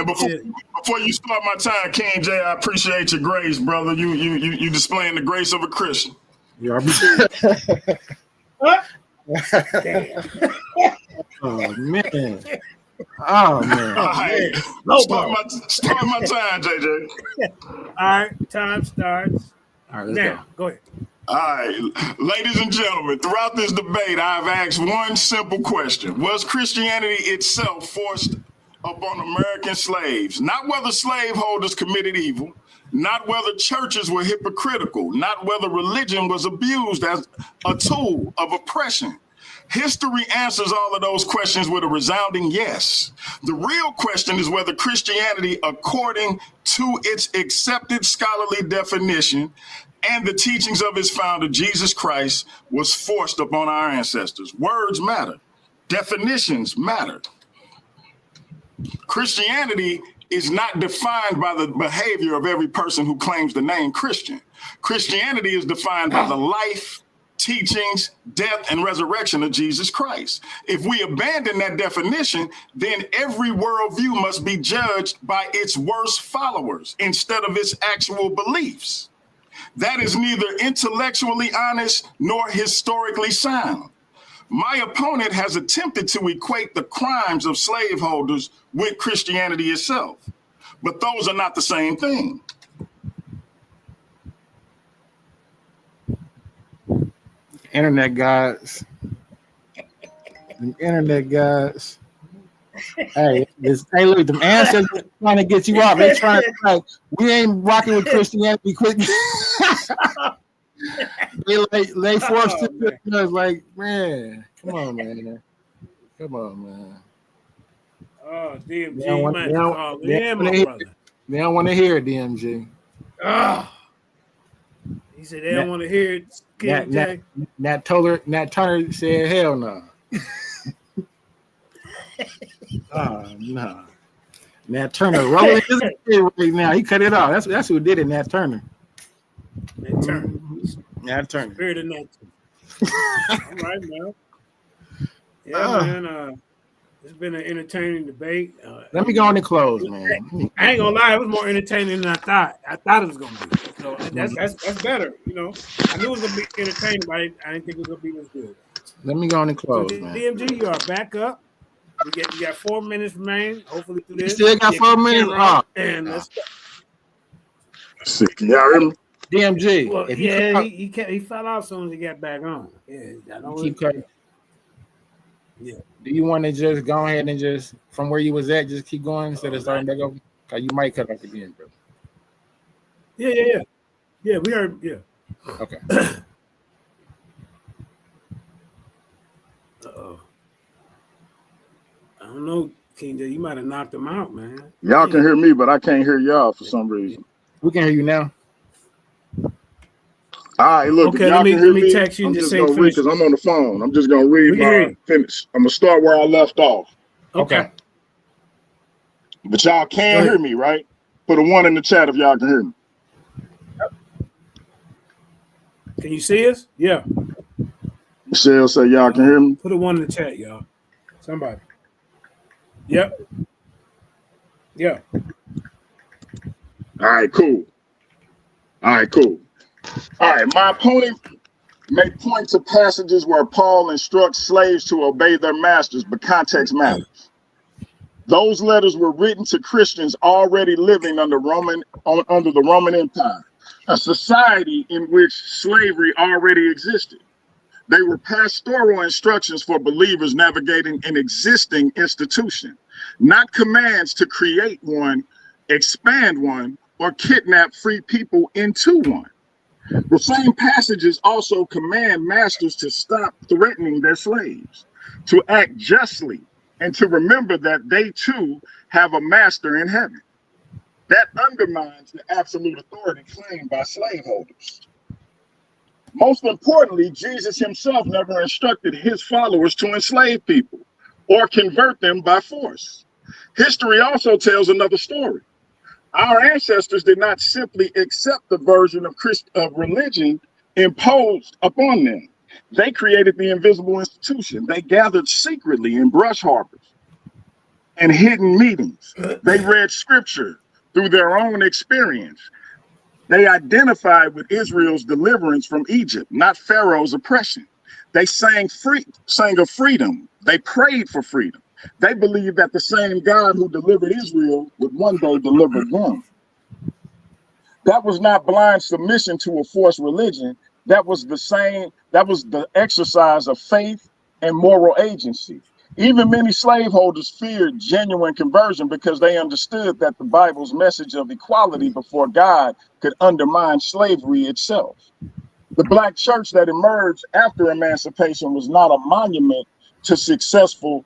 S4: before you start my time, King J, I appreciate your grace, brother. You displaying the grace of a Christian.
S5: Yeah,
S6: What? Damn.
S5: oh man. Oh man.
S4: All right, start my time, JJ.
S6: All right, time starts.
S5: All right, let's
S6: Now, go ahead.
S4: All right, ladies and gentlemen, throughout this debate, I've asked one simple question. Was Christianity itself forced upon American slaves? Not whether slaveholders committed evil, not whether churches were hypocritical, not whether religion was abused as a tool of oppression. History answers all of those questions with a resounding yes. The real question is whether Christianity, according to its accepted scholarly definition and the teachings of its founder, Jesus Christ, was forced upon our ancestors. Words matter. Definitions matter. Christianity is not defined by the behavior of every person who claims the name Christian. Christianity is defined by the life, teachings, death, and resurrection of Jesus Christ. If we abandon that definition, then every worldview must be judged by its worst followers instead of its actual beliefs. That is neither intellectually honest nor historically sound. My opponent has attempted to equate the crimes of slaveholders with Christianity itself, but those are not the same thing.
S5: Internet guys. Internet guys. Hey, look, them ancestors trying to get you off. They trying to like, we ain't rocking with Christianity quick. they forced it. Like, man, come on, man.
S6: Oh, DMG,
S5: They don't want to hear it, DMG.
S6: He said they don't want to hear it.
S5: Nat Turner said, hell no. Oh no. Nat Turner rolling his head right now. He cut it off. That's who did it, Nat Turner.
S6: Nat Turner.
S5: Spirit
S6: of Nat Turner. All right, man. Yeah, man. It's been an entertaining debate.
S5: Let me go on and close, man.
S6: I ain't gonna lie, it was more entertaining than I thought. I thought it was gonna be. So that's better, you know. I knew it was gonna be entertaining, but I didn't think it was gonna be as good.
S5: Let me go on and close,
S6: so,
S5: man.
S6: DMG, you are back up. You got 4 minutes remaining. Hopefully through this.
S5: You still got 4 minutes?
S6: And let's go.
S4: See, can y'all hear me?
S5: DMG.
S6: Well, he fell off as soon as he got back on. Yeah, I don't
S5: keep cutting.
S6: Yeah.
S5: Do you want to just go ahead and just from where you was at, just keep going instead of starting back over? Cause you might cut off again, bro.
S6: Yeah. Yeah, we heard. Yeah.
S5: Okay.
S6: Uh-oh. I don't know, King J. You might have knocked him out, man.
S4: Y'all can hear me, but I can't hear y'all for some reason.
S5: We can hear you now.
S4: All right, look.
S6: Okay,
S4: if y'all
S6: let
S4: can hear
S6: me
S4: me,
S6: text you
S4: I'm
S6: and
S4: just
S6: say
S4: gonna read
S6: finish.
S4: because I'm on the phone. I'm just gonna read
S6: We can hear
S4: my
S6: you.
S4: finish. I'm gonna start where I left off.
S5: Okay.
S4: But y'all
S6: Go
S4: can
S6: ahead.
S4: hear me, right? Put a 1 in the chat if y'all can hear me.
S6: Can you see us? Yeah.
S4: Michelle say y'all can hear me.
S6: Put a 1 in the chat, y'all. Somebody. Yep. Yeah.
S4: All right, cool. All right, my opponent may point to passages where Paul instructs slaves to obey their masters, but context matters. Those letters were written to Christians already living under the Roman Empire, a society in which slavery already existed. They were pastoral instructions for believers navigating an existing institution, not commands to create one, expand one, or kidnap free people into one. The same passages also command masters to stop threatening their slaves, to act justly, and to remember that they too have a master in heaven. That undermines the absolute authority claimed by slaveholders. Most importantly, Jesus himself never instructed his followers to enslave people or convert them by force. History also tells another story. Our ancestors did not simply accept the version of religion imposed upon them. They created the invisible institution. They gathered secretly in brush harbors and hidden meetings. They read scripture through their own experience. They identified with Israel's deliverance from Egypt, not Pharaoh's oppression. They sang of freedom. They prayed for freedom. They believed that the same God who delivered Israel would one day deliver them. That was not blind submission to a forced religion. That was the exercise of faith and moral agency. Even many slaveholders feared genuine conversion because they understood that the Bible's message of equality before God could undermine slavery itself. The Black church that emerged after emancipation was not a monument to successful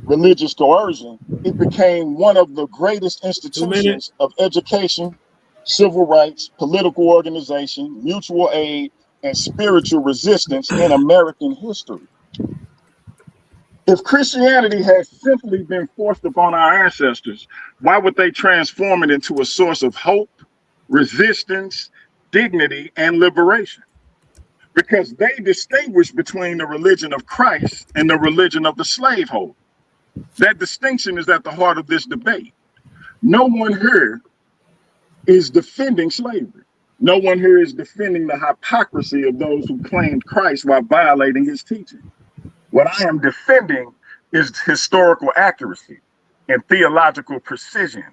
S4: religious coercion. It became one of the greatest institutions of education, civil rights, political organization, mutual aid, and spiritual resistance in American history. If Christianity had simply been forced upon our ancestors, why would they transform it into a source of hope, resistance, dignity, and liberation? Because they distinguish between the religion of Christ and the religion of the slaveholder. That distinction is at the heart of this debate. No one here is defending slavery. No one here is defending the hypocrisy of those who claimed Christ while violating his teaching. What I am defending is historical accuracy and theological precision.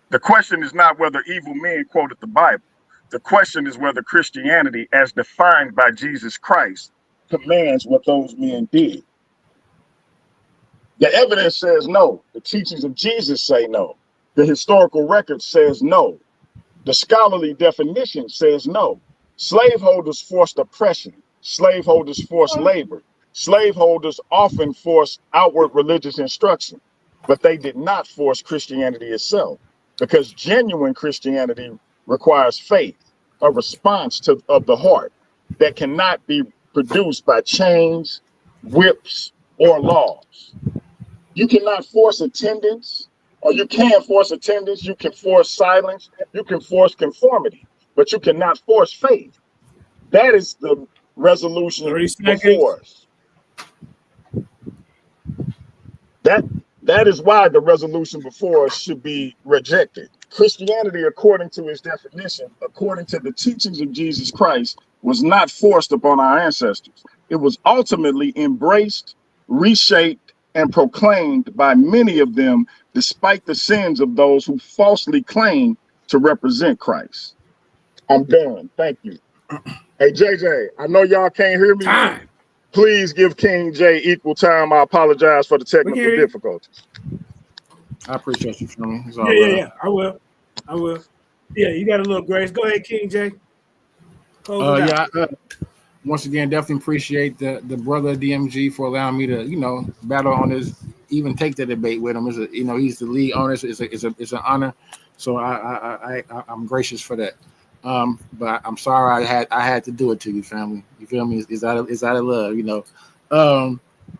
S4: The question is not whether evil men quoted the Bible. The question is whether Christianity, as defined by Jesus Christ, commands what those men did. The evidence says no. The teachings of Jesus say no. The historical record says no. The scholarly definition says no. Slaveholders forced oppression. Slaveholders forced labor. Slaveholders often forced outward religious instruction, but they did not force Christianity itself, because genuine Christianity requires faith, a response of the heart that cannot be produced by chains, whips, or laws. You cannot force attendance, or you can force attendance, you can force silence, you can force conformity, but you cannot force faith. That is the resolution before us. That is why the resolution before us should be rejected. Christianity, according to its definition, according to the teachings of Jesus Christ, was not forced upon our ancestors. It was ultimately embraced, reshaped, and proclaimed by many of them, despite the sins of those who falsely claim to represent Christ. I'm done. Thank you. Hey, JJ, I know y'all can't hear me.
S6: Time.
S8: Please give King J equal time. I apologize for the technical difficulties.
S5: I appreciate you, feel me? It's all
S6: Yeah. I will. Yeah, you got a little grace. Go ahead, King J. Close it out.
S5: Once again, definitely appreciate the brother DMG for allowing me to, battle on this, even take the debate with him. He's the lead owner. It's an honor. So I'm gracious for that. But I'm sorry I had to do it to you, family. You feel me? It's out of love,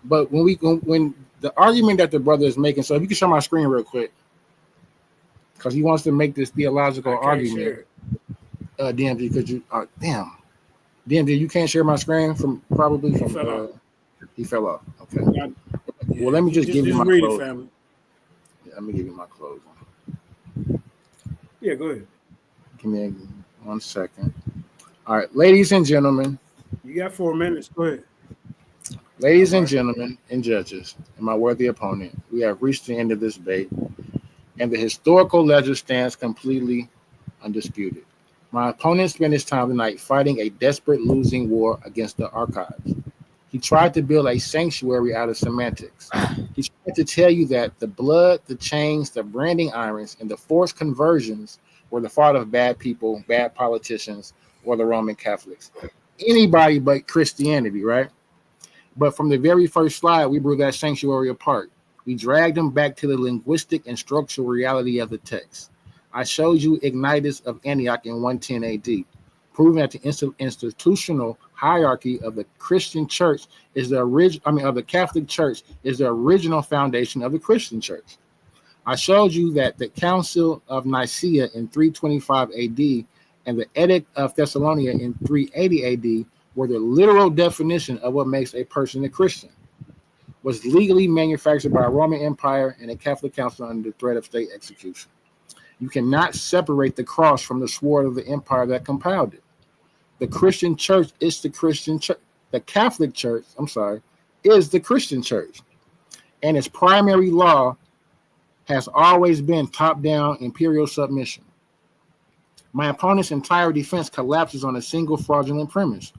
S5: But when the argument that the brother is making, so if you can show my screen real quick, because he wants to make this theological argument. DMG, could you? DMG, you can't share my screen he fell off. Okay. Well, let me just give you my close.
S6: Family.
S5: Yeah, let me give you my close.
S6: Yeah, go ahead.
S5: Give me 1 second. All right, ladies and gentlemen.
S6: You got 4 minutes. Go ahead.
S5: Ladies and gentlemen and judges, and my worthy opponent, we have reached the end of this debate, and the historical ledger stands completely undisputed. My opponent spent his time tonight fighting a desperate losing war against the archives. He tried to build a sanctuary out of semantics. He tried to tell you that the blood, the chains, the branding irons, and the forced conversions were the fault of bad people, bad politicians, or the Roman Catholics. Anybody but Christianity, right? But from the very first slide, we blew that sanctuary apart. We dragged them back to the linguistic and structural reality of the text. I showed you Ignatius of Antioch in 110 AD, proving that the institutional hierarchy of the Christian church is of the Catholic Church is the original foundation of the Christian church. I showed you that the Council of Nicaea in 325 AD and the Edict of Thessalonica in 380 AD were the literal definition of what makes a person a Christian, was legally manufactured by a Roman Empire and a Catholic Council under the threat of state execution. You cannot separate the cross from the sword of the empire that compiled it. The Christian church is the Christian church. The Catholic Church, is the Christian church. And its primary law has always been top-down imperial submission. My opponent's entire defense collapses on a single fraudulent premise: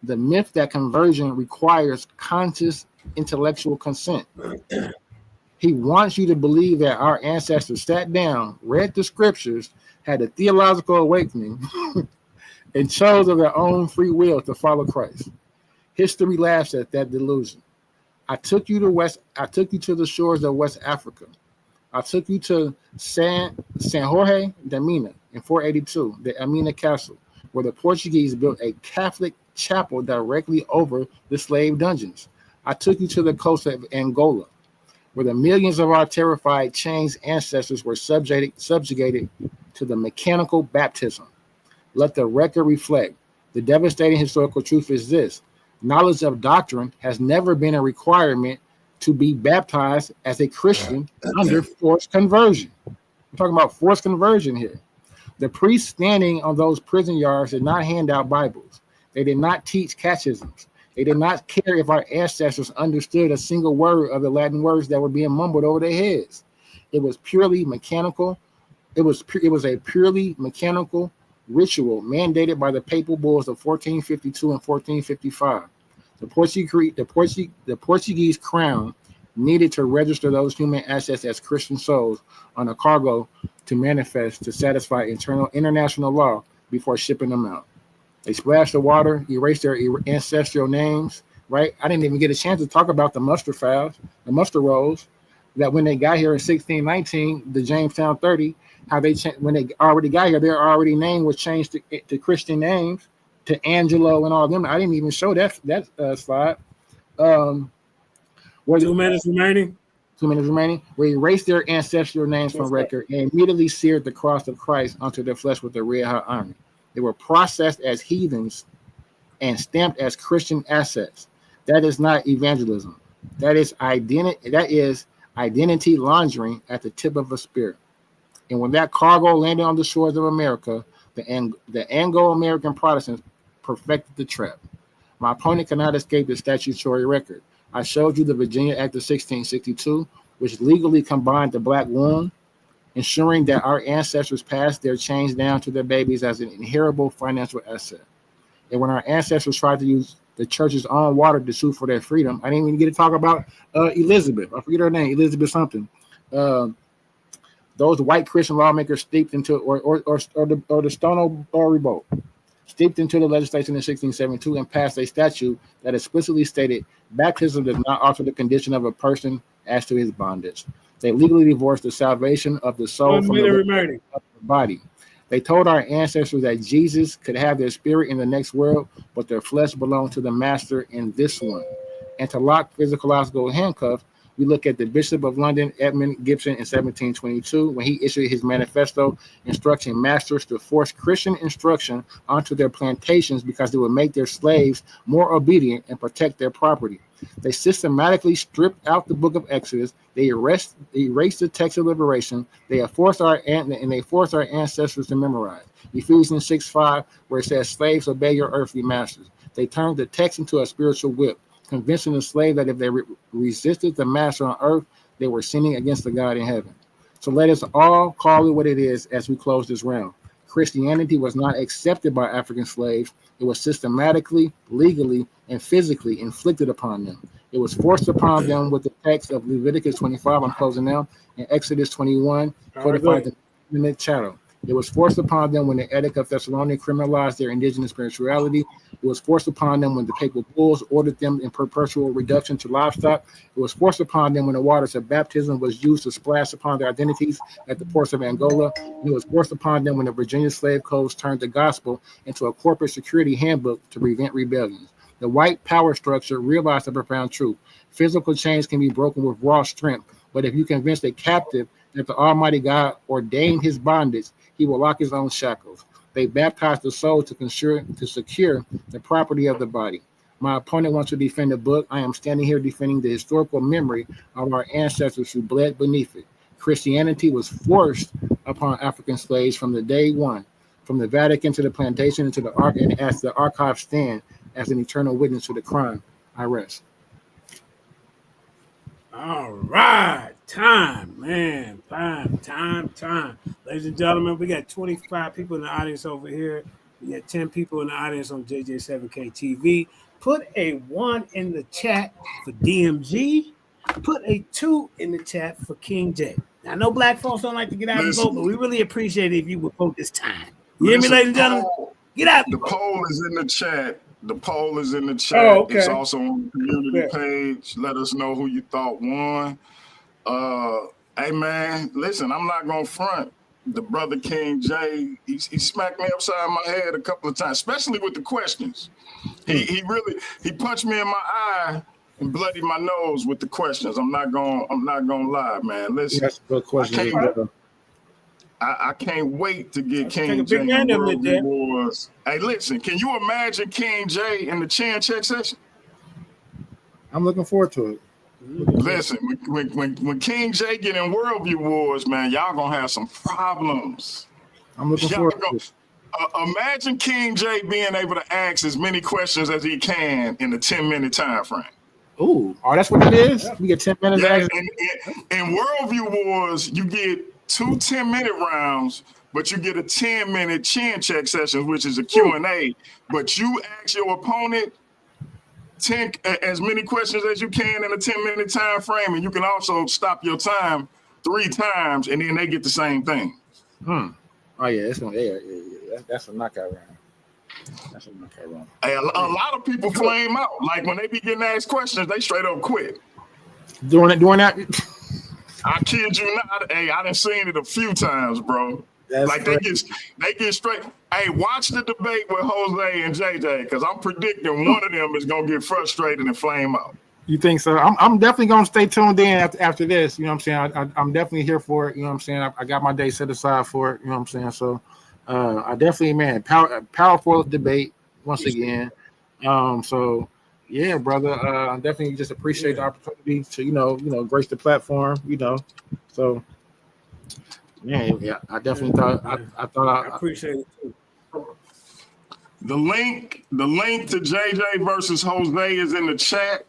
S5: the myth that conversion requires conscious intellectual consent. He wants you to believe that our ancestors sat down, read the scriptures, had a theological awakening, and chose of their own free will to follow Christ. History laughs at that delusion. I took you to the shores of West Africa. I took you to San Jorge de Mina in 482, the Amina Castle, where the Portuguese built a Catholic chapel directly over the slave dungeons. I took you to the coast of Angola, where the millions of our terrified chained ancestors were subjugated to the mechanical baptism. Let the record reflect. The devastating historical truth is this: knowledge of doctrine has never been a requirement to be baptized as a Christian under forced conversion. We're talking about forced conversion here. The priests standing on those prison yards did not hand out Bibles. They did not teach catechisms. They did not care if our ancestors understood a single word of the Latin words that were being mumbled over their heads. It was purely mechanical. It was a purely mechanical ritual mandated by the papal bulls of 1452 and 1455. The Portuguese crown needed to register those human assets as Christian souls on a cargo to manifest to satisfy international law before shipping them out. They splashed the water, erased their ancestral names, right? I didn't even get a chance to talk about the muster files, the muster rolls, that when they got here in 1619, the Jamestown 30, how they when they already got here, their already name was changed to Christian names, to Angelo and all them. I didn't even show that slide.
S6: 2 minutes remaining.
S5: 2 minutes remaining. We erased their ancestral names from record and immediately seared the cross of Christ onto their flesh with a red-hot iron. They were processed as heathens and stamped as Christian assets. That is not evangelism. That is identity laundering at the tip of a spear. And when that cargo landed on the shores of America, the Anglo-American Protestants perfected the trap. My opponent cannot escape the statutory record. I showed you the Virginia Act of 1662, which legally combined the black womb, ensuring that our ancestors passed their chains down to their babies as an inheritable financial asset. And when our ancestors tried to use the church's own water to sue for their freedom, I didn't even get to talk about Elizabeth. I forget her name, Elizabeth something. Those white Christian lawmakers steeped into, or the Stono Revolt, steeped into the legislation in 1672 and passed a statute that explicitly stated baptism does not alter the condition of a person as to his bondage. They legally divorced the salvation of the soul from the body. They told our ancestors that Jesus could have their spirit in the next world, but their flesh belonged to the master in this one. And to lock physiological handcuffs, we look at the Bishop of London, Edmund Gibson, in 1722, when he issued his manifesto instructing masters to force Christian instruction onto their plantations because it would make their slaves more obedient and protect their property. They systematically stripped out the book of Exodus. They erased the text of liberation. They forced our ancestors to memorize Ephesians 6:5, where it says, "Slaves, obey your earthly masters." They turned the text into a spiritual whip, convincing the slave that if they resisted the master on earth, they were sinning against the God in heaven. So let us all call it what it is as we close this round. Christianity was not accepted by African slaves. It was systematically, legally, and physically inflicted upon them. It was forced upon them with the text of Leviticus 25, I'm closing now, and Exodus 21, codified the minute chattel. It was forced upon them when the Edict of Thessalonians criminalized their indigenous spirituality. It was forced upon them when the papal bulls ordered them in perpetual reduction to livestock. It was forced upon them when the waters of baptism was used to splash upon their identities at the ports of Angola. And it was forced upon them when the Virginia slave codes turned the gospel into a corporate security handbook to prevent rebellions. The white power structure realized the profound truth. Physical chains can be broken with raw strength, but if you convince a captive that the Almighty God ordained his bondage, he will lock his own shackles. They baptized the soul to secure the property of the body. My opponent wants to defend the book. I am standing here defending the historical memory of our ancestors who bled beneath it. Christianity was forced upon African slaves from the day one, from the Vatican to the plantation into the ark, and as the archives stand as an eternal witness to the crime. I rest.
S6: All right. Time, man. Time. Ladies and gentlemen, we got 25 people in the audience over here. We got 10 people in the audience on JJ7K TV. Put a 1 in the chat for DMG. Put a 2 in the chat for King J. Now, I know black folks don't like to get out and vote, but we really appreciate it if you would vote this time. You hear me, ladies and gentlemen? Get out.
S4: The poll is in the chat. The poll is in the chat.
S6: Oh, okay.
S4: It's also on the community page. Let us know who you thought won. Hey, man, listen, I'm not going to front. The brother King J, he smacked me upside my head a couple of times, especially with the questions. He punched me in my eye and bloodied my nose with the questions. I'm not gonna lie, man. Listen,
S5: that's a good question.
S4: I can't wait to get King J in World Wars. Hey, listen, can you imagine King J in the chin check session?
S5: I'm looking forward to it.
S4: Listen, when King J get in Worldview Wars, man, y'all gonna have some problems.
S5: I'm looking forward to it.
S4: Imagine King J being able to ask as many questions as he can in a 10-minute time frame.
S5: Ooh, that's what it is? We get 10 minutes.
S4: Yeah, in Worldview Wars, you get 2 10-minute rounds, but you get a 10-minute chin check session, which is a Q&A. But you ask your opponent as many questions as you can in a 10-minute time frame, and you can also stop your time 3 times, and then they get the same thing.
S5: Oh yeah, that's a knockout round. That's a knockout round.
S4: Hey, a lot of people flame out. Like when they be getting asked questions, they straight up quit.
S5: Doing that.
S4: I kid you not. Hey, I done seen it a few times, bro.
S5: That's
S4: like they get straight. Hey, watch the debate with Jose and JJ, because I'm predicting one of them is gonna get frustrated and flame out.
S5: You think so? I'm definitely gonna stay tuned in after this. You know what I'm saying? I'm definitely here for it. You know what I'm saying? I got my day set aside for it. You know what I'm saying? So I definitely, man, powerful debate once again. So yeah, brother. I definitely just appreciate the opportunity to, you know, grace the platform, you know. So yeah, I definitely thought I
S6: appreciate it too.
S4: The link to JJ versus Jose is in the chat.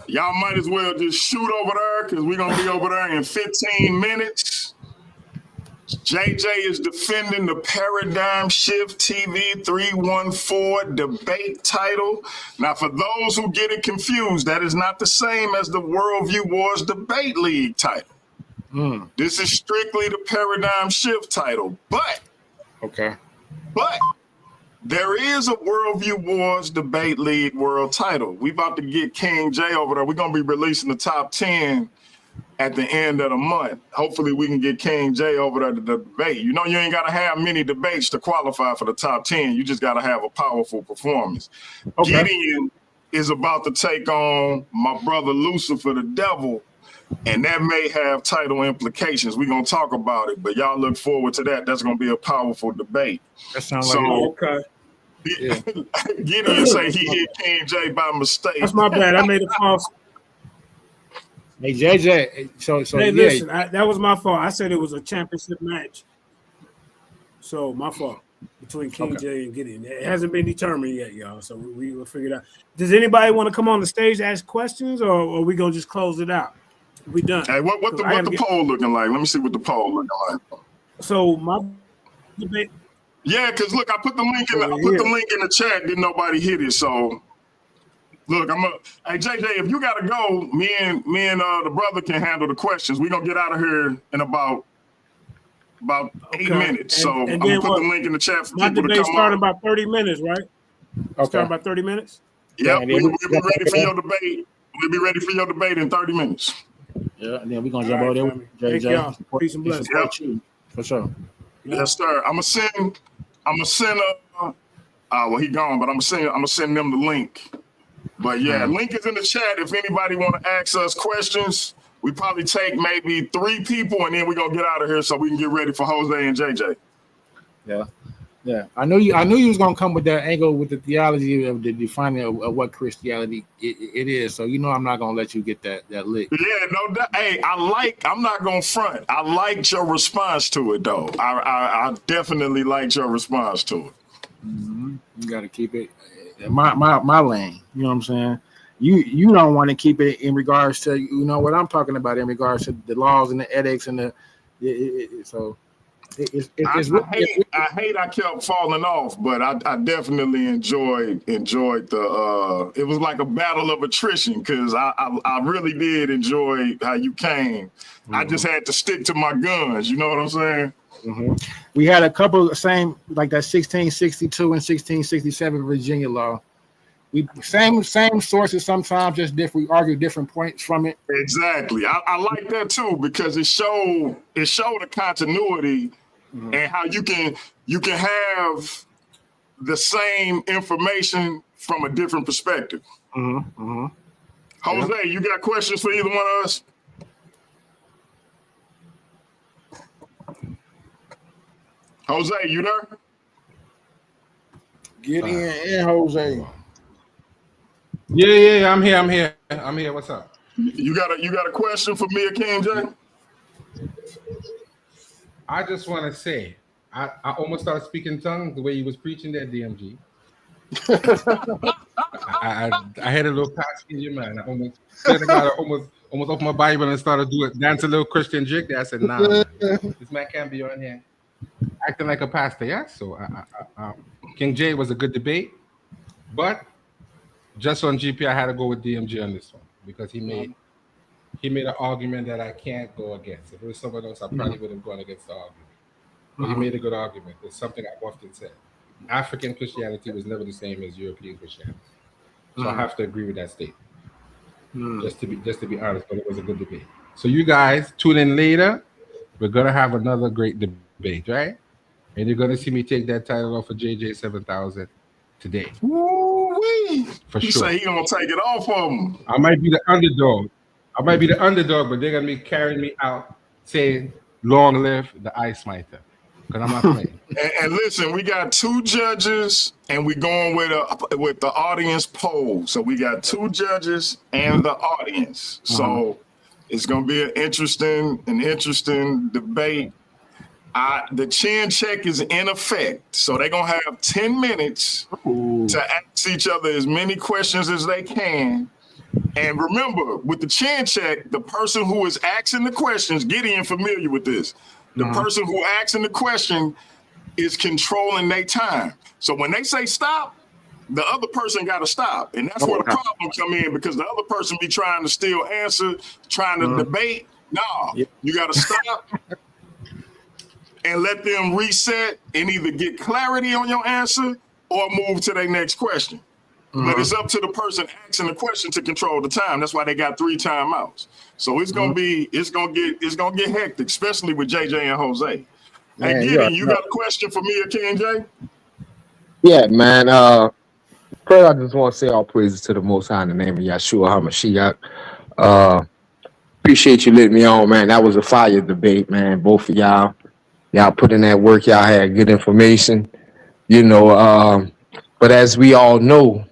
S4: Y'all might as well just shoot over there because we're gonna be over there in 15 minutes. JJ is defending the Paradigm Shift TV 314 debate title. Now, for those who get it confused, that is not the same as the Worldview Wars Debate League title. This is strictly the Paradigm Shift title. But there is a Worldview Wars Debate League world title. We about to get King J over there. We're going to be releasing the top 10 at the end of the month. Hopefully we can get King J over there to the debate. You know, you ain't got to have many debates to qualify for the top 10. You just got to have a powerful performance. Gideon is about to take on my brother Lucifer the Devil, and that may have title implications. We're going to talk about it, but y'all look forward to that. That's going to be a powerful debate.
S5: That sounds like
S4: Gideon say he hit King J by mistake.
S6: That's my bad. I made a false.
S5: Hey JJ, so
S6: hey, listen, that was my fault. I said it was a championship match, so my fault between King J and Gideon. It hasn't been determined yet, y'all. So we will figure it out. Does anybody want to come on the stage to ask questions, or are we gonna just close it out? We done.
S4: Hey, what the poll looking like? Let me see what the poll looking like.
S6: So my debate.
S4: Yeah, because look, I put the link in the chat. Didn't nobody hit it? So look, hey JJ, if you gotta go, me and the brother can handle the questions. We're gonna get out of here in about 8 minutes. So I'm gonna put the link in the chat for people to come on.
S6: My debate starting about 30 minutes, right? Starting about 30 minutes.
S4: Yep, we'll be ready for your debate. We'll be ready for your debate in 30 minutes.
S5: Yeah, and then we're gonna jump over there.
S6: Thank y'all. Peace and blessings.
S5: For sure.
S4: Yes, sir. I'm gonna send well, he gone, but I'm gonna send them the link. But yeah, link is in the chat. If anybody want to ask us questions, we probably take maybe 3 people, and then we're gonna get out of here so we can get ready for Jose and JJ.
S5: Yeah. I knew you was gonna come with that angle with the theology of the defining of what Christianity it is. So you know I'm not gonna let you get that lick.
S4: Yeah, no doubt. Hey, I'm not gonna front. I liked your response to it though. I definitely liked your response to it.
S5: Mm-hmm. You gotta keep it my lane. You know what I'm saying? You don't want to keep it in regards to what I'm talking about in regards to the laws and the ethics and I hate I kept falling off, but I definitely enjoyed the it was like a battle of attrition because I really did enjoy how you came. Mm-hmm. I just had to stick to my guns, you know what I'm saying? Mm-hmm. We had a couple same like that 1662 and 1667 Virginia law. We same sources sometimes, just different. We argue different points from it.
S4: Exactly. I like that too because it showed a continuity and how you can have the same information from a different perspective. Jose, you got questions for either one of us? Jose, you there?
S5: Gideon and Jose.
S9: Yeah, I'm here. What's up?
S4: You got a question for me or King J?
S9: I just want to say, I almost started speaking tongues the way you was preaching that DMG. I had a little passenger, man. I almost opened my Bible and started dance a little Christian jig there. I said, nah, man, this man can't be on here acting like a pastor. Yeah, so King J was a good debate, but just on GP, I had to go with DMG on this one because he made an argument that I can't go against. If it was someone else, I probably would have gone against the argument. But he made a good argument. It's something I've often said. African Christianity was never the same as European Christianity. So I have to agree with that statement. Just to be honest, but it was a good debate. So you guys tune in later. We're gonna have another great debate, right? And you're gonna see me take that title off of JJ 7000 today.
S4: Woo-wee.
S9: For
S4: you
S9: sure.
S4: Say he gonna take it off of him.
S9: I might be the underdog. But they're gonna be carrying me out saying, "Long live the Ice Smiter," because I'm not playing.
S4: and listen, we got 2 judges, and we're going with the audience poll. So we got 2 judges and the audience. So it's gonna be an interesting debate. The chin check is in effect, so they're gonna have 10 minutes to ask each other as many questions as they can. And remember, with the chin check, the person who is asking the questions, Gideon familiar with this. The person who asking the question is controlling their time. So when they say stop, the other person got to stop. And that's where the problem come in, because the other person be trying to still answer, trying to debate. No, you got to stop and let them reset and either get clarity on your answer or move to their next question. But it's up to the person asking the question to control the time. That's why they got 3 timeouts. So it's gonna get hectic, especially with JJ and Jose.
S10: Man,
S4: hey, Gideon, you got a question for me or King J?
S10: Yeah, man. First, I just want to say all praises to the Most High in the name of Yahshua HaMashiach. Appreciate you letting me on, man. That was a fire debate, man. Both of y'all put in that work. Y'all had good information, but as we all know,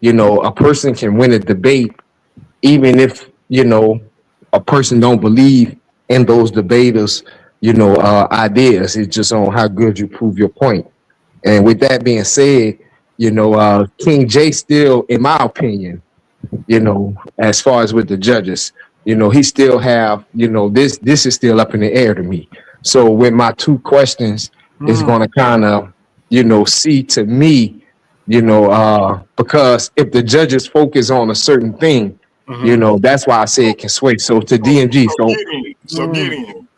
S10: a person can win a debate even if, a person don't believe in those debaters, ideas. It's just on how good you prove your point. And with that being said, King J still, in my opinion, as far as with the judges, he still have, this is still up in the air to me. So with my 2 questions, it's going to kind of, see to me, because if the judges focus on a certain thing, that's why I say it can sway. So to DMG,
S4: Gideon,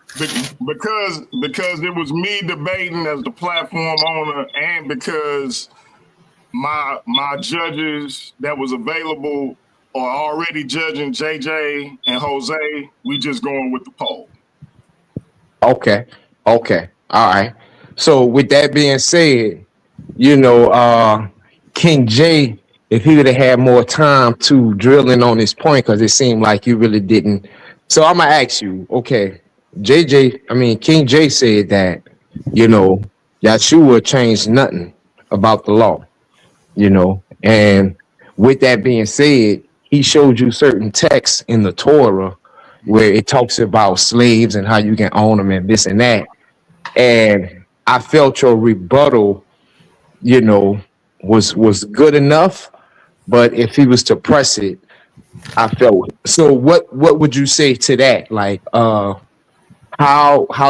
S4: because it was me debating as the platform owner, and because my judges that was available are already judging JJ and Jose, we just going with the poll.
S10: Okay. All right. So with that being said, King J, if he would have had more time to drill in on his point, because it seemed like you really didn't. So I'm gonna ask you, okay, King J said that, Yahshua changed nothing about the law, and with that being said, he showed you certain texts in the Torah where it talks about slaves and how you can own them and this and that. And I felt your rebuttal, was good enough. But if he was to press it, I felt. So what would you say to that? Like, how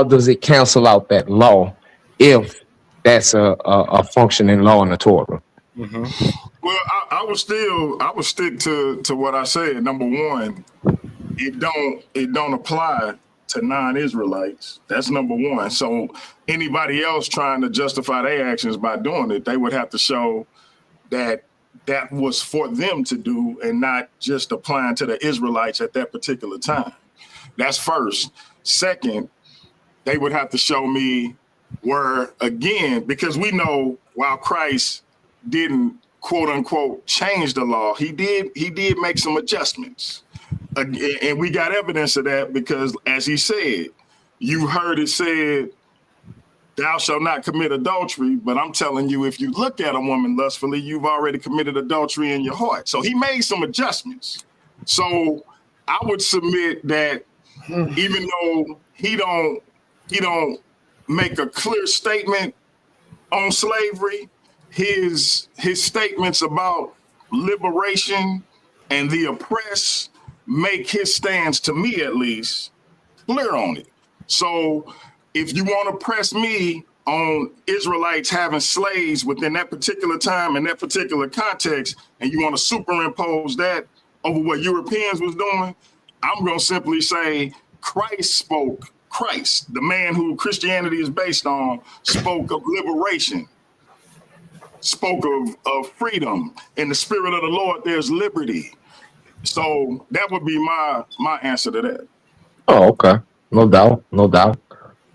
S10: does it cancel out that law if that's a functioning law in the Torah?
S4: Well, I would stick to what I said. Number one, it don't apply to non-Israelites. That's number one. So anybody else trying to justify their actions by doing it, they would have to show that was for them to do and not just applying to the Israelites at that particular time. That's first. Second, they would have to show me where, again, because we know while Christ didn't quote unquote change the law, he did make some adjustments. And we got evidence of that because, as he said, you heard it said, thou shalt not commit adultery. But I'm telling you, if you look at a woman lustfully, you've already committed adultery in your heart. So he made some adjustments. So I would submit that even though he don't make a clear statement on slavery, his statements about liberation and the oppressed make his stance, to me at least, clear on it. So if you want to press me on Israelites having slaves within that particular time and that particular context, and you want to superimpose that over what Europeans was doing, I'm going to simply say Christ, the man who Christianity is based on, spoke of liberation, spoke of freedom. In the spirit of the Lord, there's liberty. So that would be my answer to that.
S10: Oh, okay. No doubt.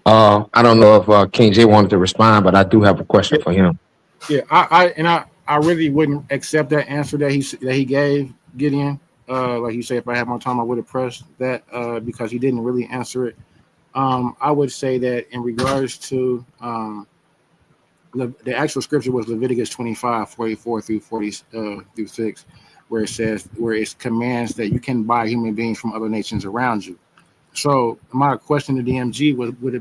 S10: I don't know if King J wanted to respond, but I do have a question for him.
S5: Yeah, I really wouldn't accept that answer that he gave Gideon. Like you say, if I had more time, I would have pressed that because he didn't really answer it. I would say that in regards to the actual scripture was Leviticus 25:44 through 6, where it commands that you can buy human beings from other nations around you. So my question to DMG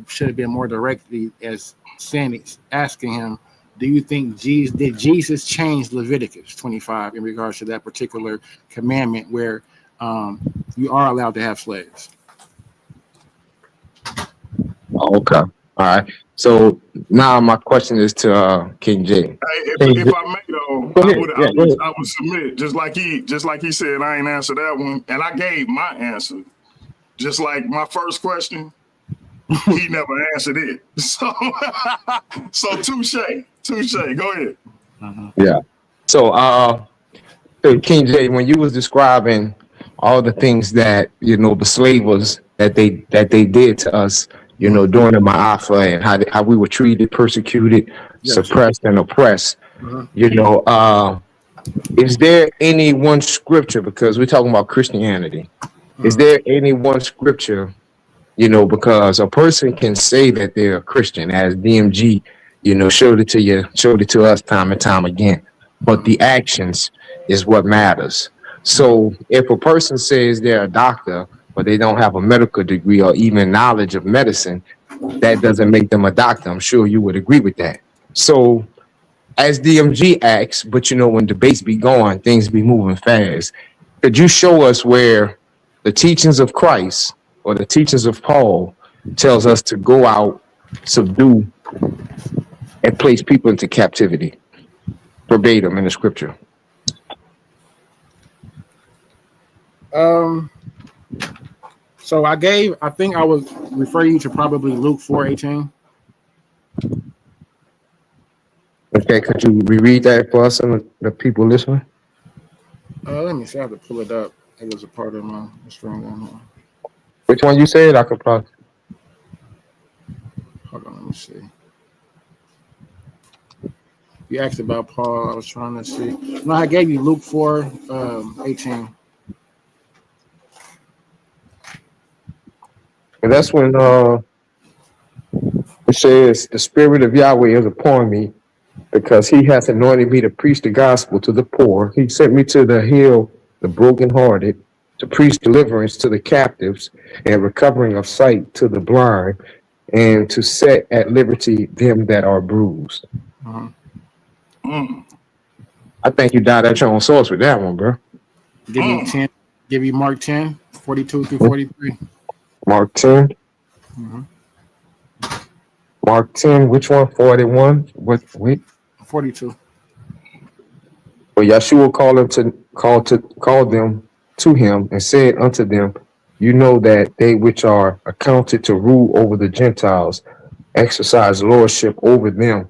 S5: should have been more directly as asking him, do you think did Jesus change Leviticus 25 in regards to that particular commandment where you are allowed to have slaves?
S10: Okay. All right. So now my question is to King J.
S4: Hey,
S10: King
S4: if
S10: J.
S4: I may though,
S10: Go ahead. Yeah, go ahead.
S4: I would submit just like he said. I ain't answered that one, and I gave my answer. Just like my first question, he never answered it. So touche. Go ahead.
S10: Yeah. So hey, King J, when you was describing all the things that the slavers that they did to us, during the Ma'afa, and how we were treated, persecuted,
S5: Yes.
S10: suppressed, and oppressed.
S5: Mhm.
S10: Is there any one scripture, because we're talking about Christianity? Is there any one scripture? Because a person can say that they're a Christian, as DMG, showed it to us time and time again. But the actions is what matters. So if a person says they're a doctor, but they don't have a medical degree or even knowledge of medicine, that doesn't make them a doctor. I'm sure you would agree with that. So as DMG asks, but when debates be going, things be moving fast. Could you show us where the teachings of Christ or the teachings of Paul tells us to go out, subdue, and place people into captivity, verbatim in the scripture?
S5: So I think I was referring you to probably Luke 4:18.
S10: Okay, could you reread that for us and the people listening?
S5: Let me see. I have to pull it up. It was a part of my string down here.
S10: Which one you said? I could probably.
S5: Hold on, let me see. You asked about Paul. I was trying to see. No, I gave you Luke 4:18.
S10: And that's when it says, "The Spirit of Yahweh is upon me, because He hath anointed me to preach the gospel to the poor. He sent me to the heal the brokenhearted, to preach deliverance to the captives, and recovering of sight to the blind, and to set at liberty them that are bruised." I think you died at your own source with that one, bro.
S5: Give you 10. Give you Mark 10:42 through 43.
S10: Mark 10. Mark 10, which one? 41? What? Wait.
S5: 42.
S10: But Yeshua called them to him and said unto them, "You know that they which are accounted to rule over the Gentiles exercise lordship over them,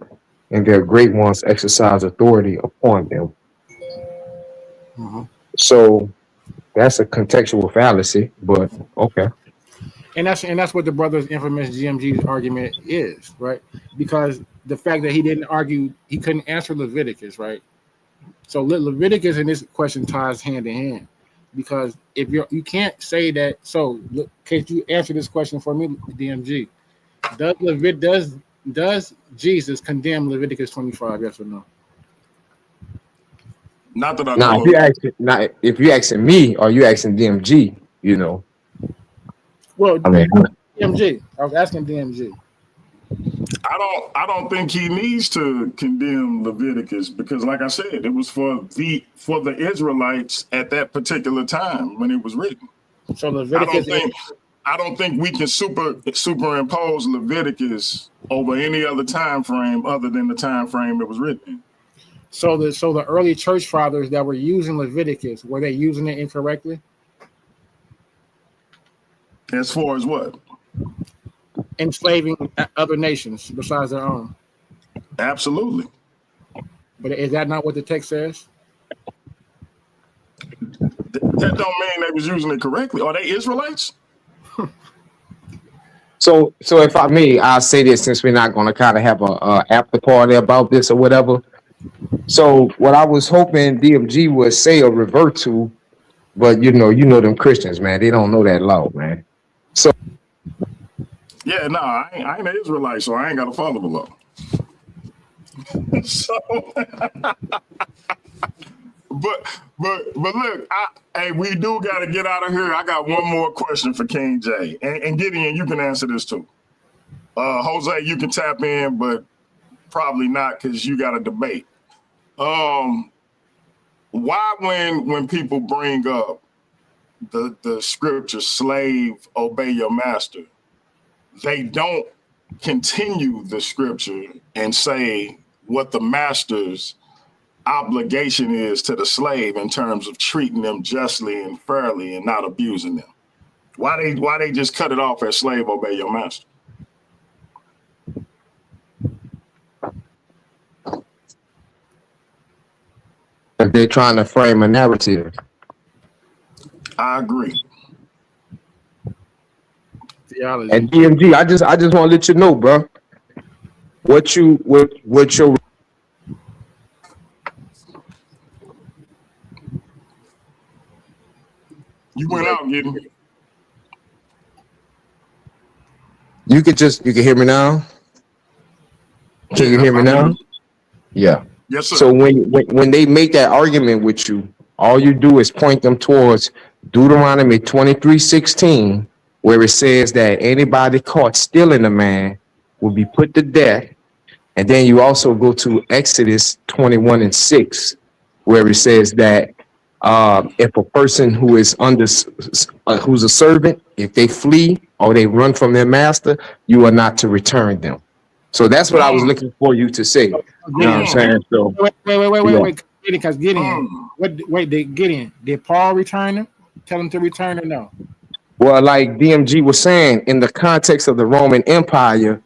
S10: and their great ones exercise authority upon them." So that's a contextual fallacy, but okay.
S5: And that's what the brother's infamous GMG's argument is, right? Because the fact that he didn't argue, he couldn't answer Leviticus, right? So Leviticus in this question ties hand in hand, because if you can't say that. So can you answer this question for me, DMG? Does Jesus condemn Leviticus 25? Yes or no?
S4: Not that I
S10: Now,
S4: know of.
S10: if you asking me, or you asking DMG,
S5: Well,
S10: I mean,
S5: DMG. I was asking DMG.
S4: I don't think he needs to condemn Leviticus, because like I said, it was for the Israelites at that particular time when it was written.
S5: So Leviticus
S4: I don't think we can superimpose Leviticus over any other time frame other than the time frame it was written in.
S5: So the early church fathers that were using Leviticus, were they using it incorrectly?
S4: As far as what?
S5: Enslaving other nations besides their own.
S4: Absolutely.
S5: But is that not what the text says?
S4: That don't mean they was using it correctly. Are they Israelites?
S10: So if I may, I'll say this, since we're not going to kind of have a after party about this or whatever. So what I was hoping DMG would say or revert to, but you know them Christians, man, they don't know that law, man. So
S4: yeah, no, I ain't an Israelite, so I ain't got to follow the law. So, but look, hey, we do got to get out of here. I got one more question for King J, and Gideon, you can answer this too. Jose, you can tap in, but probably not, because you got a debate. Why when people bring up the scripture, slave, obey your master, they don't continue the scripture and say what the master's obligation is to the slave in terms of treating them justly and fairly and not abusing them. Why they just cut it off as slave obey your master?
S10: If they're trying to frame a narrative.
S4: I agree.
S5: Theology.
S10: And DMG, I just want to let you know, bro. What your
S4: You went out getting me.
S10: you can hear me now? Can you hear me now? Yeah.
S4: Yes, sir.
S10: So when they make that argument with you, all you do is point them towards Deuteronomy 23:16, where it says that anybody caught stealing a man will be put to death. And then you also go to Exodus 21:6, where it says that if a person who is who's a servant, if they flee or they run from their master, you are not to return them. So that's what I was looking for you to say. You know what I'm saying? So
S5: Wait. Because Gideon, did Paul return them? Tell him to return or no?
S10: well, like DMG was saying, in the context of the Roman Empire,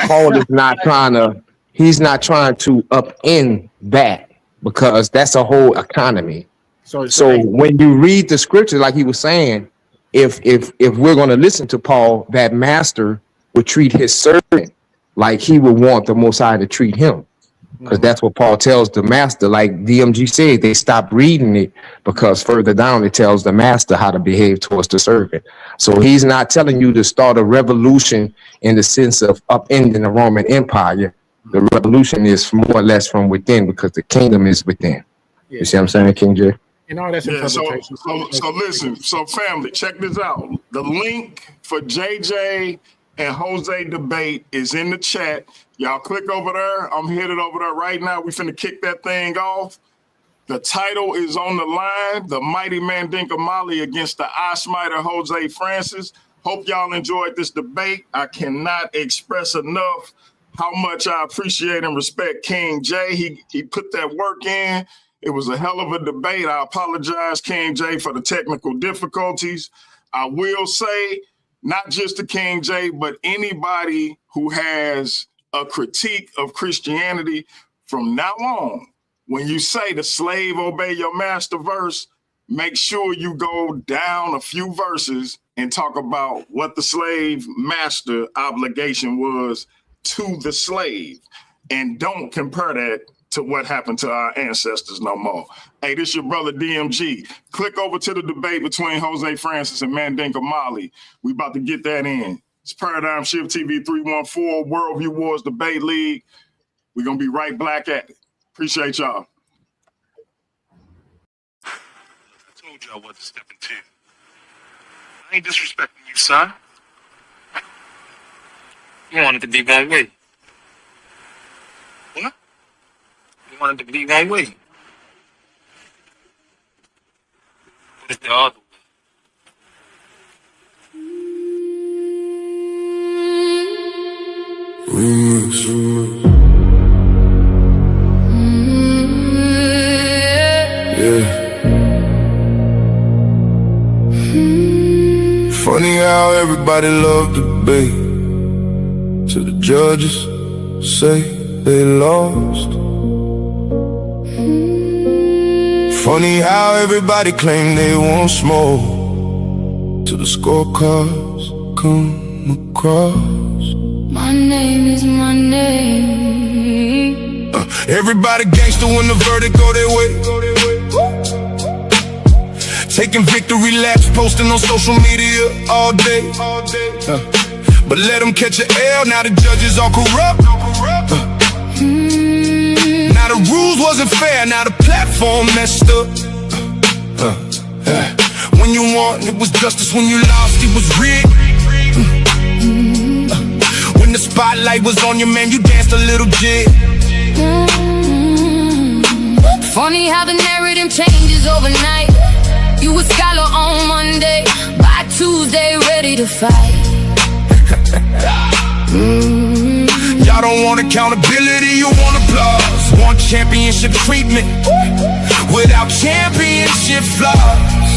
S10: Paul is not trying to. He's not trying to upend that because that's a whole economy. So when you read the scripture, like he was saying, if we're going to listen to Paul, that master would treat his servant like he would want the Most High to treat him, because that's what Paul tells the master. Like DMG said, they stopped reading it because further down it tells the master how to behave towards the servant. So he's not telling you to start a revolution in the sense of upending the Roman Empire. The revolution is more or less from within because the kingdom is within.
S5: Yeah.
S10: You see what I'm saying, King J?
S5: And all that's interpretation.
S4: So listen, so family, check this out. The link for JJ and Jose debate is in the chat. Y'all click over there. I'm headed over there right now. We finna kick that thing off. The title is on the line. The mighty Mandinka Mali against the eye smiter Jose Francis. Hope y'all enjoyed this debate. I cannot express enough how much I appreciate and respect King J. He put that work in. It was a hell of a debate. I apologize, King J, for the technical difficulties. I will say, not just to King J, but anybody who has a critique of Christianity from now on, when you say the slave obey your master verse, make sure you go down a few verses and talk about what the slave master obligation was to the slave. And don't compare that to what happened to our ancestors no more. Hey, this your brother DMG. Click over to the debate between Jose Francis and Mandinka Mali. We about to get that in. It's Paradigm Shift TV 314, Worldview Wars Debate League. We're going to be right back at it. Appreciate y'all.
S11: I told you I wasn't stepping to. I ain't disrespecting you, son. You wanted to be that way. What? You wanted to be that way. What is the other way?
S2: Yeah. Funny how everybody loved the debate till the judges say they lost. Funny how everybody claimed they want smoke till the scorecards come across.
S12: My name is my name.
S2: Everybody gangster when the verdict go their way. Taking victory laps, posting on social media all day. But let them catch an L, now the judges all corrupt. Now the rules wasn't fair, now the platform messed up. When you won, it was justice. When you lost, it was rigged. When the spotlight was on you, man, you danced a little jig.
S12: Funny how the narrative changes overnight. You a scholar on Monday, by Tuesday ready to fight.
S2: Y'all don't want accountability, you want applause. Want championship treatment without championship flaws.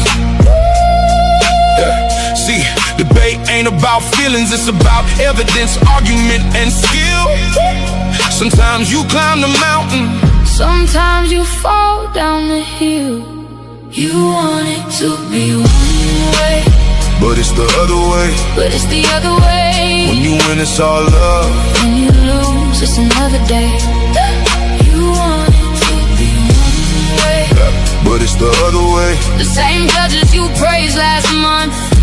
S2: See, debate ain't about feelings, it's about evidence, argument, and skill. Sometimes you climb the mountain,
S12: sometimes you fall down the hill. You want it to be one way,
S2: but it's the other way.
S12: but it's the other way.
S2: When you win, it's all love.
S12: When you lose, it's another day. You want it to be one way,
S2: but it's the other way.
S12: the same judges you praised last month